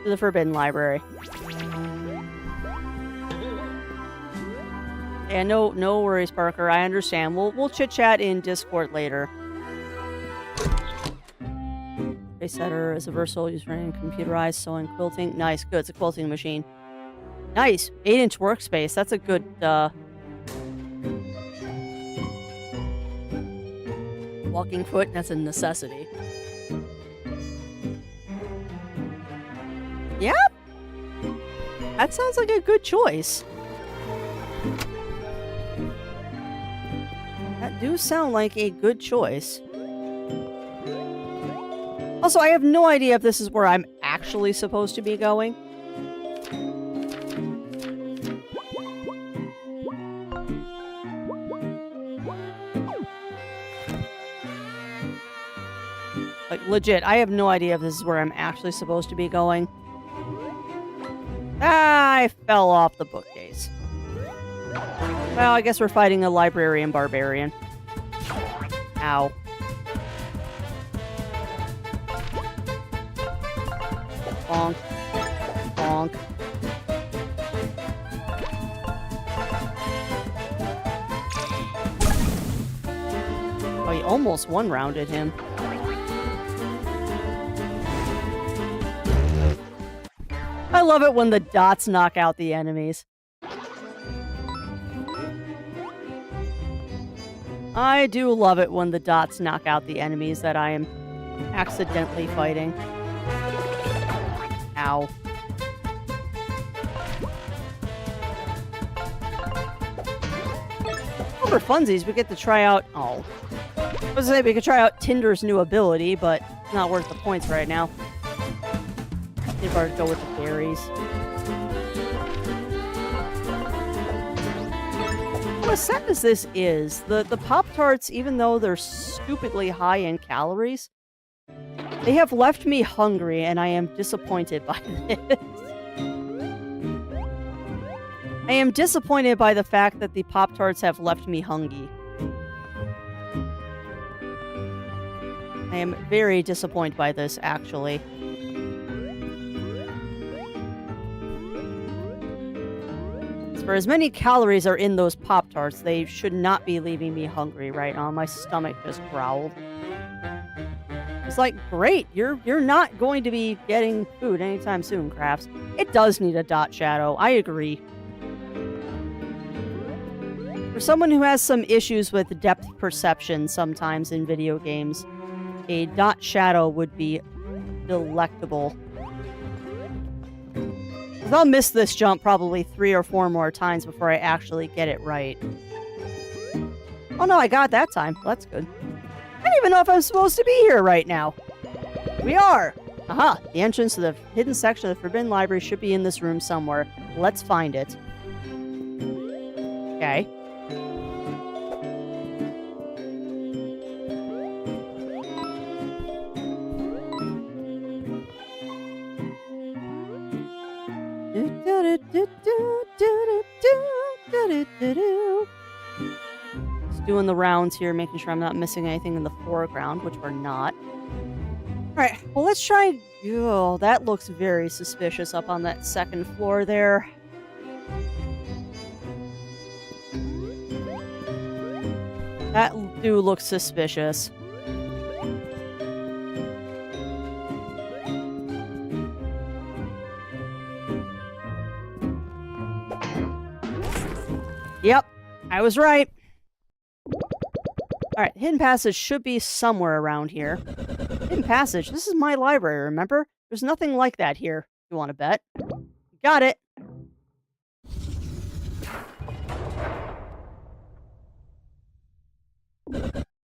to the Forbidden Library. Yeah, no worries, Parker. I understand. We'll chit-chat in Discord later. Face setter is a versatile user in computerized sewing quilting. Nice, good. It's a quilting machine. Nice. 8-inch workspace. That's a good, walking foot. That's a necessity. Yep. That sounds like a good choice. That do sound like a good choice. Also, I have no idea if this is where I'm actually supposed to be going. Like, legit, I have no idea if this is where I'm actually supposed to be going. I fell off the bookcase. Well, I guess we're fighting a librarian barbarian. Ow. Bonk. Bonk. Oh, he almost one-rounded him. I love it when the dots knock out the enemies. I do love it when the dots knock out the enemies that I am accidentally fighting. Ow. For funsies, we get to try out... Oh. I was gonna say we could try out Tinder's new ability, but it's not worth the points right now. They've already go with the berries. Well, as sad as this is, the Pop-Tarts, even though they're stupidly high in calories, they have left me hungry, and I am disappointed by this. I am disappointed by the fact that the Pop-Tarts have left me hungry. I am very disappointed by this, actually. For as many calories are in those Pop-Tarts, they should not be leaving me hungry right now. My stomach just growled. It's like, great, you're not going to be getting food anytime soon, Crafts. It does need a dot shadow. I agree. For someone who has some issues with depth perception sometimes in video games, a dot shadow would be delectable. I'll miss this jump probably 3 or 4 more times before I actually get it right. Oh no, I got it that time. Well, that's good. I don't even know if I'm supposed to be here right now. We are! Aha! The entrance to the hidden section of the Forbidden Library should be in this room somewhere. Let's find it. Okay. Just doing the rounds here, making sure I'm not missing anything in the foreground, which we're not. Alright, well let's try... Oh, that looks very suspicious up on that second floor there. That do look suspicious. Yep, I was right. Alright, hidden passage should be somewhere around here. Hidden passage? This is my library, remember? There's nothing like that here. You want to bet? Got it.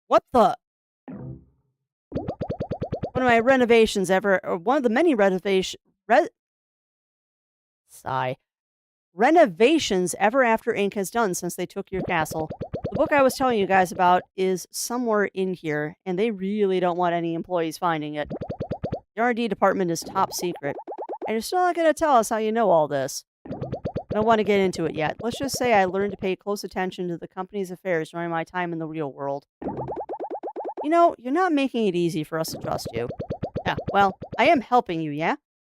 What the? One of my renovations ever, or one of the many renovations ever after Inc. has done since they took your castle. The book I was telling you guys about is somewhere in here, and they really don't want any employees finding it. The R&D department is top secret. And you're still not going to tell us how you know all this. I don't want to get into it yet. Let's just say I learned to pay close attention to the company's affairs during my time in the real world. You know, you're not making it easy for us to trust you. Yeah, well, I am helping you, yeah?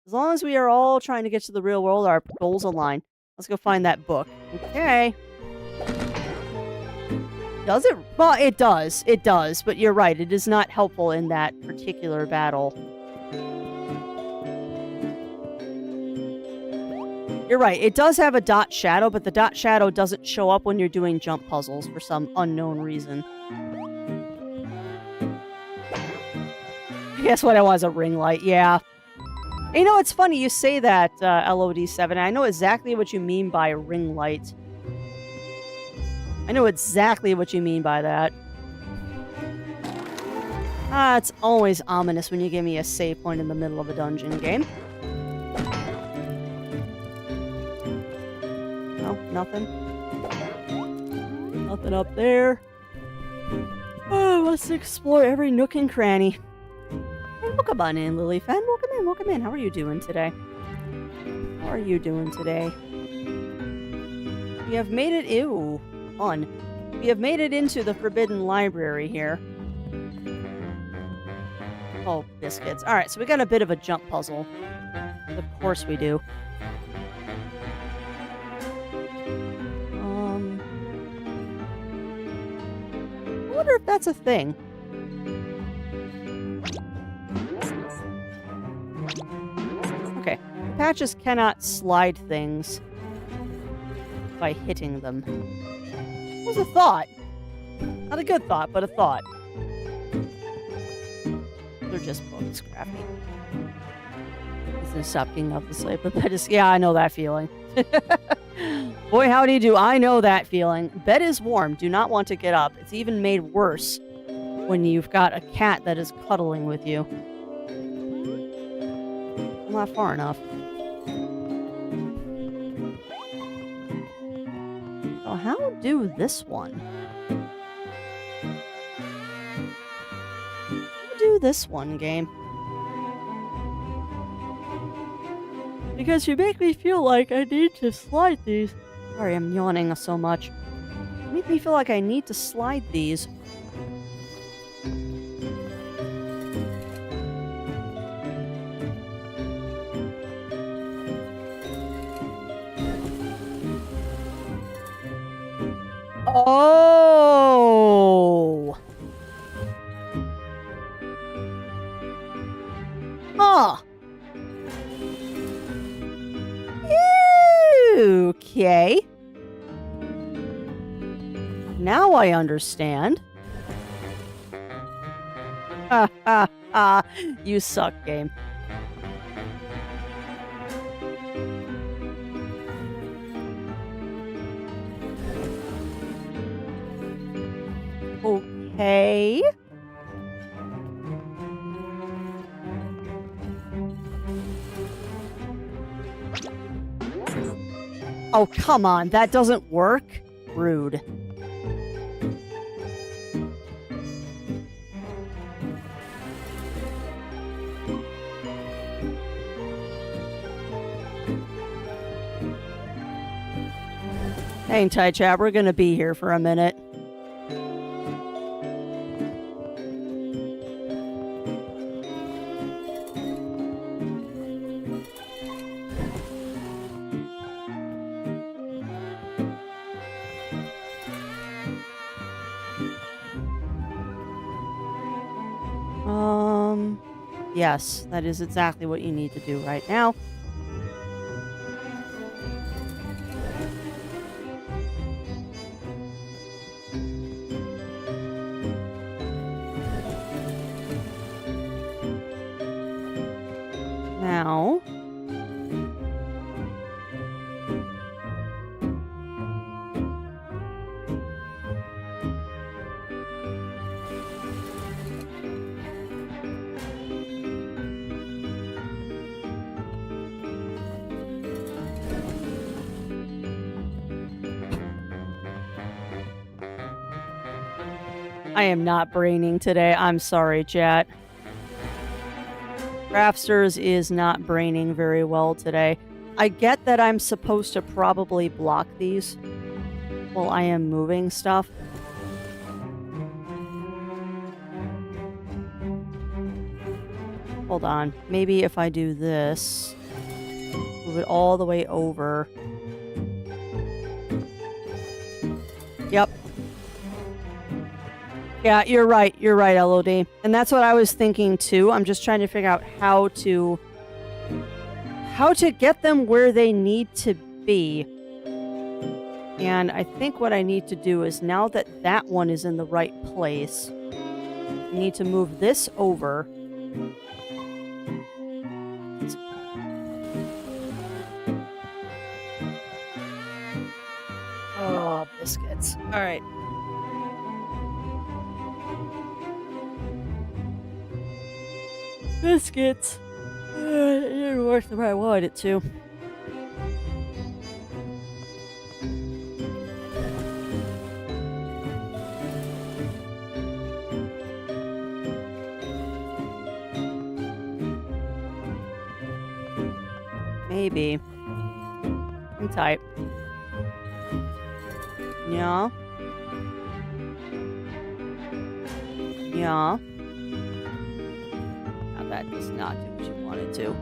As long as we are all trying to get to the real world, our goals align. Let's go find that book. Okay. Does it? Well, it does. It does. But you're right. It is not helpful in that particular battle. You're right. It does have a dot shadow, but the dot shadow doesn't show up when you're doing jump puzzles for some unknown reason. Guess what I want is a ring light. Yeah. And you know, it's funny you say that, LOD7. I know exactly what you mean by ring light. I know exactly what you mean by that. Ah, it's always ominous when you give me a save point in the middle of a dungeon game. No, nothing. Nothing up there. Oh, let's explore every nook and cranny. Welcome on in, Lilyfen. Welcome in, welcome in. How are you doing today? How are you doing today? We have made it... Ew. Fun. We have made it into the Forbidden Library here. Oh, biscuits. Alright, so we got a bit of a jump puzzle. Of course we do. I wonder if that's a thing. Okay. Patches cannot slide things by hitting them. It was a thought. Not a good thought, but a thought. They're just books, Crafty. Isn't stop getting off the sleep, but bed is... Yeah, I know that feeling. Boy, howdy do I know that feeling. Bed is warm. Do not want to get up. It's even made worse when you've got a cat that is cuddling with you. Not far enough. So how do this one? How do this one, game? Because you make me feel like I need to slide these. Sorry, I'm yawning so much. You make me feel like I need to slide these. Oh! Huh. Okay. Now I understand. Ha ha ha. You suck, game. Okay. Oh, come on. That doesn't work? Rude. Hang tight, chat. We're going to be here for a minute. Yes, that is exactly what you need to do right now. Now... I am not braining today. I'm sorry, chat. Craftsters is not braining very well today. I get that I'm supposed to probably block these while I am moving stuff. Hold on. Maybe if I do this, move it all the way over. Yep. Yeah, you're right. You're right, LOD. And that's what I was thinking too. I'm just trying to figure out how to get them where they need to be. And I think what I need to do is, now that that one is in the right place, I need to move this over. Oh, biscuits. All right. Biscuits. It didn't work the way I wanted it to. Maybe. Hang tight. Yeah. Yeah. Now that does not do what you wanted to.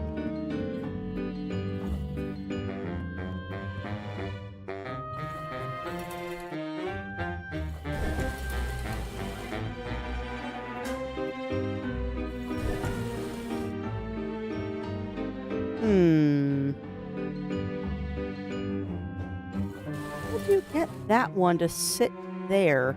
How do you get that one to sit there?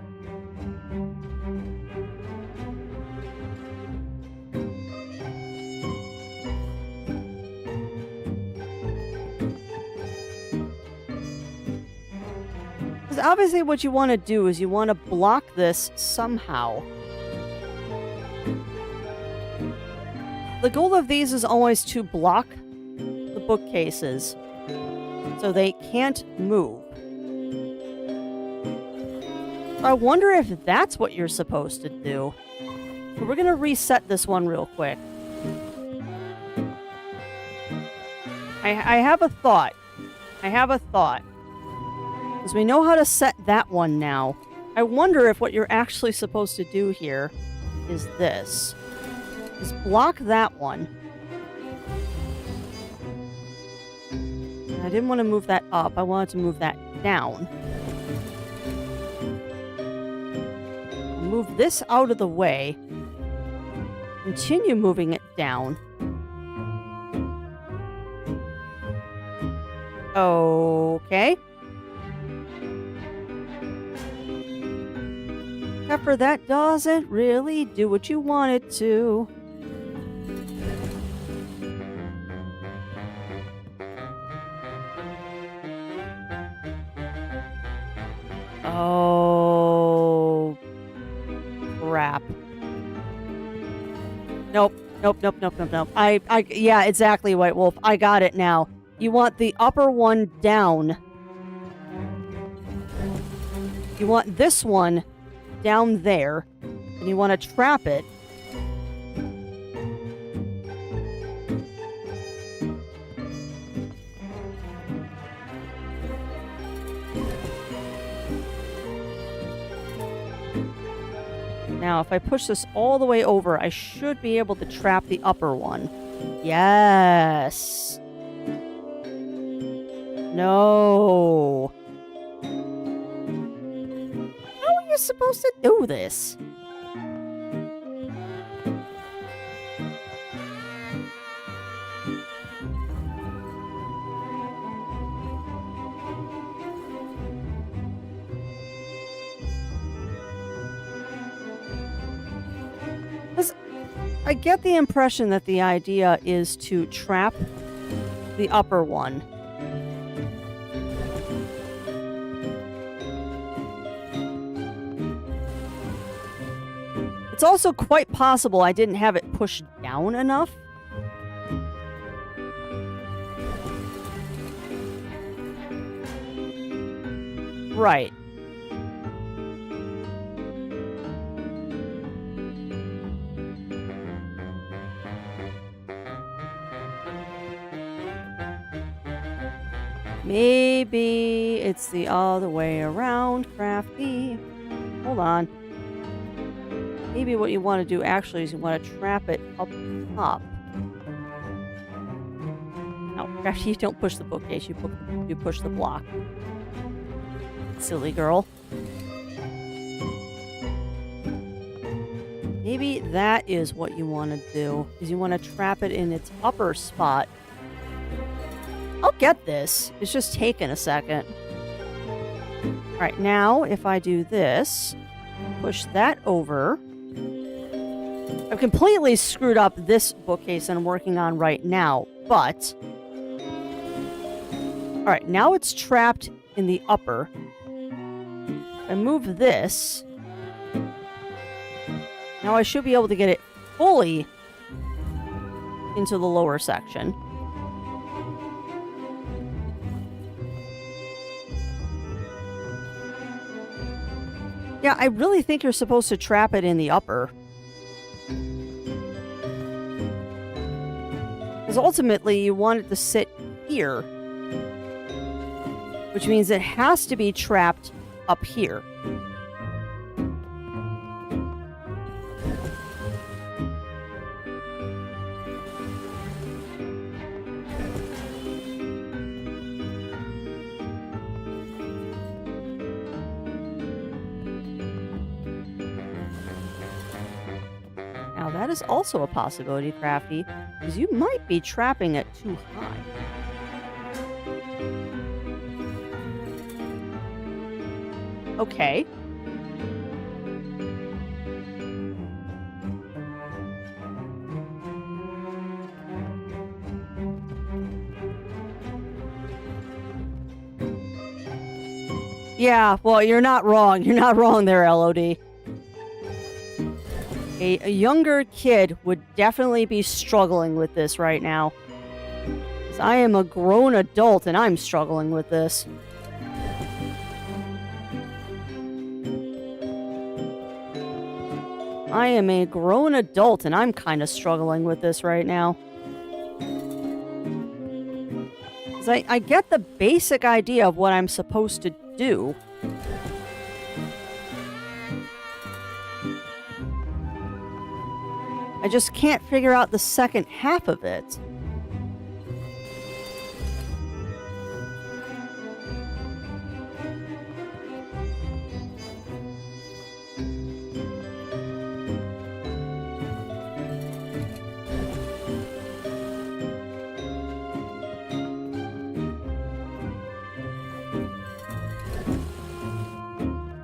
Because obviously what you want to do is you want to block this somehow. the goal of these is always to block the bookcases so they can't move. I wonder if that's what you're supposed to do. So we're going to reset this one real quick. I have a thought. Because we know how to set that one now. I wonder if what you're actually supposed to do here is this. Is block that one. I didn't want to move that up. I wanted to move that down. Move this out of the way. Continue moving it down. Okay. Pepper, that doesn't really do what you want it to. Oh, crap. Nope. Yeah, exactly, White Wolf. I got it now. You want the upper one down. You want this one down there. And you want to trap it. Now, if I push this all the way over, I should be able to trap the upper one. Yes. No. How are you supposed to do this? I get the impression that the idea is to trap the upper one. It's also quite possible I didn't have it pushed down enough. Right. Maybe it's the other way around, Crafty. Hold on. Maybe what you want to do actually is you want to trap it up top. No, Crafty, you don't push the bookcase. You push the block. Silly girl. Maybe that is what you want to do. Is you want to trap it in its upper spot. I'll get this. It's just taking a second. Alright, now if I do this, push that over. I've completely screwed up this bookcase I'm working on right now, but... Alright, now it's trapped in the upper. I move this. Now I should be able to get it fully into the lower section. Yeah, I really think you're supposed to trap it in the upper. Because ultimately, you want it to sit here. Which means it has to be trapped up here. Now that is also a possibility, Crafty, because you might be trapping it too high. Okay. Yeah, well, you're not wrong. You're not wrong there, LOD. A younger kid would definitely be struggling with this right now. 'Cause I am a grown adult and I'm struggling with this. I am a grown adult and I'm kind of struggling with this right now. 'Cause I get the basic idea of what I'm supposed to do. I just can't figure out the second half of it.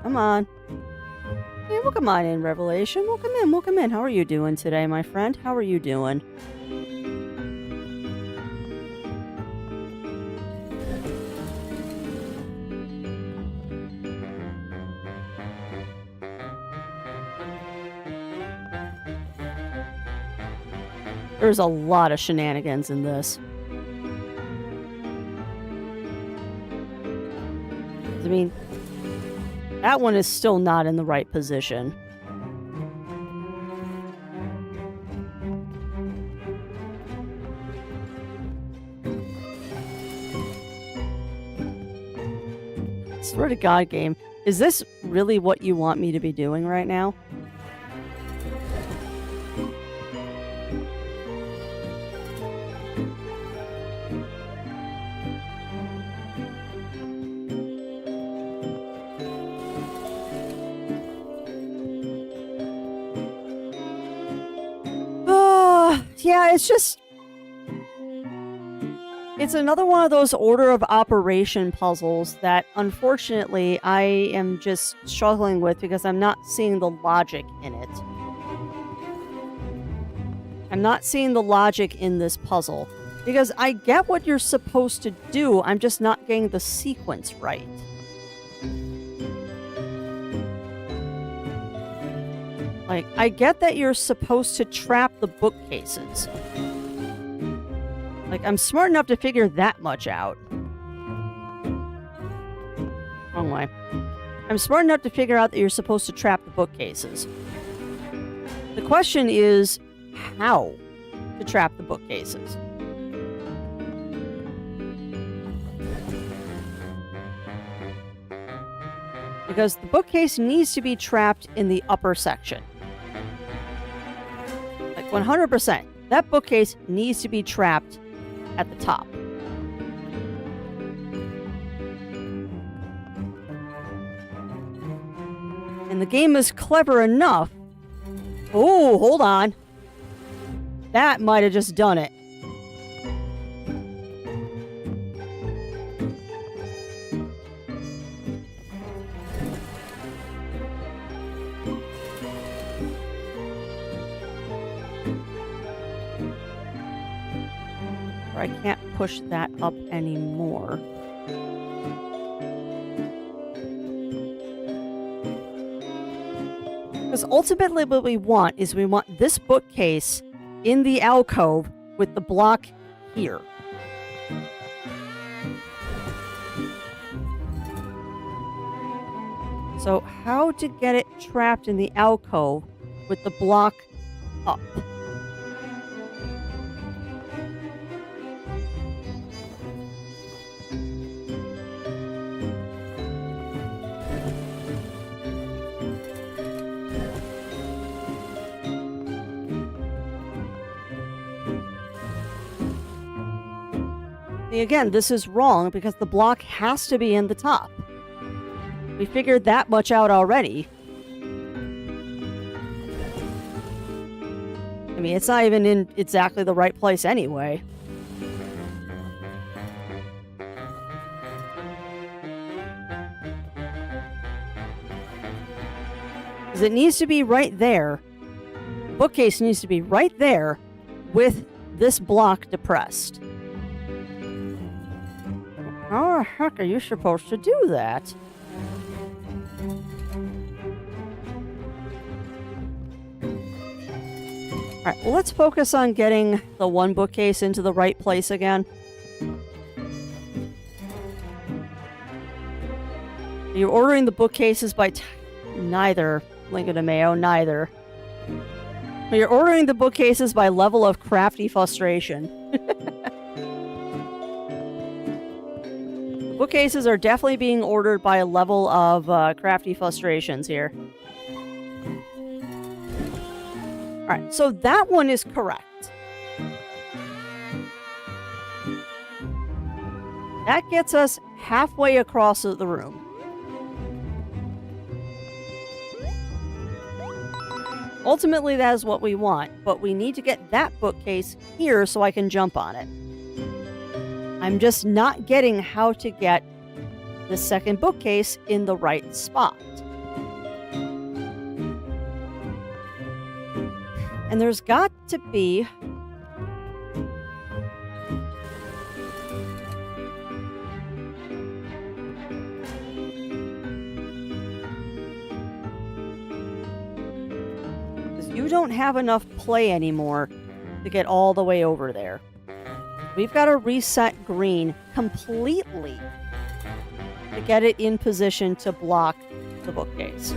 Come on. Yeah, welcome on in, Revelation. Welcome in, welcome in. How are you doing today, my friend? How are you doing? There's a lot of shenanigans in this. I mean, that one is still not in the right position. Swear to God, game. Is this really what you want me to be doing right now? Yeah, it's just... It's another one of those order of operation puzzles that, unfortunately, I am just struggling with because I'm not seeing the logic in it. I'm not seeing the logic in this puzzle. Because I get what you're supposed to do, I'm just not getting the sequence right. Like, I get that you're supposed to trap the bookcases. Like, I'm smart enough to figure that much out. Wrong way. I'm smart enough to figure out that you're supposed to trap the bookcases. The question is, how to trap the bookcases? Because the bookcase needs to be trapped in the upper section. 100%. That bookcase needs to be trapped at the top. And the game is clever enough. Oh, hold on. That might have just done it. I can't push that up anymore. Because ultimately what we want is we want this bookcase in the alcove with the block here. So how to get it trapped in the alcove with the block up? Again, this is wrong because the block has to be in the top. We figured that much out already. I mean, it's not even in exactly the right place anyway. Because it needs to be right there. The bookcase needs to be right there with this block depressed. How the heck are you supposed to do that? All right, well, let's focus on getting the one bookcase into the right place again. You're ordering the bookcases by neither, Lincoln and Mayo, neither. But you're ordering the bookcases by level of crafty frustration. The bookcases are definitely being ordered by a level of crafty frustrations here. All right, so that one is correct. That gets us halfway across the room. Ultimately, that is what we want, but we need to get that bookcase here so I can jump on it. I'm just not getting how to get the second bookcase in the right spot. And there's got to be... You don't have enough play anymore to get all the way over there. We've got to reset green completely to get it in position to block the bookcase.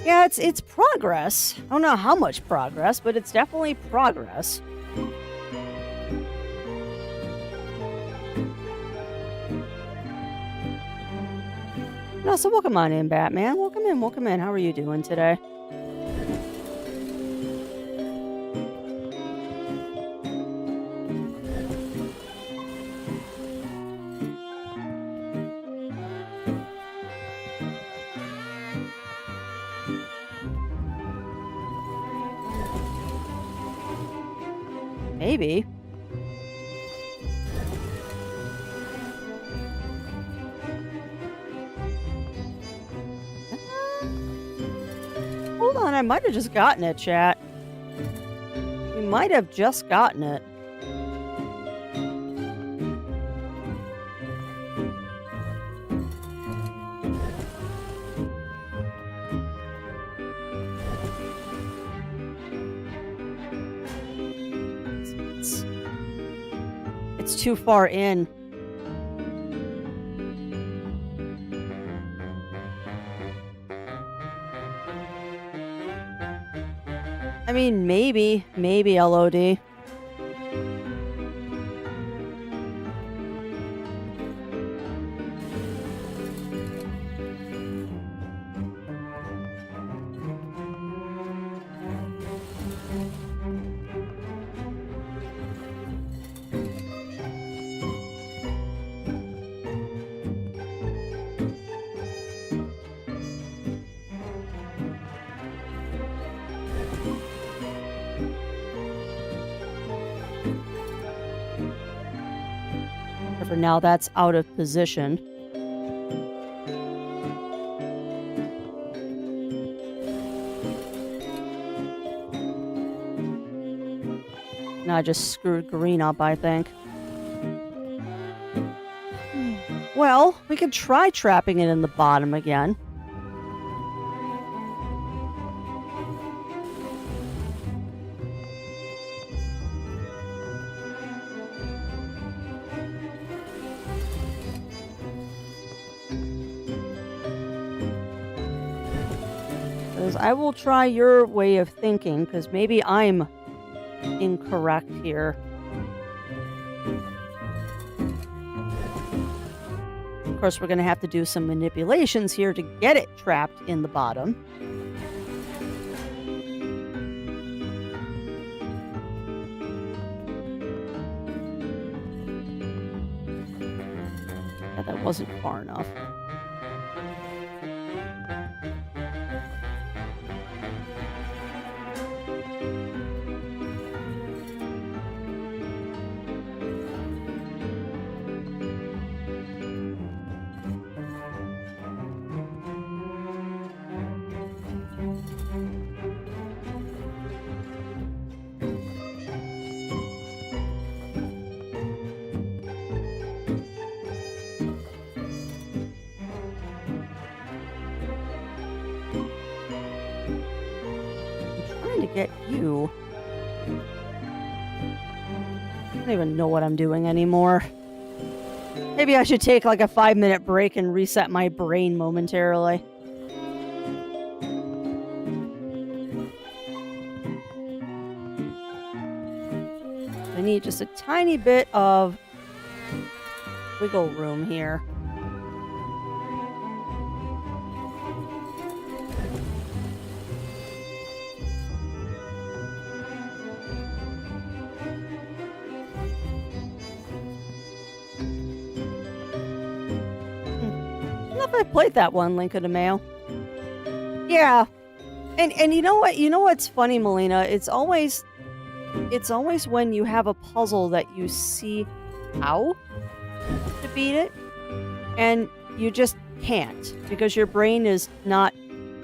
Yeah, it's progress. I don't know how much progress, but it's definitely progress. No, so welcome on in, Batman. Welcome in, welcome in. How are you doing today? Maybe. Hold on, I might have just gotten it, chat. We might have just gotten it. It's too far in. I mean, maybe LOD. For now, that's out of position. Now I just screwed green up, I think. Well, we could try trapping it in the bottom again. I will try your way of thinking, because maybe I'm incorrect here. Of course, we're going to have to do some manipulations here to get it trapped in the bottom. Yeah, that wasn't far enough. get you. I don't even know what I'm doing anymore. Maybe I should take like a 5-minute break and reset my brain momentarily. I need just a tiny bit of wiggle room here. I played that one, Link of the Mail. Yeah. And you know what? You know what's funny, Melina? It's always when you have a puzzle that you see how to beat it, and you just can't because your brain is not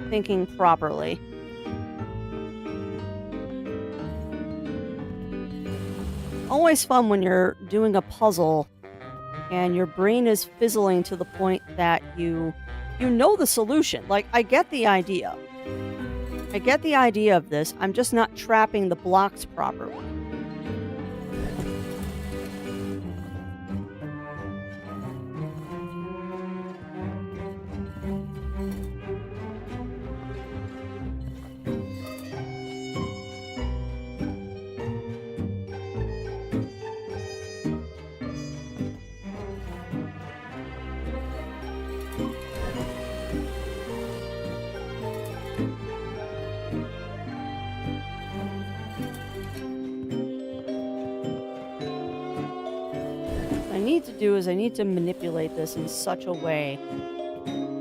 thinking properly. Always fun when you're doing a puzzle and your brain is fizzling to the point that you know the solution. Like, I get the idea. I get the idea of this. I'm just not trapping the blocks properly. I need to manipulate this in such a way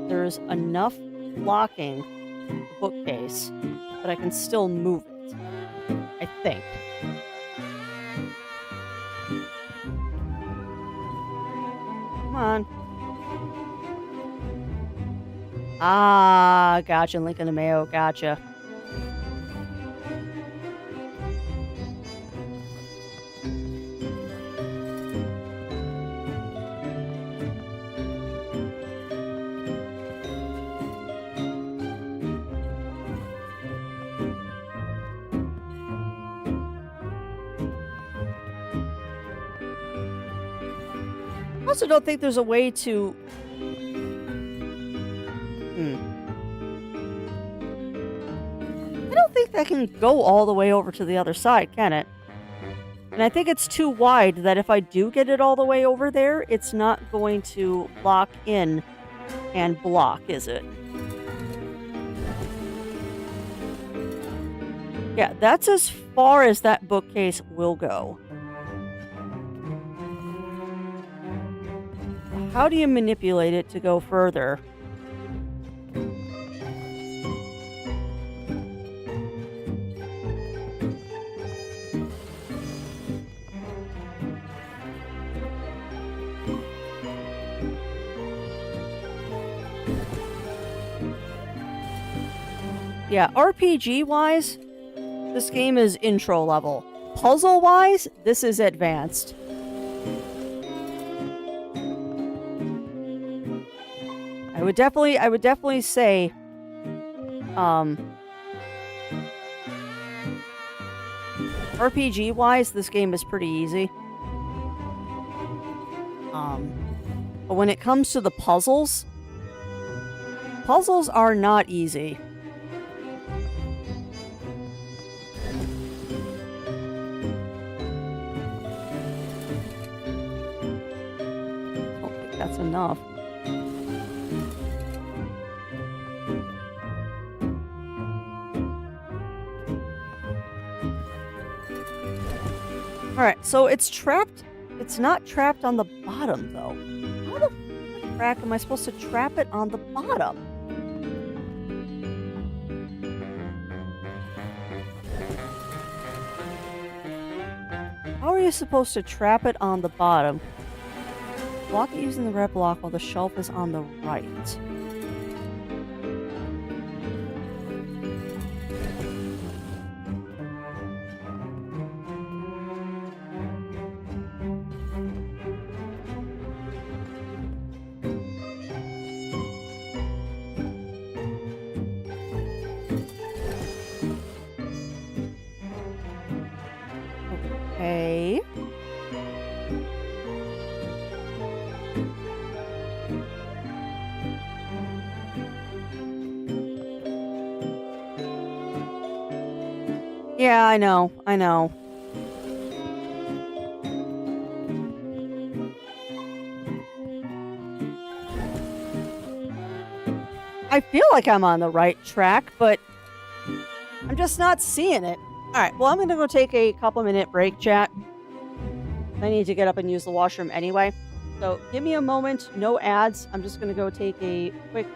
there's enough blocking the bookcase that I can still move it. I think. Come on. Ah, gotcha. Link in the Mayo. Gotcha. I also don't think there's a way to... I don't think that can go all the way over to the other side, can it? And I think it's too wide that if I do get it all the way over there, it's not going to lock in and block, is it? Yeah, that's as far as that bookcase will go. How do you manipulate it to go further? Yeah, RPG-wise, this game is intro level. Puzzle-wise, this is advanced. I would definitely say, RPG-wise, this game is pretty easy. But when it comes to the puzzles are not easy. I don't think that's enough. Alright, so it's trapped. It's not trapped on the bottom, though. How the frack am I supposed to trap it on the bottom? How are you supposed to trap it on the bottom? Block it using the red block while the shelf is on the right. Yeah, I know. I know. I feel like I'm on the right track, but I'm just not seeing it. All right. Well, I'm going to go take a couple minute break, chat. I need to get up and use the washroom anyway. So give me a moment. No ads. I'm just going to go take a quick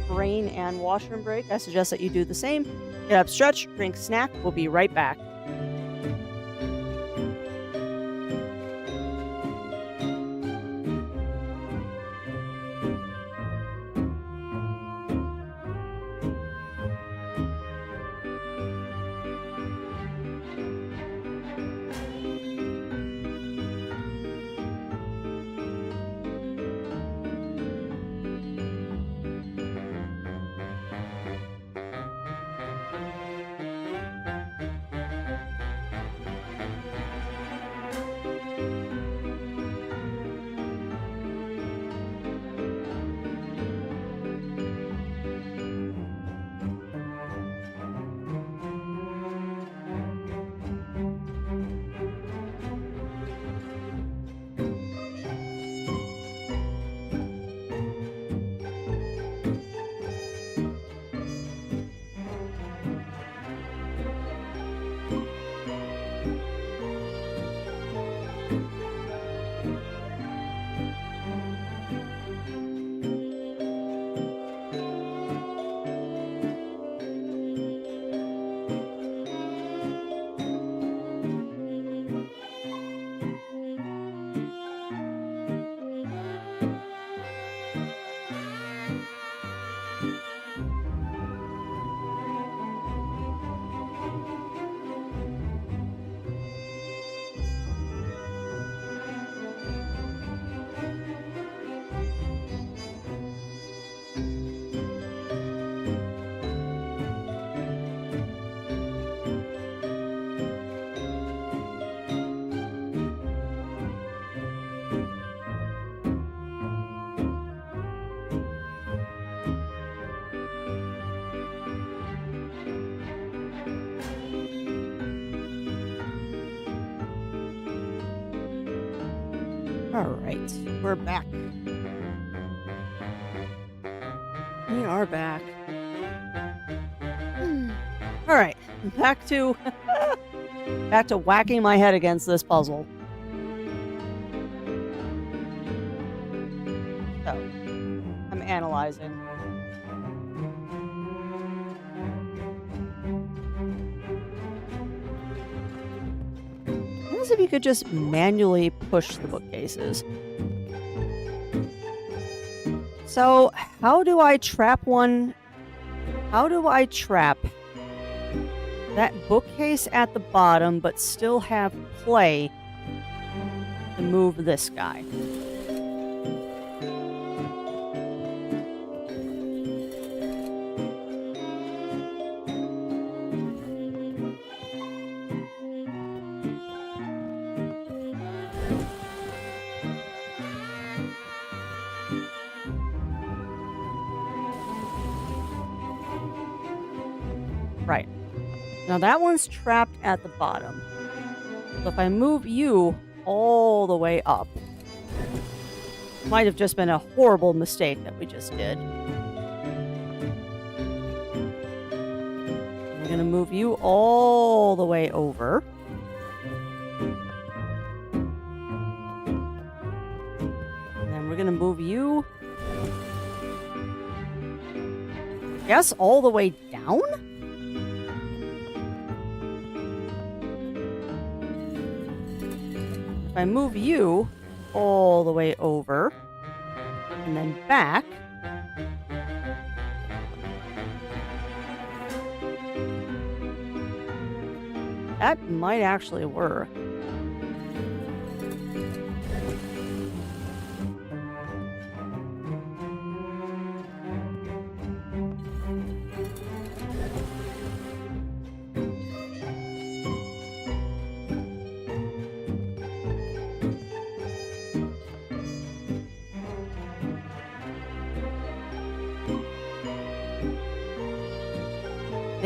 brain and washroom break. I suggest that you do the same. Get up, stretch, drink, snack. We'll be right back. All right, we're back. We are back. All right, back to back to whacking my head against this puzzle. So, I'm analyzing. What if you could just manually push the bookcases? So, how do I trap one? How do I trap that bookcase at the bottom, but still have play to move this guy? Right. Now that one's trapped at the bottom. So if I move you all the way up, might have just been a horrible mistake that we just did. We're going to move you all the way over. And then we're going to move you, yes, all the way down? If I move you all the way over and then back, that might actually work.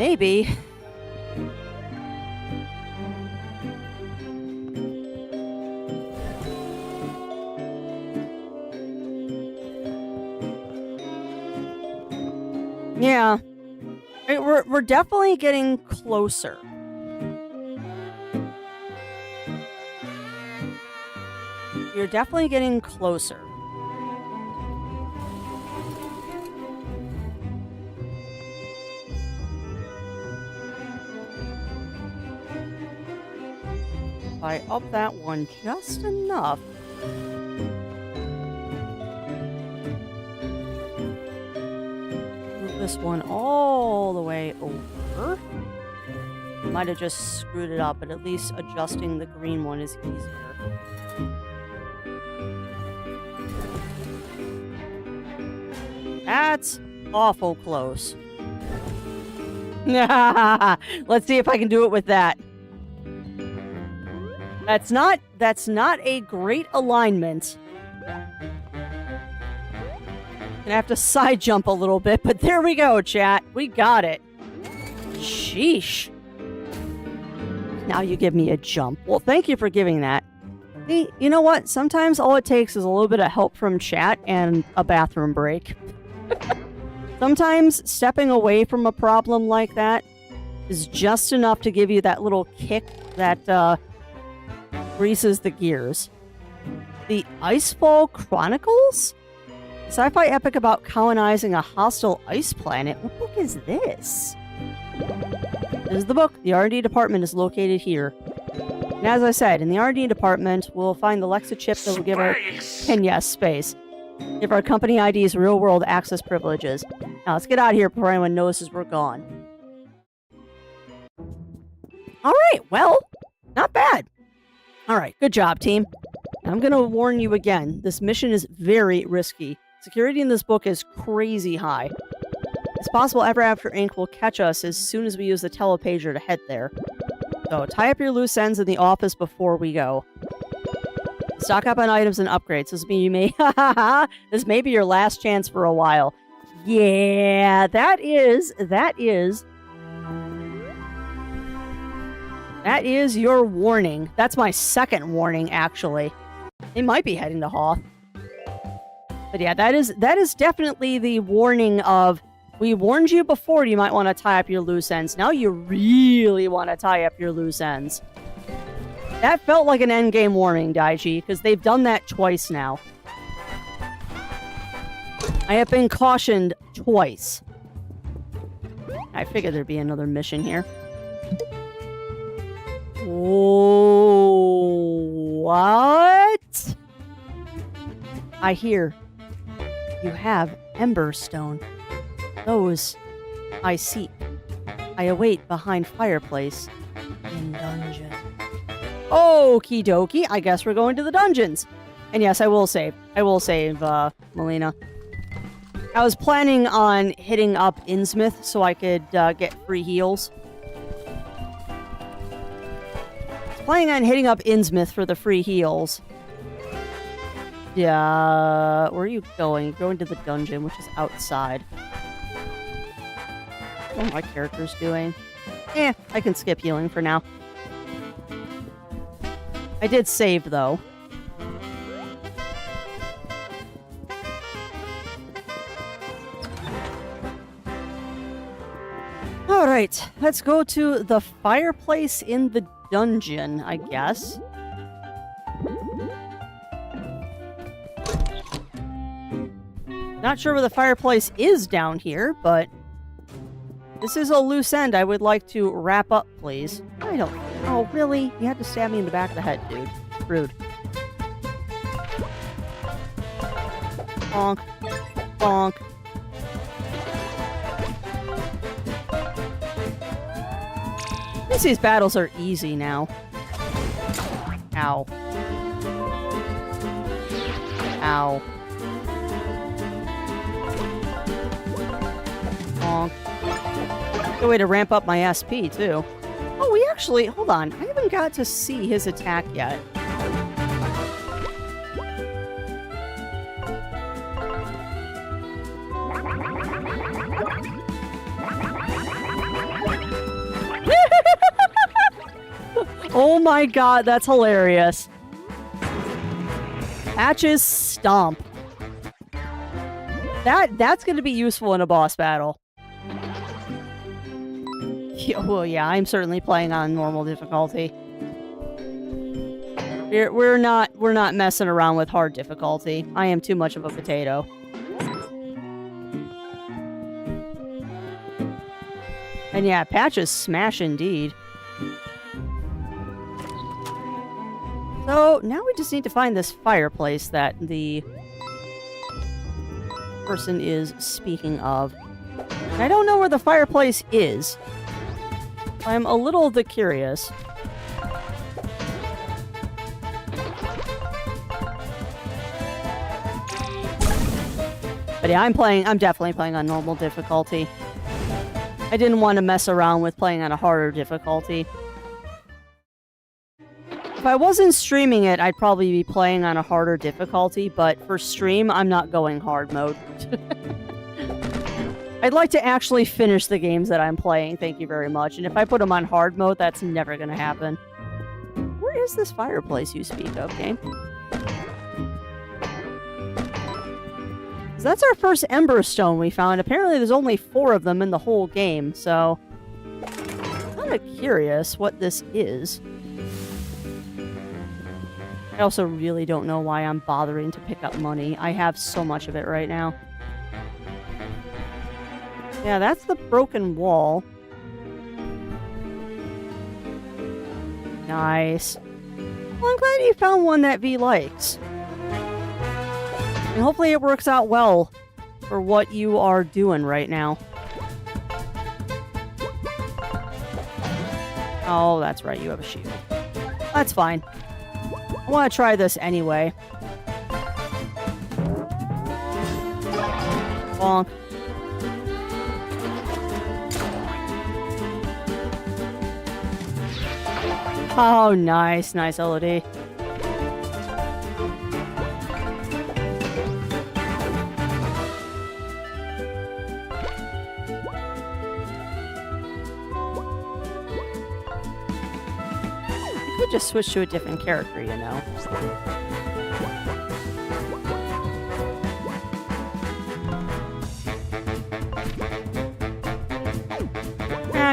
Maybe. Yeah. We're definitely getting closer. You're definitely getting closer. If I up that one just enough. Move this one all the way over. Might have just screwed it up, but at least adjusting the green one is easier. That's awful close. Let's see if I can do it with that. That's not a great alignment. Gonna have to side jump a little bit, but there we go, chat. We got it. Sheesh. Now you give me a jump. Well, thank you for giving that. See, you know what? Sometimes all it takes is a little bit of help from chat and a bathroom break. Sometimes stepping away from a problem like that is just enough to give you that little kick that greases the gears. The Icefall Chronicles? Sci-fi epic about colonizing a hostile ice planet. What book is this? This is the book. The R&D department is located here. And as I said, in the R&D department, we'll find the Lexa chip that will give our... And yes, space. Give our company IDs real-world access privileges. Now, let's get out of here before anyone notices we're gone. Alright, well, not bad. Alright, good job, team. I'm gonna warn you again. This mission is very risky. Security in this book is crazy high. It's possible Ever After Inc. will catch us as soon as we use the telepager to head there. So, tie up your loose ends in the office before we go. Stock up on items and upgrades. This may be your last chance for a while. Yeah, that is your warning. That's my second warning, actually. They might be heading to Hoth. But yeah, that is definitely the warning of, we warned you before you might want to tie up your loose ends. Now you really want to tie up your loose ends. That felt like an endgame warning, Daiji, because they've done that twice now. I have been cautioned twice. I figured there'd be another mission here. Oh, what? I hear you have Emberstone. Those I seek. I await behind fireplace in dungeon. Okie dokie. I guess we're going to the dungeons. And yes, I will save. Melina. I was planning on hitting up Innsmouth so I could get free heals. Planning on hitting up Innsmouth for the free heals. Yeah, where are you going? You're going to the dungeon, which is outside. What are my characters doing? I can skip healing for now. I did save, though. Alright, let's go to the fireplace in the dungeon, I guess. Not sure where the fireplace is down here, but this is a loose end I would like to wrap up, please. I don't... Oh, really? You had to stab me in the back of the head, dude. Rude. Bonk. Bonk. At least these battles are easy now. Ow. Ow. Bonk. Good way to ramp up my SP, too. Oh, we actually... Hold on. I haven't got to see his attack yet. my god, that's hilarious. Patch's Stomp. That's going to be useful in a boss battle. Yeah, well, yeah, I'm certainly playing on normal difficulty. We're not messing around with hard difficulty. I am too much of a potato. And yeah, Patch's smash indeed. So now we just need to find this fireplace that the person is speaking of. I don't know where the fireplace is. I'm a little bit curious. But yeah, I'm definitely playing on normal difficulty. I didn't want to mess around with playing on a harder difficulty. If I wasn't streaming it, I'd probably be playing on a harder difficulty, but for stream, I'm not going hard mode. I'd like to actually finish the games that I'm playing, thank you very much. And if I put them on hard mode, that's never going to happen. Where is this fireplace you speak of, game? That's our first Ember Stone we found. Apparently there's only 4 of them in the whole game, so... I'm kind of curious what this is. I also really don't know why I'm bothering to pick up money. I have so much of it right now. Yeah, that's the broken wall. Nice. Well, I'm glad you found one that V likes. And hopefully it works out well for what you are doing right now. Oh, that's right, you have a shield. That's fine. I want to try this anyway. Bonk. Oh, nice. Nice, Elodie. Just switch to a different character, you know.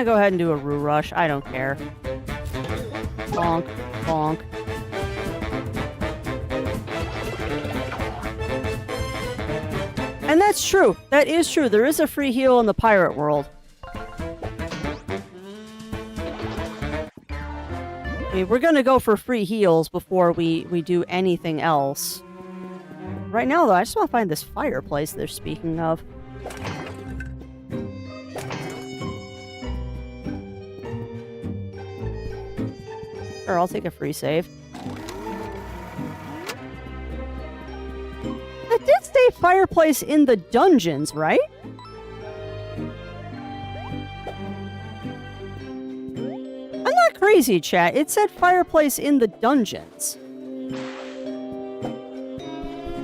Go ahead and do a Roo Rush. I don't care. Bonk, bonk. And that's true. That is true. There is a free heal in the pirate world. We're gonna go for free heals before we do anything else. Right now, though, I just want to find this fireplace they're speaking of. Sure, I'll take a free save. It did say fireplace in the dungeons, right? I'm not crazy, chat. It said fireplace in the dungeons.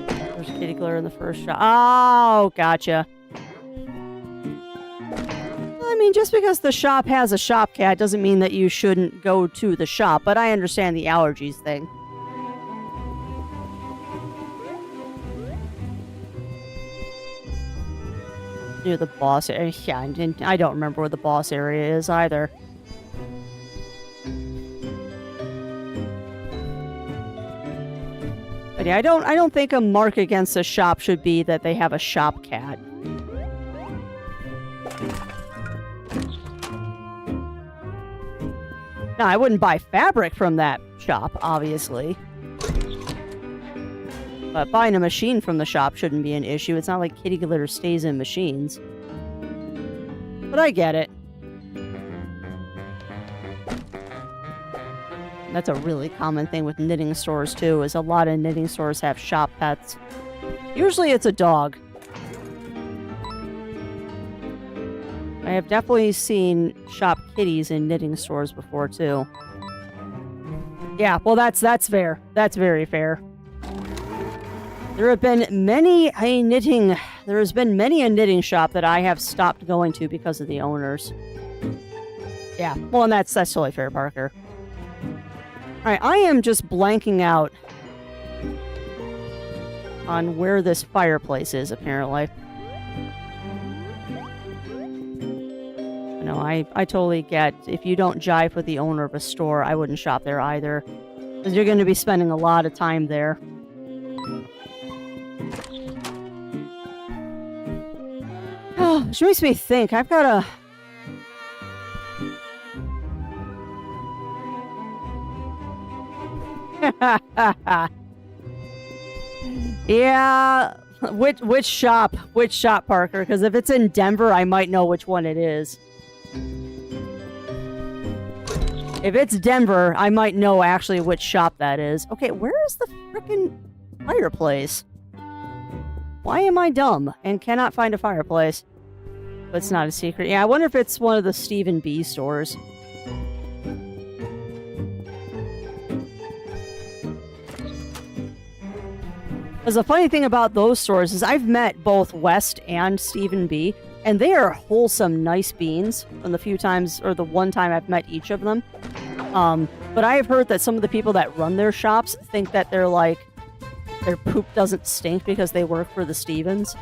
There's Kitty Glare in the first shot. Oh, gotcha. I mean, just because the shop has a shop cat doesn't mean that you shouldn't go to the shop, but I understand the allergies thing. Near the boss area. Yeah, I don't remember where the boss area is either. But yeah, I don't think a mark against a shop should be that they have a shop cat. Now, I wouldn't buy fabric from that shop, obviously. But buying a machine from the shop shouldn't be an issue. It's not like kitty glitter stays in machines. But I get it. That's a really common thing with knitting stores, too, is a lot of knitting stores have shop pets. Usually it's a dog. I have definitely seen shop kitties in knitting stores before, too. Yeah, well, that's fair. That's very fair. There has been many a knitting shop that I have stopped going to because of the owners. Yeah, well, and that's totally fair, Parker. Alright, I am just blanking out on where this fireplace is, apparently. No, I totally get, if you don't jive with the owner of a store, I wouldn't shop there either. Because you're going to be spending a lot of time there. Which makes me think, I've got a... Yeah, which shop, Parker? Because if it's in Denver, I might know which one it is. If it's Denver, I might know actually which shop that is. Okay, where is the frickin' fireplace? Why am I dumb and cannot find a fireplace? But it's not a secret. Yeah, I wonder if it's one of the Stephen B stores. Because the funny thing about those stores is I've met both West and Stephen B, and they are wholesome, nice beans from the few times, or the one time I've met each of them. But I have heard that some of the people that run their shops think that they're like, their poop doesn't stink because they work for the Stevens.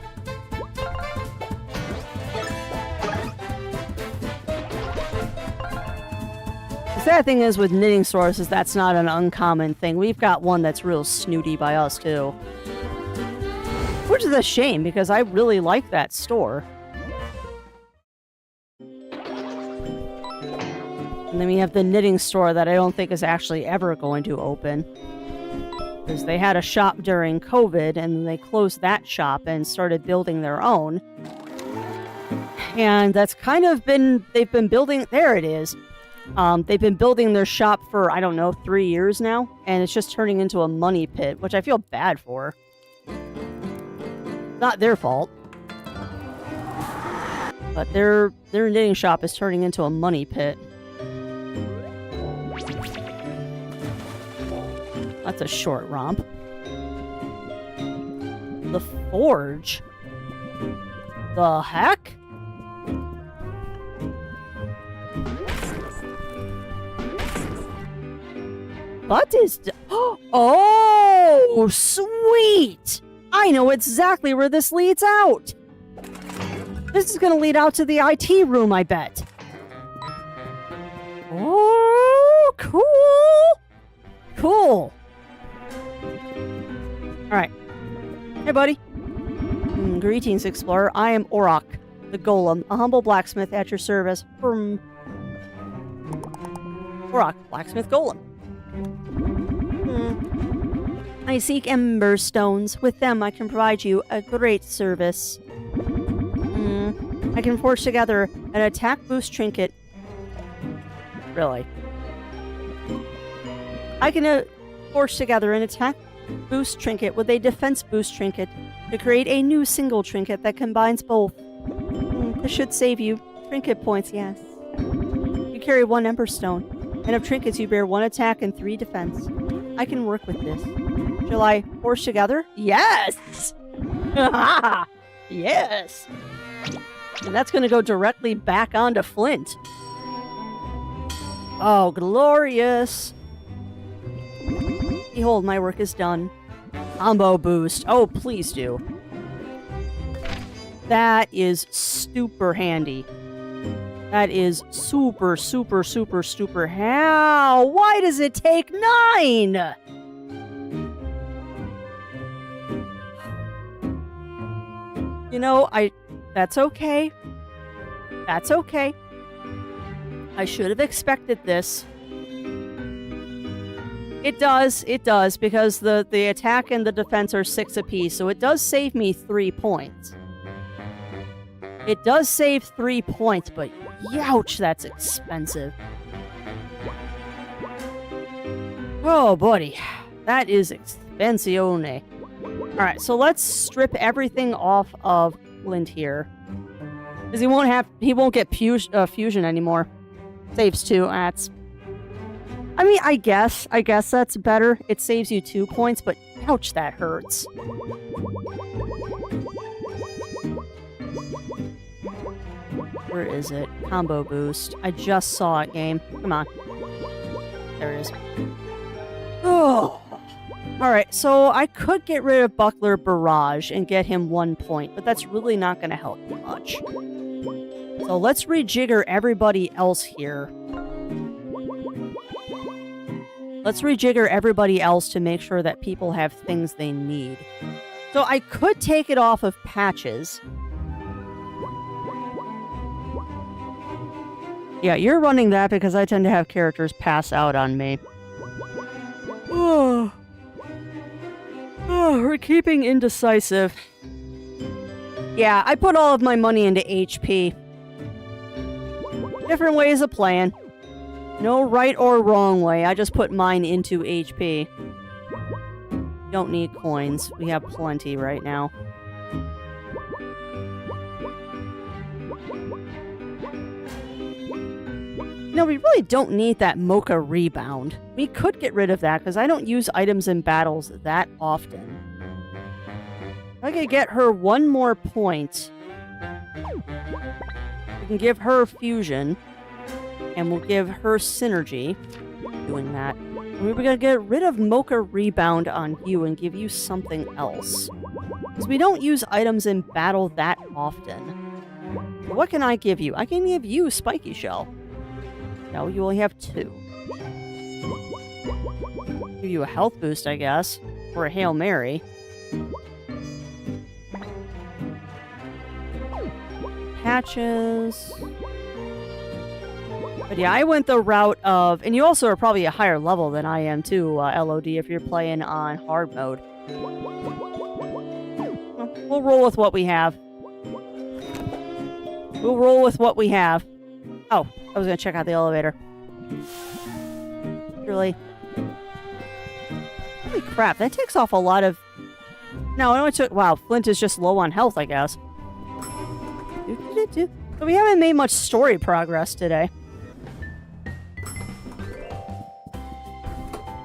The sad thing is with knitting stores is that's not an uncommon thing. We've got one that's real snooty by us too. Which is a shame because I really like that store. And then we have the knitting store that I don't think is actually ever going to open. Because they had a shop during COVID, and they closed that shop and started building their own. And that's kind of been... They've been building... There it is. They've been building their shop for, I don't know, 3 years now. And it's just turning into a money pit, which I feel bad for. Not their fault. But their knitting shop is turning into a money pit. That's a short romp. The Forge? The heck? What is... Oh, sweet! I know exactly where this leads out! This is gonna lead out to the IT room, I bet. Oh, cool! Cool! Alright. Hey, buddy. Greetings, explorer. I am Orok, the Golem, a humble blacksmith at your service. Orok, blacksmith golem. I seek ember stones. With them, I can provide you a great service. I can forge together an attack boost trinket. Really? I can forge together an attack boost trinket with a defense boost trinket to create a new single trinket that combines both. This should save you trinket points, yes. You carry 1 ember stone, and of trinkets you bear 1 attack and 3 defense. I can work with this. Shall I forge together? Yes! Yes! And that's going to go directly back onto Flint. Oh, glorious! Behold, my work is done. Combo boost. Oh, please do. That is super handy. That is super, super, super, super. How? Why does it take 9? You know, that's okay. That's okay. I should have expected this. It does, because the attack and the defense are 6 apiece, so it does save me 3 points. It does save 3 points, but youch, that's expensive. Oh, buddy. That is expensione. Alright, so let's strip everything off of Flint here. Because he won't get fusion anymore. Saves 2, that's... I mean, I guess that's better. It saves you 2 points, but ouch, that hurts. Where is it? Combo boost. I just saw it, game. Come on. There it is. Oh. Alright, so I could get rid of Buckler Barrage and get him 1 point, but that's really not going to help me much. So let's rejigger everybody else here. Let's rejigger everybody else to make sure that people have things they need. So I could take it off of Patches. Yeah, you're running that because I tend to have characters pass out on me. Oh, we're keeping indecisive. Yeah, I put all of my money into HP. Different ways of playing. No right or wrong way. I just put mine into HP. Don't need coins. We have plenty right now. No, we really don't need that Mocha Rebound. We could get rid of that because I don't use items in battles that often. If I could get her 1 more point, we can give her Fusion, and we'll give her Synergy. Doing that. And we're going to get rid of Mocha Rebound on you and give you something else. Because we don't use items in battle that often. But what can I give you? I can give you Spiky Shell. No, you only have 2. Give you a health boost, I guess. Or a Hail Mary. Patches. But yeah, I went the route of... And you also are probably a higher level than I am, too, LOD, if you're playing on hard mode. We'll roll with what we have. We'll roll with what we have. Oh, I was going to check out the elevator. Really? Holy crap, that takes off a lot of... No, it only took... Wow, Flint is just low on health, I guess. So we haven't made much story progress today.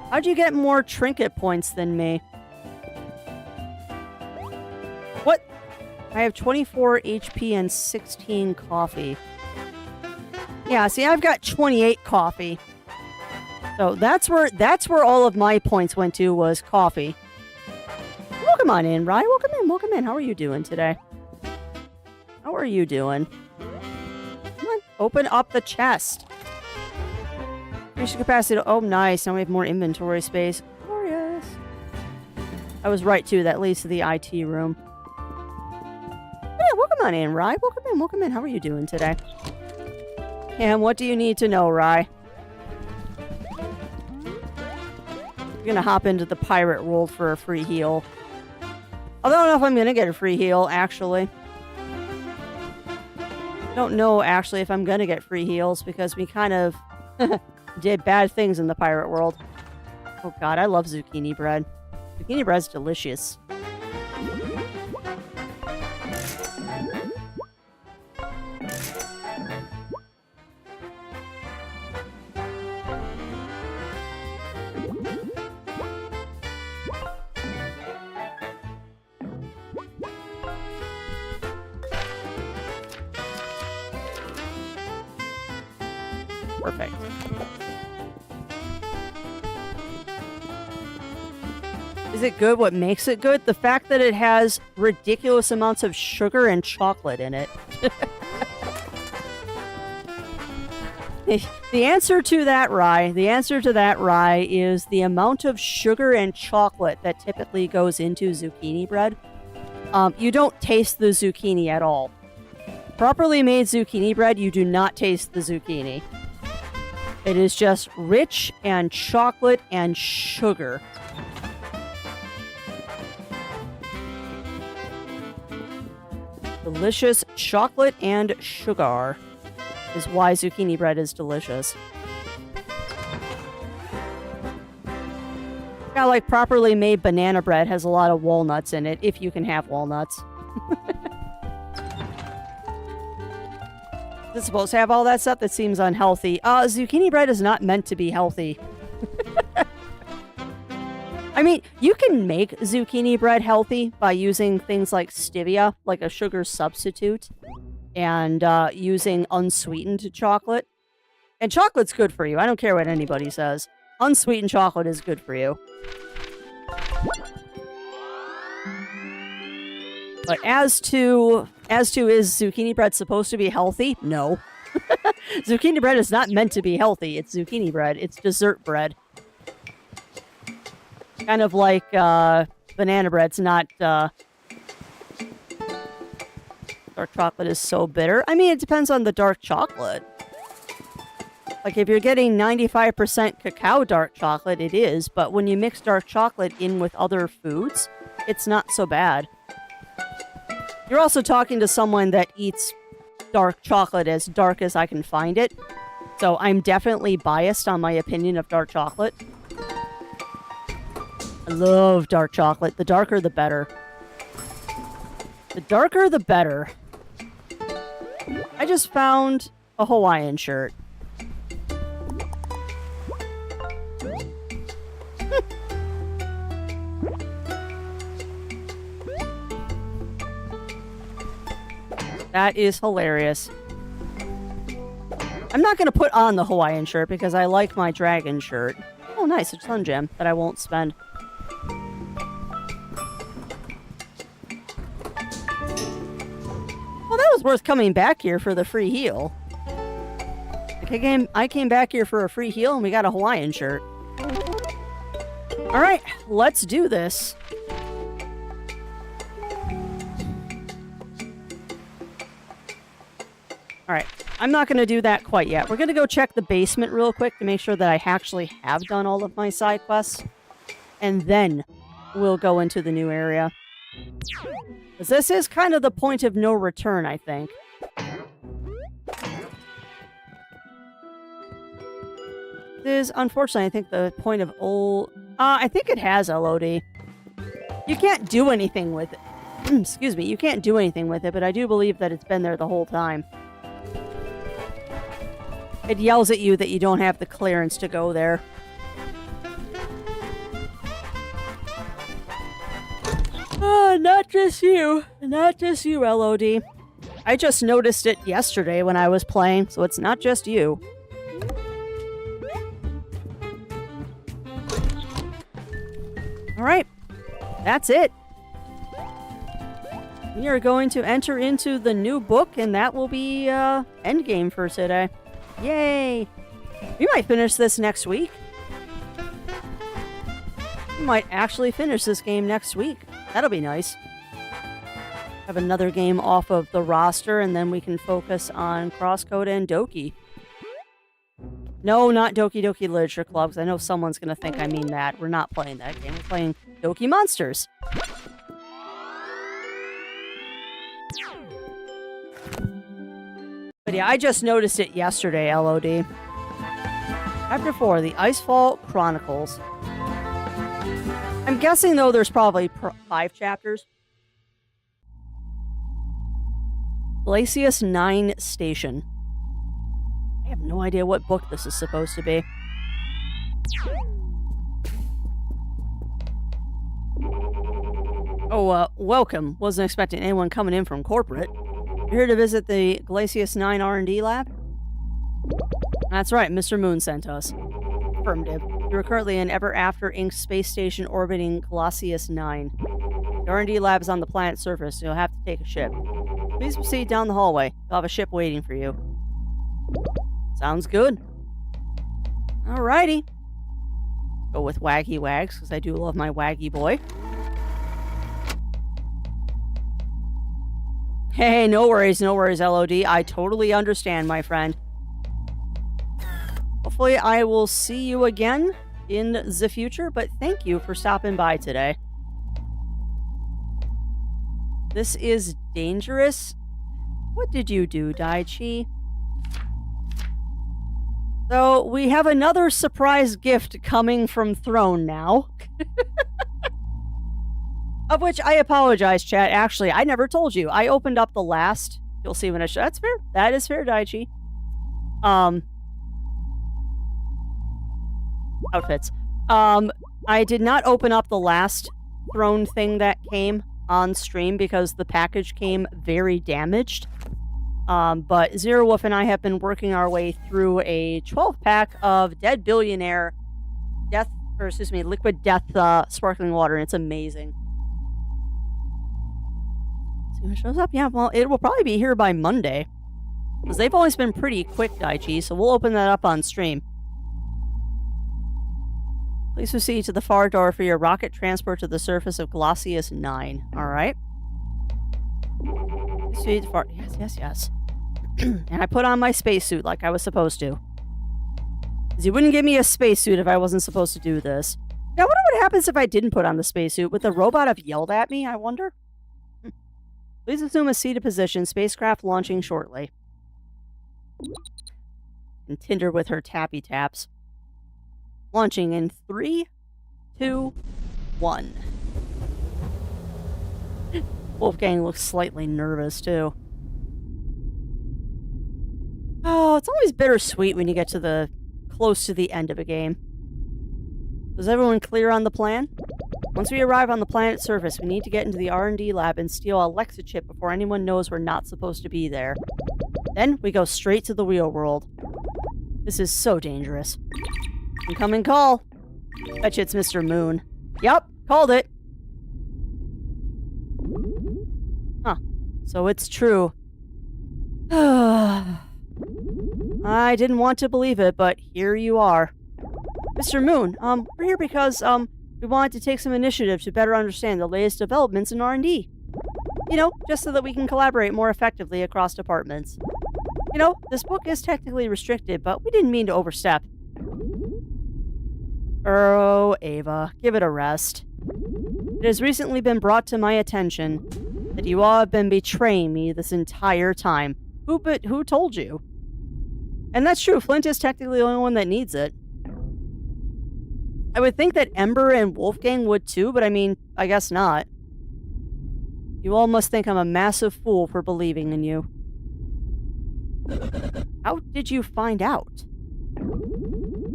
How'd you get more trinket points than me? What? I have 24 HP and 16 coffee. Yeah, see, I've got 28 coffee. So that's where all of my points went to, was coffee. Welcome on in, Rye. Welcome in, welcome in. How are you doing today? How are you doing? Come on, open up the chest. Increase your capacity. Oh, nice. Now we have more inventory space. Glorious. I was right, too. That leads to the IT room. Yeah, welcome on in, Rye. Welcome in, welcome in. How are you doing today? And what do you need to know, Rye? We're gonna hop into the pirate world for a free heal. I don't know if I'm gonna get a free heal, actually. I don't know, actually, if I'm gonna get free heals, because we kind of did bad things in the pirate world. Oh god, I love zucchini bread. Zucchini bread's delicious. Perfect. Is it good? What makes it good? The fact that it has ridiculous amounts of sugar and chocolate in it. The answer to that, Rye, is the amount of sugar and chocolate that typically goes into zucchini bread. You don't taste the zucchini at all. Properly made zucchini bread, you do not taste the zucchini. It is just rich and chocolate and sugar. Delicious chocolate and sugar is why zucchini bread is delicious. Yeah, like properly made banana bread has a lot of walnuts in it, if you can have walnuts. It's supposed to have all that stuff that seems unhealthy. Zucchini bread is not meant to be healthy. I mean, you can make zucchini bread healthy by using things like stevia, like a sugar substitute, and using unsweetened chocolate. And chocolate's good for you. I don't care what anybody says. unsweetened chocolate is good for you. But as to is zucchini bread supposed to be healthy? No. Zucchini bread is not meant to be healthy. It's zucchini bread. It's dessert bread. Kind of like banana bread's not... dark chocolate is so bitter. I mean, it depends on the dark chocolate. Like, if you're getting 95% cacao dark chocolate, it is. But when you mix dark chocolate in with other foods, it's not so bad. You're also talking to someone that eats dark chocolate as dark as I can find it. So I'm definitely biased on my opinion of dark chocolate. I love dark chocolate. The darker, the better. The darker, the better. I just found a Hawaiian shirt. That is hilarious. I'm not going to put on the Hawaiian shirt because I like my dragon shirt. Oh, nice. A sun gem that I won't spend. Well, that was worth coming back here for the free heal. Like, I came back here for a free heal and we got a Hawaiian shirt. Alright, let's do this. Alright, I'm not going to do that quite yet. We're going to go check the basement real quick to make sure that I actually have done all of my side quests. And then we'll go into the new area. Because this is kind of the point of no return, I think. This is, unfortunately, I think the point of old... I think it has LOD. You can't do anything with it. Excuse me, you can't do anything with it, but I do believe that it's been there the whole time. It yells at you that you don't have the clearance to go there. Oh, not just you. Not just you, LOD. I just noticed it yesterday when I was playing, so it's not just you. Alright. That's it. We are going to enter into the new book, and that will be endgame for today. Yay! We might finish this next week. We might actually finish this game next week. That'll be nice. Have another game off of the roster, and then we can focus on Crosscode and Doki. No, not Doki Doki Literature Club, because I know someone's going to think I mean that. We're not playing that game. We're playing Doki Monsters. But yeah, I just noticed it yesterday, LOD. Chapter 4, The Icefall Chronicles. I'm guessing, though, there's probably 5 chapters. Glacius 9 Station. I have no idea what book this is supposed to be. Oh, welcome. Wasn't expecting anyone coming in from corporate. You're here to visit the Glacius 9 R&D lab? That's right, Mr. Moon sent us. Affirmative. You are currently in Ever After Inc. space station orbiting Glacius 9. The R&D lab is on the planet's surface, so you'll have to take a ship. Please proceed down the hallway. You'll have a ship waiting for you. Sounds good. Alrighty. Go with Waggy Wags, because I do love my Waggy boy. Hey, no worries, LOD. I totally understand, my friend. Hopefully I will see you again in the future, but thank you for stopping by today. This is dangerous. What did you do, Daichi? So, we have another surprise gift coming from Throne now. Of which I apologize, chat. Actually, I never told you. I opened up the last... You'll see when I show... That's fair. That is fair, Daichi. Outfits. I did not open up the last Throne thing that came on stream because the package came very damaged. But Zero Wolf and I have been working our way through a 12-pack of Dead Billionaire liquid death sparkling water, and it's amazing. See when it shows up? Yeah, well, it will probably be here by Monday. Because they've always been pretty quick, Daichi, so we'll open that up on stream. Please proceed to the far door for your rocket transport to the surface of Glossius 9. Alright. Proceed to far... Yes. And I put on my spacesuit like I was supposed to. Because you wouldn't give me a spacesuit if I wasn't supposed to do this. Now, I wonder what happens if I didn't put on the spacesuit. Would the robot have yelled at me, I wonder? Please assume a seated position. Spacecraft launching shortly. And Tinder with her tappy taps. Launching in 3, 2, 1. Wolfgang looks slightly nervous, too. Oh, it's always bittersweet when you get to the close to the end of a game. Is everyone clear on the plan? Once we arrive on the planet's surface, we need to get into the R&D lab and steal a Lexa chip before anyone knows we're not supposed to be there. Then we go straight to the real world. This is so dangerous. Incoming call. Bet you it's Mr. Moon. Yup, called it. Huh. So it's true. I didn't want to believe it, but here you are. Mr. Moon, we're here because, we wanted to take some initiative to better understand the latest developments in R&D. You know, just so that we can collaborate more effectively across departments. You know, this book is technically restricted, but we didn't mean to overstep. Oh, Ava, give it a rest. It has recently been brought to my attention that you all have been betraying me this entire time. Who told you? And that's true, Flint is technically the only one that needs it. I would think that Ember and Wolfgang would too, but I mean, I guess not. You all must think I'm a massive fool for believing in you. How did you find out?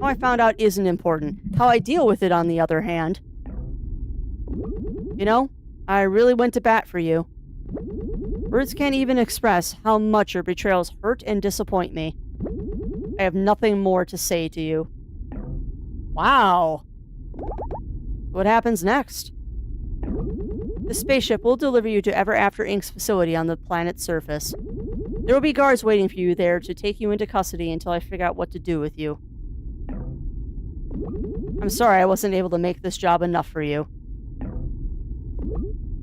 How I found out isn't important. How I deal with it, on the other hand. You know, I really went to bat for you. Words can't even express how much your betrayals hurt and disappoint me. I have nothing more to say to you. Wow. What happens next? The spaceship will deliver you to Ever After Inc.'s facility on the planet's surface. There will be guards waiting for you there to take you into custody until I figure out what to do with you. I'm sorry I wasn't able to make this job enough for you.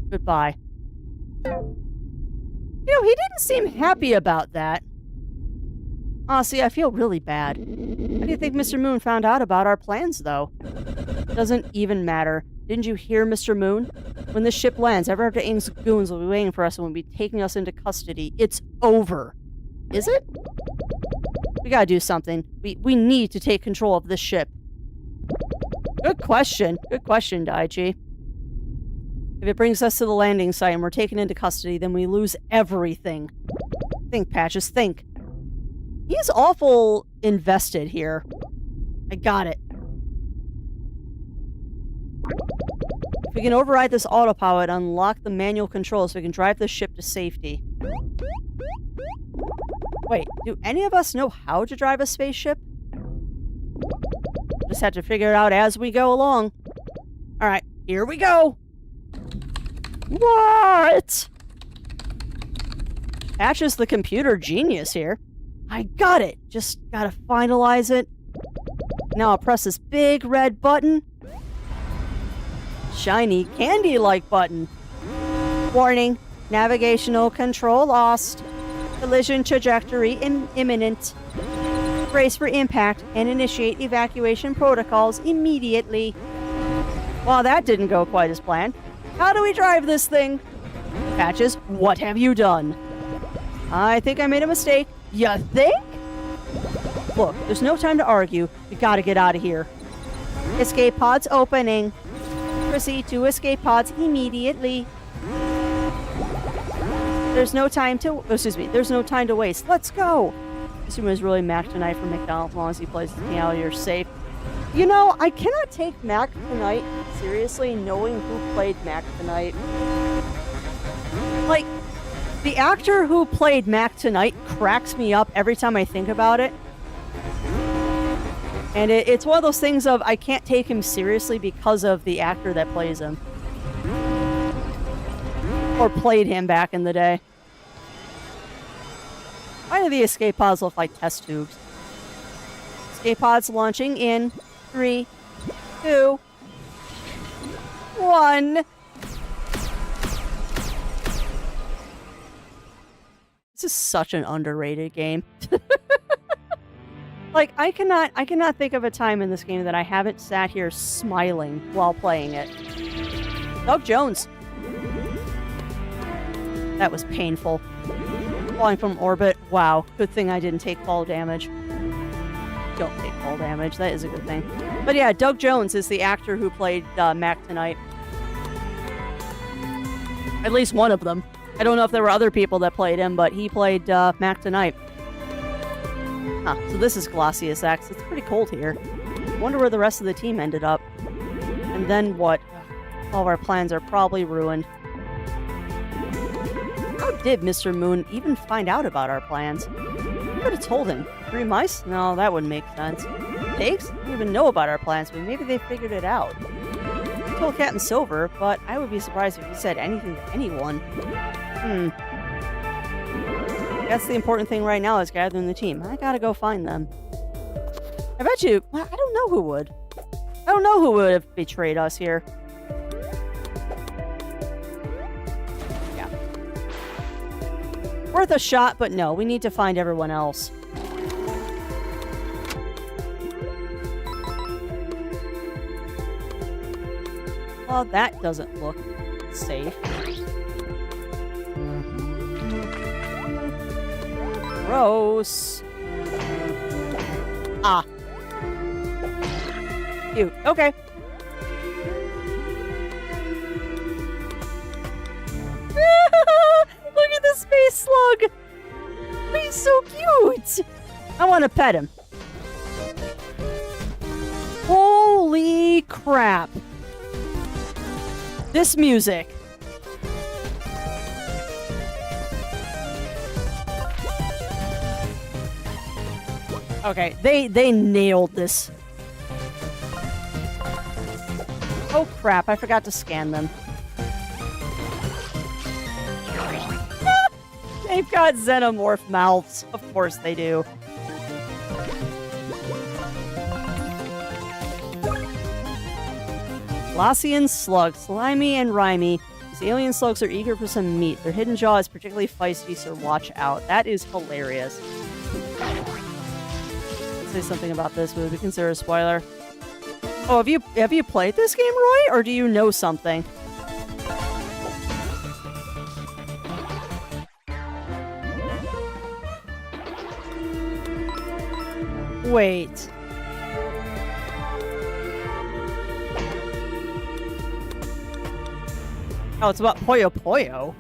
Goodbye. You know, he didn't seem happy about that. Honestly, I feel really bad. How do you think Mr. Moon found out about our plans, though? Doesn't even matter. Didn't you hear, Mr. Moon? When this ship lands, Ever After Inc.'s goons will be waiting for us and will be taking us into custody. It's over. Is it? We gotta do something. We need to take control of this ship. Good question. Good question, Daichi. If it brings us to the landing site and we're taken into custody, then we lose everything. Think, Patches, think. He's awful invested here. I got it. If we can override this autopilot and unlock the manual controls so we can drive the ship to safety. Wait, do any of us know how to drive a spaceship? Just have to figure it out as we go along. Alright, here we go! What? Ash is the computer genius here. I got it! Just gotta finalize it. Now I'll press this big red button. Shiny candy-like button. Warning, navigational control lost. Collision trajectory imminent. Brace for impact and initiate evacuation protocols immediately. Well, that didn't go quite as planned. How do we drive this thing? Patches, what have you done? I think I made a mistake. You think? Look, there's no time to argue. We gotta get out of here. Escape pods opening. Proceed to escape pods immediately. There's no time to... there's no time to waste. Let's go! Assume is really Mac tonight for McDonald's as long as he plays the piano, you're safe. You know, I cannot take Mac tonight seriously, knowing who played Mac tonight. Like, the actor who played Mac tonight cracks me up every time I think about it. And it's one of those things of I can't take him seriously because of the actor that plays him. Or played him back in the day. Why do the escape pods look like test tubes? Escape pods launching in 3, 2, 1. This is such an underrated game. Like, I cannot think of a time in this game that I haven't sat here smiling while playing it. Doug Jones. That was painful. Falling from orbit. Wow. Good thing I didn't take fall damage. Don't take fall damage. That is a good thing. But yeah, Doug Jones is the actor who played Mac tonight. At least one of them. I don't know if there were other people that played him, but he played Mac tonight. Huh, so this is Glossius X. It's pretty cold here. Wonder where the rest of the team ended up. And then what? All of our plans are probably ruined. How did Mr. Moon even find out about our plans? Who could have told him? 3 mice? No, that wouldn't make sense. Pigs? They don't even know about our plans, but maybe they figured it out. He told Captain Silver, but I would be surprised if he said anything to anyone. That's the important thing right now is gathering the team. I gotta go find them. I bet you... I don't know who would. I don't know who would have betrayed us here. Yeah. Worth a shot, but no. We need to find everyone else. Well, that doesn't look safe. Gross. Ah. Cute. Okay. Look at the space slug. He's so cute. I want to pet him. Holy crap. This music. Okay, they nailed this. Oh crap, I forgot to scan them. They've got xenomorph mouths. Of course they do. Glossian slug, slimy and rhymy. These alien slugs are eager for some meat. Their hidden jaw is particularly feisty, so watch out. That is hilarious. Say something about this, would we consider a spoiler? Oh, have you played this game, Roy, or do you know something? Wait. Oh, it's about Puyo Puyo.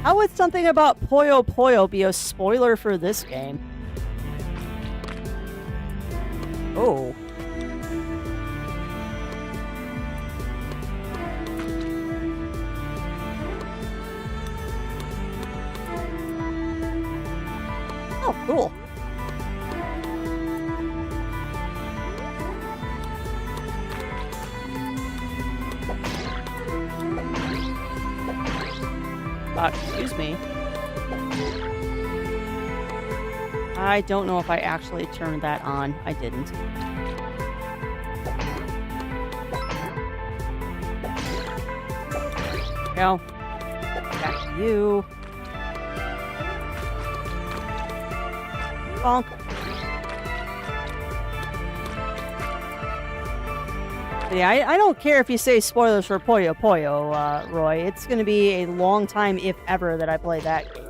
How would something about Puyo Puyo be a spoiler for this game? Oh. Oh, cool. Excuse me. I don't know if I actually turned that on. I didn't. Go. Back to you. Bonk. Yeah, I don't care if you say spoilers for Puyo Puyo, Roy. It's going to be a long time, if ever, that I play that game.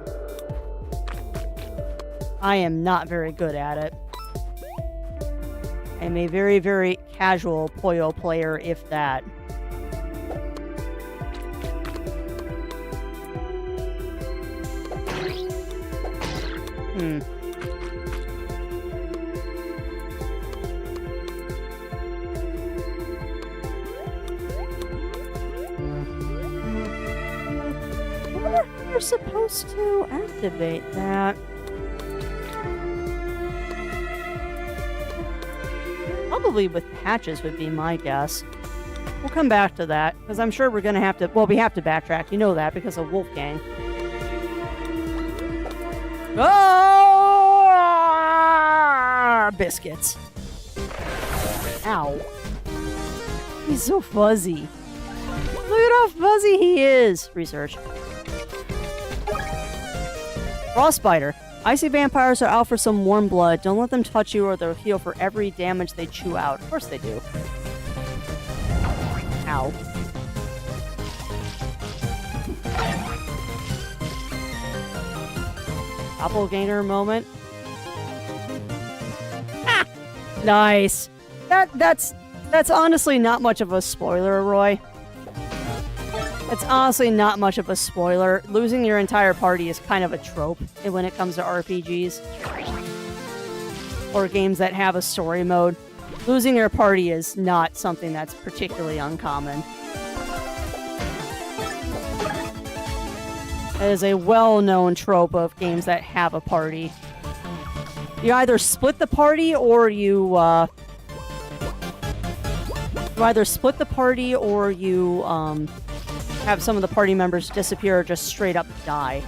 I am not very good at it. I'm a very, very casual Puyo player, if that. You're supposed to activate that. Probably with patches would be my guess. We'll come back to that, because I'm sure we're going to have to... Well, we have to backtrack. You know that, because of Wolfgang. Oh! Biscuits. Ow. He's so fuzzy. Look at how fuzzy he is. Research. Frostbiter. Icy vampires are out for some warm blood. Don't let them touch you or they'll heal for every damage they chew out. Of course they do. Ow. Doppelganger moment. Ah! Nice. That's honestly not much of a spoiler, Roy. It's honestly not much of a spoiler. Losing your entire party is kind of a trope when it comes to RPGs. Or games that have a story mode. Losing your party is not something that's particularly uncommon. It is a well-known trope of games that have a party. You either split the party or you have some of the party members disappear or just straight up die.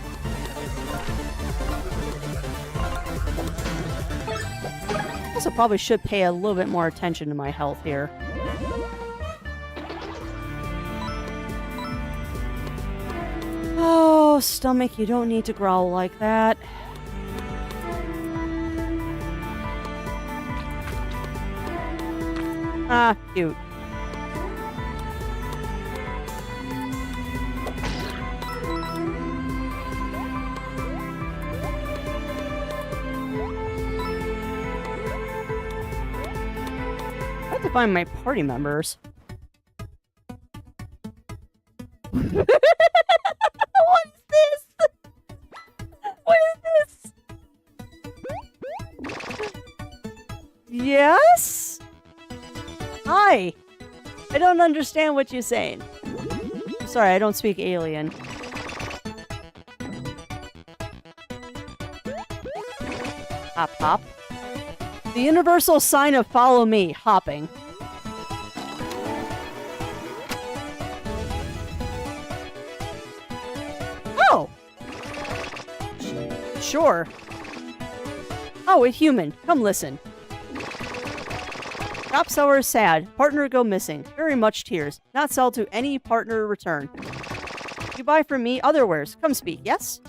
Also probably should pay a little bit more attention to my health here. Oh, stomach, you don't need to growl like that. Ah, cute. Find my party members. What is this? What is this? Yes? Hi. I don't understand what you're saying. I'm sorry, I don't speak alien. Hop, hop. The universal sign of follow me, hopping. Oh! Sure. Oh, a human. Come listen. Shop seller is sad. Partner go missing. Very much tears. Not sell to any partner return. You buy from me other wares. Come speak, yes?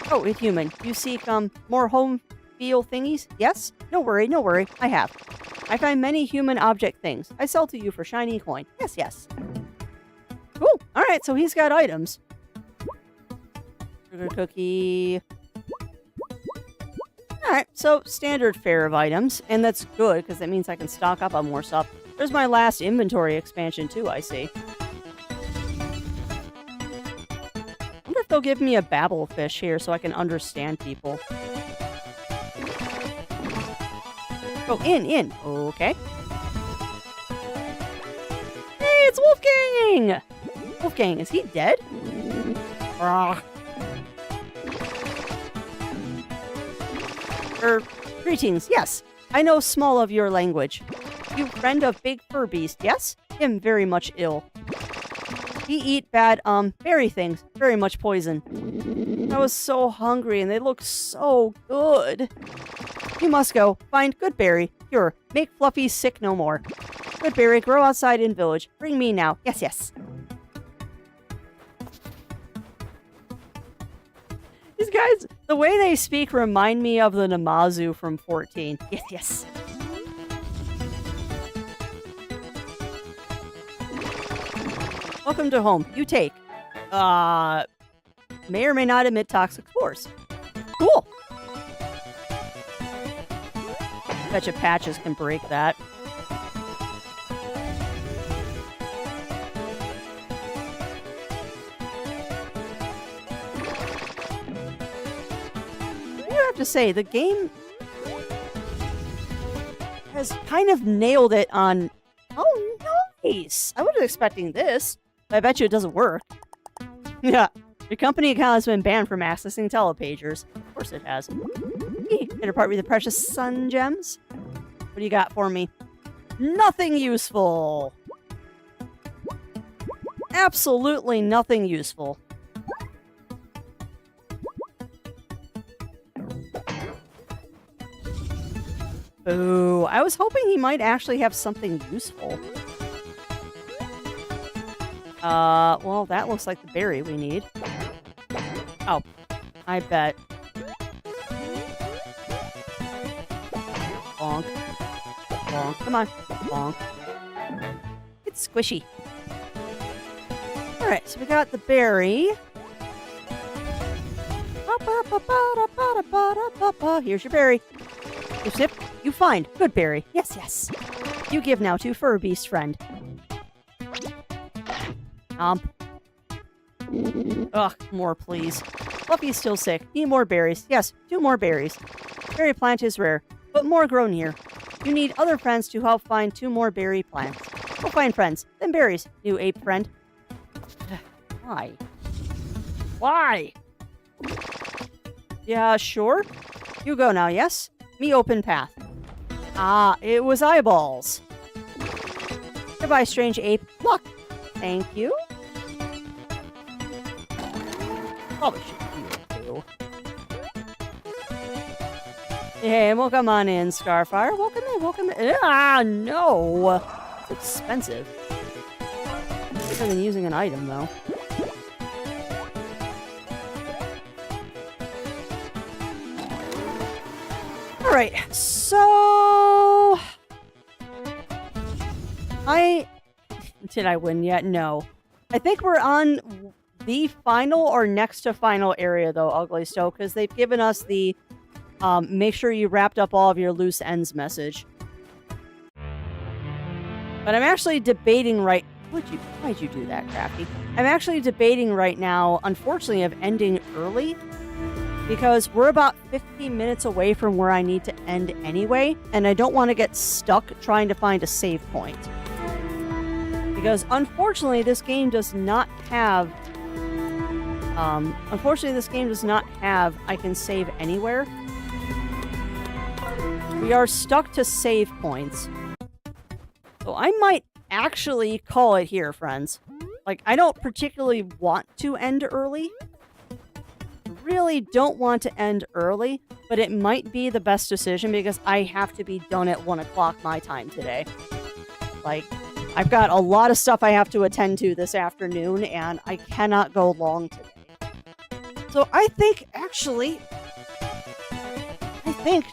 Oh, a human. You seek, more home feel thingies? Yes? No worry, no worry. I have. I find many human object things. I sell to you for shiny coin. Yes, yes. Cool. Alright, so he's got items. Sugar cookie. Alright, so standard fare of items. And that's good, because that means I can stock up on more stuff. There's my last inventory expansion, too, I see. I wonder if they'll give me a babble fish here so I can understand people. Oh, in. Okay. Hey, it's Wolfgang! Wolfgang, is he dead? Greetings, yes. I know small of your language. You friend of big fur beast, yes? Him very much ill. He eat bad, berry things. Very much poison. I was so hungry and they look so good. You must go. Find good berry. Cure. Make Fluffy sick no more. Good berry. Grow outside in village. Bring me now. Yes, yes. These guys, the way they speak remind me of the Namazu from 14. Yes, yes. Welcome to home. You take. May or may not emit toxic spores. Cool. Betcha patches can break that. I have to say, the game has kind of nailed it on... Oh, nice! I wasn't expecting this, but I bet you it doesn't work. Yeah, your company account has been banned from accessing telepagers. Of course it has. Gonna part with the precious sun gems? What do you got for me? Nothing useful. Absolutely nothing useful. Boo. I was hoping he might actually have something useful. Well, that looks like the berry we need. Oh, I bet. Bonk. Bonk. Come on. Bonk. It's squishy. Alright, so we got the berry. Here's your berry. You sip, you find. Good berry. Yes, yes. You give now to Fur Beast friend. Ugh, more please. Fluffy's still sick. Need more berries. Yes, 2 more berries. Berry plant is rare, but more grow near. You need other friends to help find 2 more berry plants. Go find friends, then berries, new ape friend. Why? Why? Yeah, sure. You go now, yes? Me open path. Ah, it was eyeballs. Goodbye, strange ape. Luck. Thank you. Probably should heal too. Hey, welcome on in, Scarfire. Welcome in, welcome in. Ah, no. It's expensive. Cheaper than using an item, though. Alright, so... Did I win yet? No. I think we're on the final or next to final area, though, Ugly Stoke, because they've given us the make sure you wrapped up all of your loose ends message. But I'm actually debating why'd you do that, Crafty? I'm actually debating right now, unfortunately, of ending early, because we're about 15 minutes away from where I need to end anyway, and I don't want to get stuck trying to find a save point. Because unfortunately, this game does not have I can save anywhere. We are stuck to save points. So I might actually call it here, friends. Like, I don't particularly want to end early. Really don't want to end early, but it might be the best decision because I have to be done at 1 o'clock my time today. Like, I've got a lot of stuff I have to attend to this afternoon, and I cannot go long today. So I think, actually,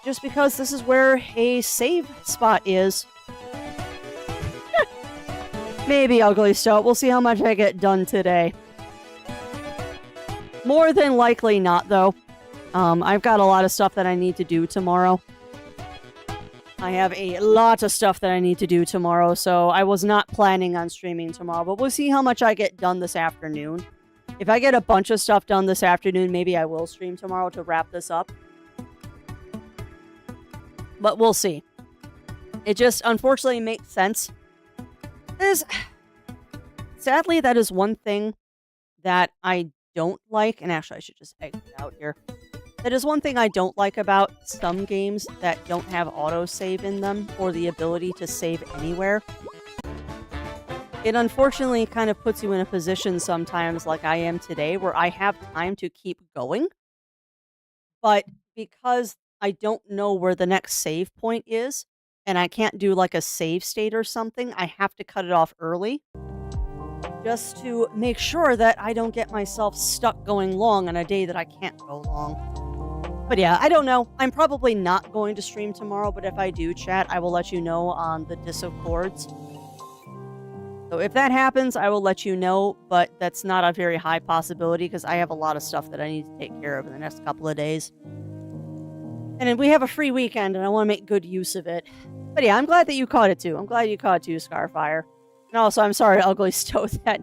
just because this is where a save spot is, maybe Ugly Stoat. We'll see how much I get done today. More than likely not, though. I've got a lot of stuff that I need to do tomorrow. I have a lot of stuff that I need to do tomorrow, so I was not planning on streaming tomorrow, but we'll see how much I get done this afternoon. If I get a bunch of stuff done this afternoon, maybe I will stream tomorrow to wrap this up. But we'll see. It just unfortunately makes sense. Sadly, that is one thing that I don't like, and actually I should just exit out here. That is one thing I don't like about some games that don't have autosave in them, or the ability to save anywhere. It unfortunately kind of puts you in a position sometimes, like I am today, where I have time to keep going. But because I don't know where the next save point is, and I can't do like a save state or something, I have to cut it off early. Just to make sure that I don't get myself stuck going long on a day that I can't go long. But yeah, I don't know. I'm probably not going to stream tomorrow, but if I do, chat, I will let you know on the Discords. So if that happens, I will let you know, but that's not a very high possibility because I have a lot of stuff that I need to take care of in the next couple of days. And we have a free weekend, and I want to make good use of it. But yeah, I'm glad that you caught it too. I'm glad you caught it too, Scarfire. And also, I'm sorry, Ugly Stoat, that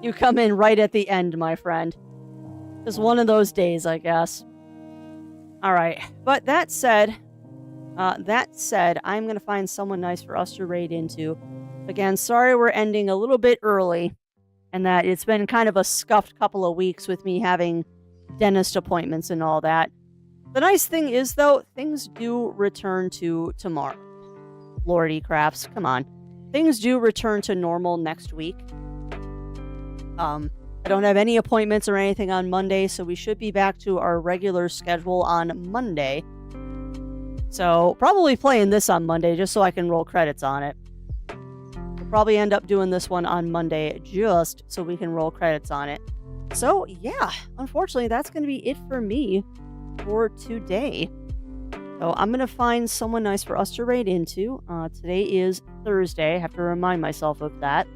you come in right at the end, my friend. Just one of those days, I guess. Alright, but that said, I'm going to find someone nice for us to raid into. Again, sorry we're ending a little bit early, and that it's been kind of a scuffed couple of weeks with me having dentist appointments and all that. The nice thing is, though, things do return to tomorrow. Lordy crafts, come on. Things do return to normal next week. I don't have any appointments or anything on Monday, so we should be back to our regular schedule on Monday. So probably playing this on Monday just so I can roll credits on it. We'll probably end up doing this one on Monday just so we can roll credits on it. So yeah, unfortunately, that's going to be it for me for today. So I'm going to find someone nice for us to raid into. Today is Thursday. I have to remind myself of that.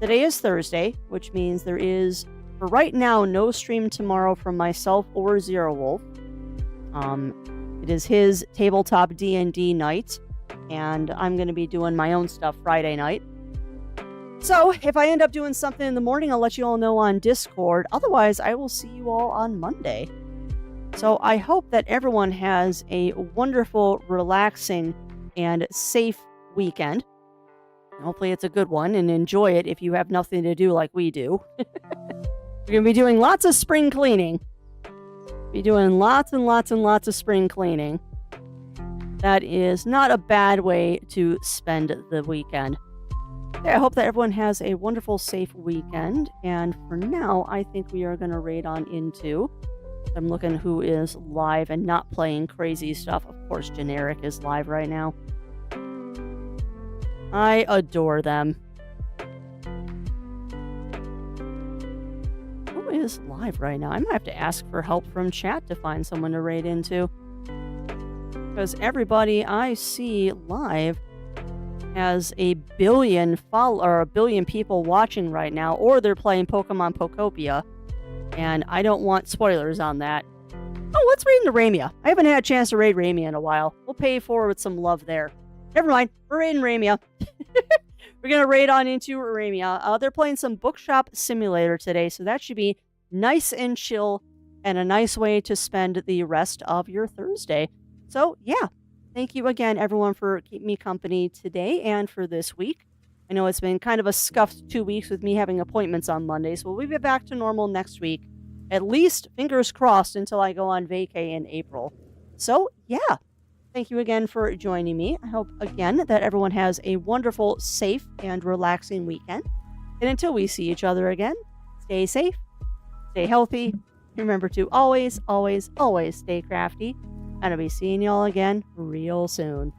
Today is Thursday, which means there is, for right now, no stream tomorrow from myself or Zero Wolf. It is his tabletop D&D night, and I'm going to be doing my own stuff Friday night. So, if I end up doing something in the morning, I'll let you all know on Discord. Otherwise, I will see you all on Monday. So, I hope that everyone has a wonderful, relaxing, and safe weekend. Hopefully it's a good one, and enjoy it if you have nothing to do like we do. We're going to be doing lots of spring cleaning. Be doing lots and lots and lots of spring cleaning. That is not a bad way to spend the weekend. Okay, I hope that everyone has a wonderful, safe weekend. And for now, I think we are going to raid on into... I'm looking who is live and not playing crazy stuff. Of course, Generic is live right now. I adore them. Who is live right now? I might have to ask for help from chat to find someone to raid into. Because everybody I see live has a billion people watching right now, or they're playing Pokemon Pokopia, and I don't want spoilers on that. Oh, let's raid into Ramia. I haven't had a chance to raid Ramia in a while. We'll pay forward some love there. Never mind. We're raiding Ramia. We're going to raid on into Ramia. They're playing some Bookshop Simulator today, so that should be nice and chill and a nice way to spend the rest of your Thursday. So, yeah. Thank you again, everyone, for keeping me company today and for this week. I know it's been kind of a scuffed 2 weeks with me having appointments on Mondays. Well, we'll be back to normal next week. At least, fingers crossed, until I go on vacay in April. So, yeah. Thank you again for joining me. I hope, again, that everyone has a wonderful, safe, and relaxing weekend. And until we see each other again, stay safe, stay healthy. Remember to always, always, always stay crafty. And I'll be seeing y'all again real soon.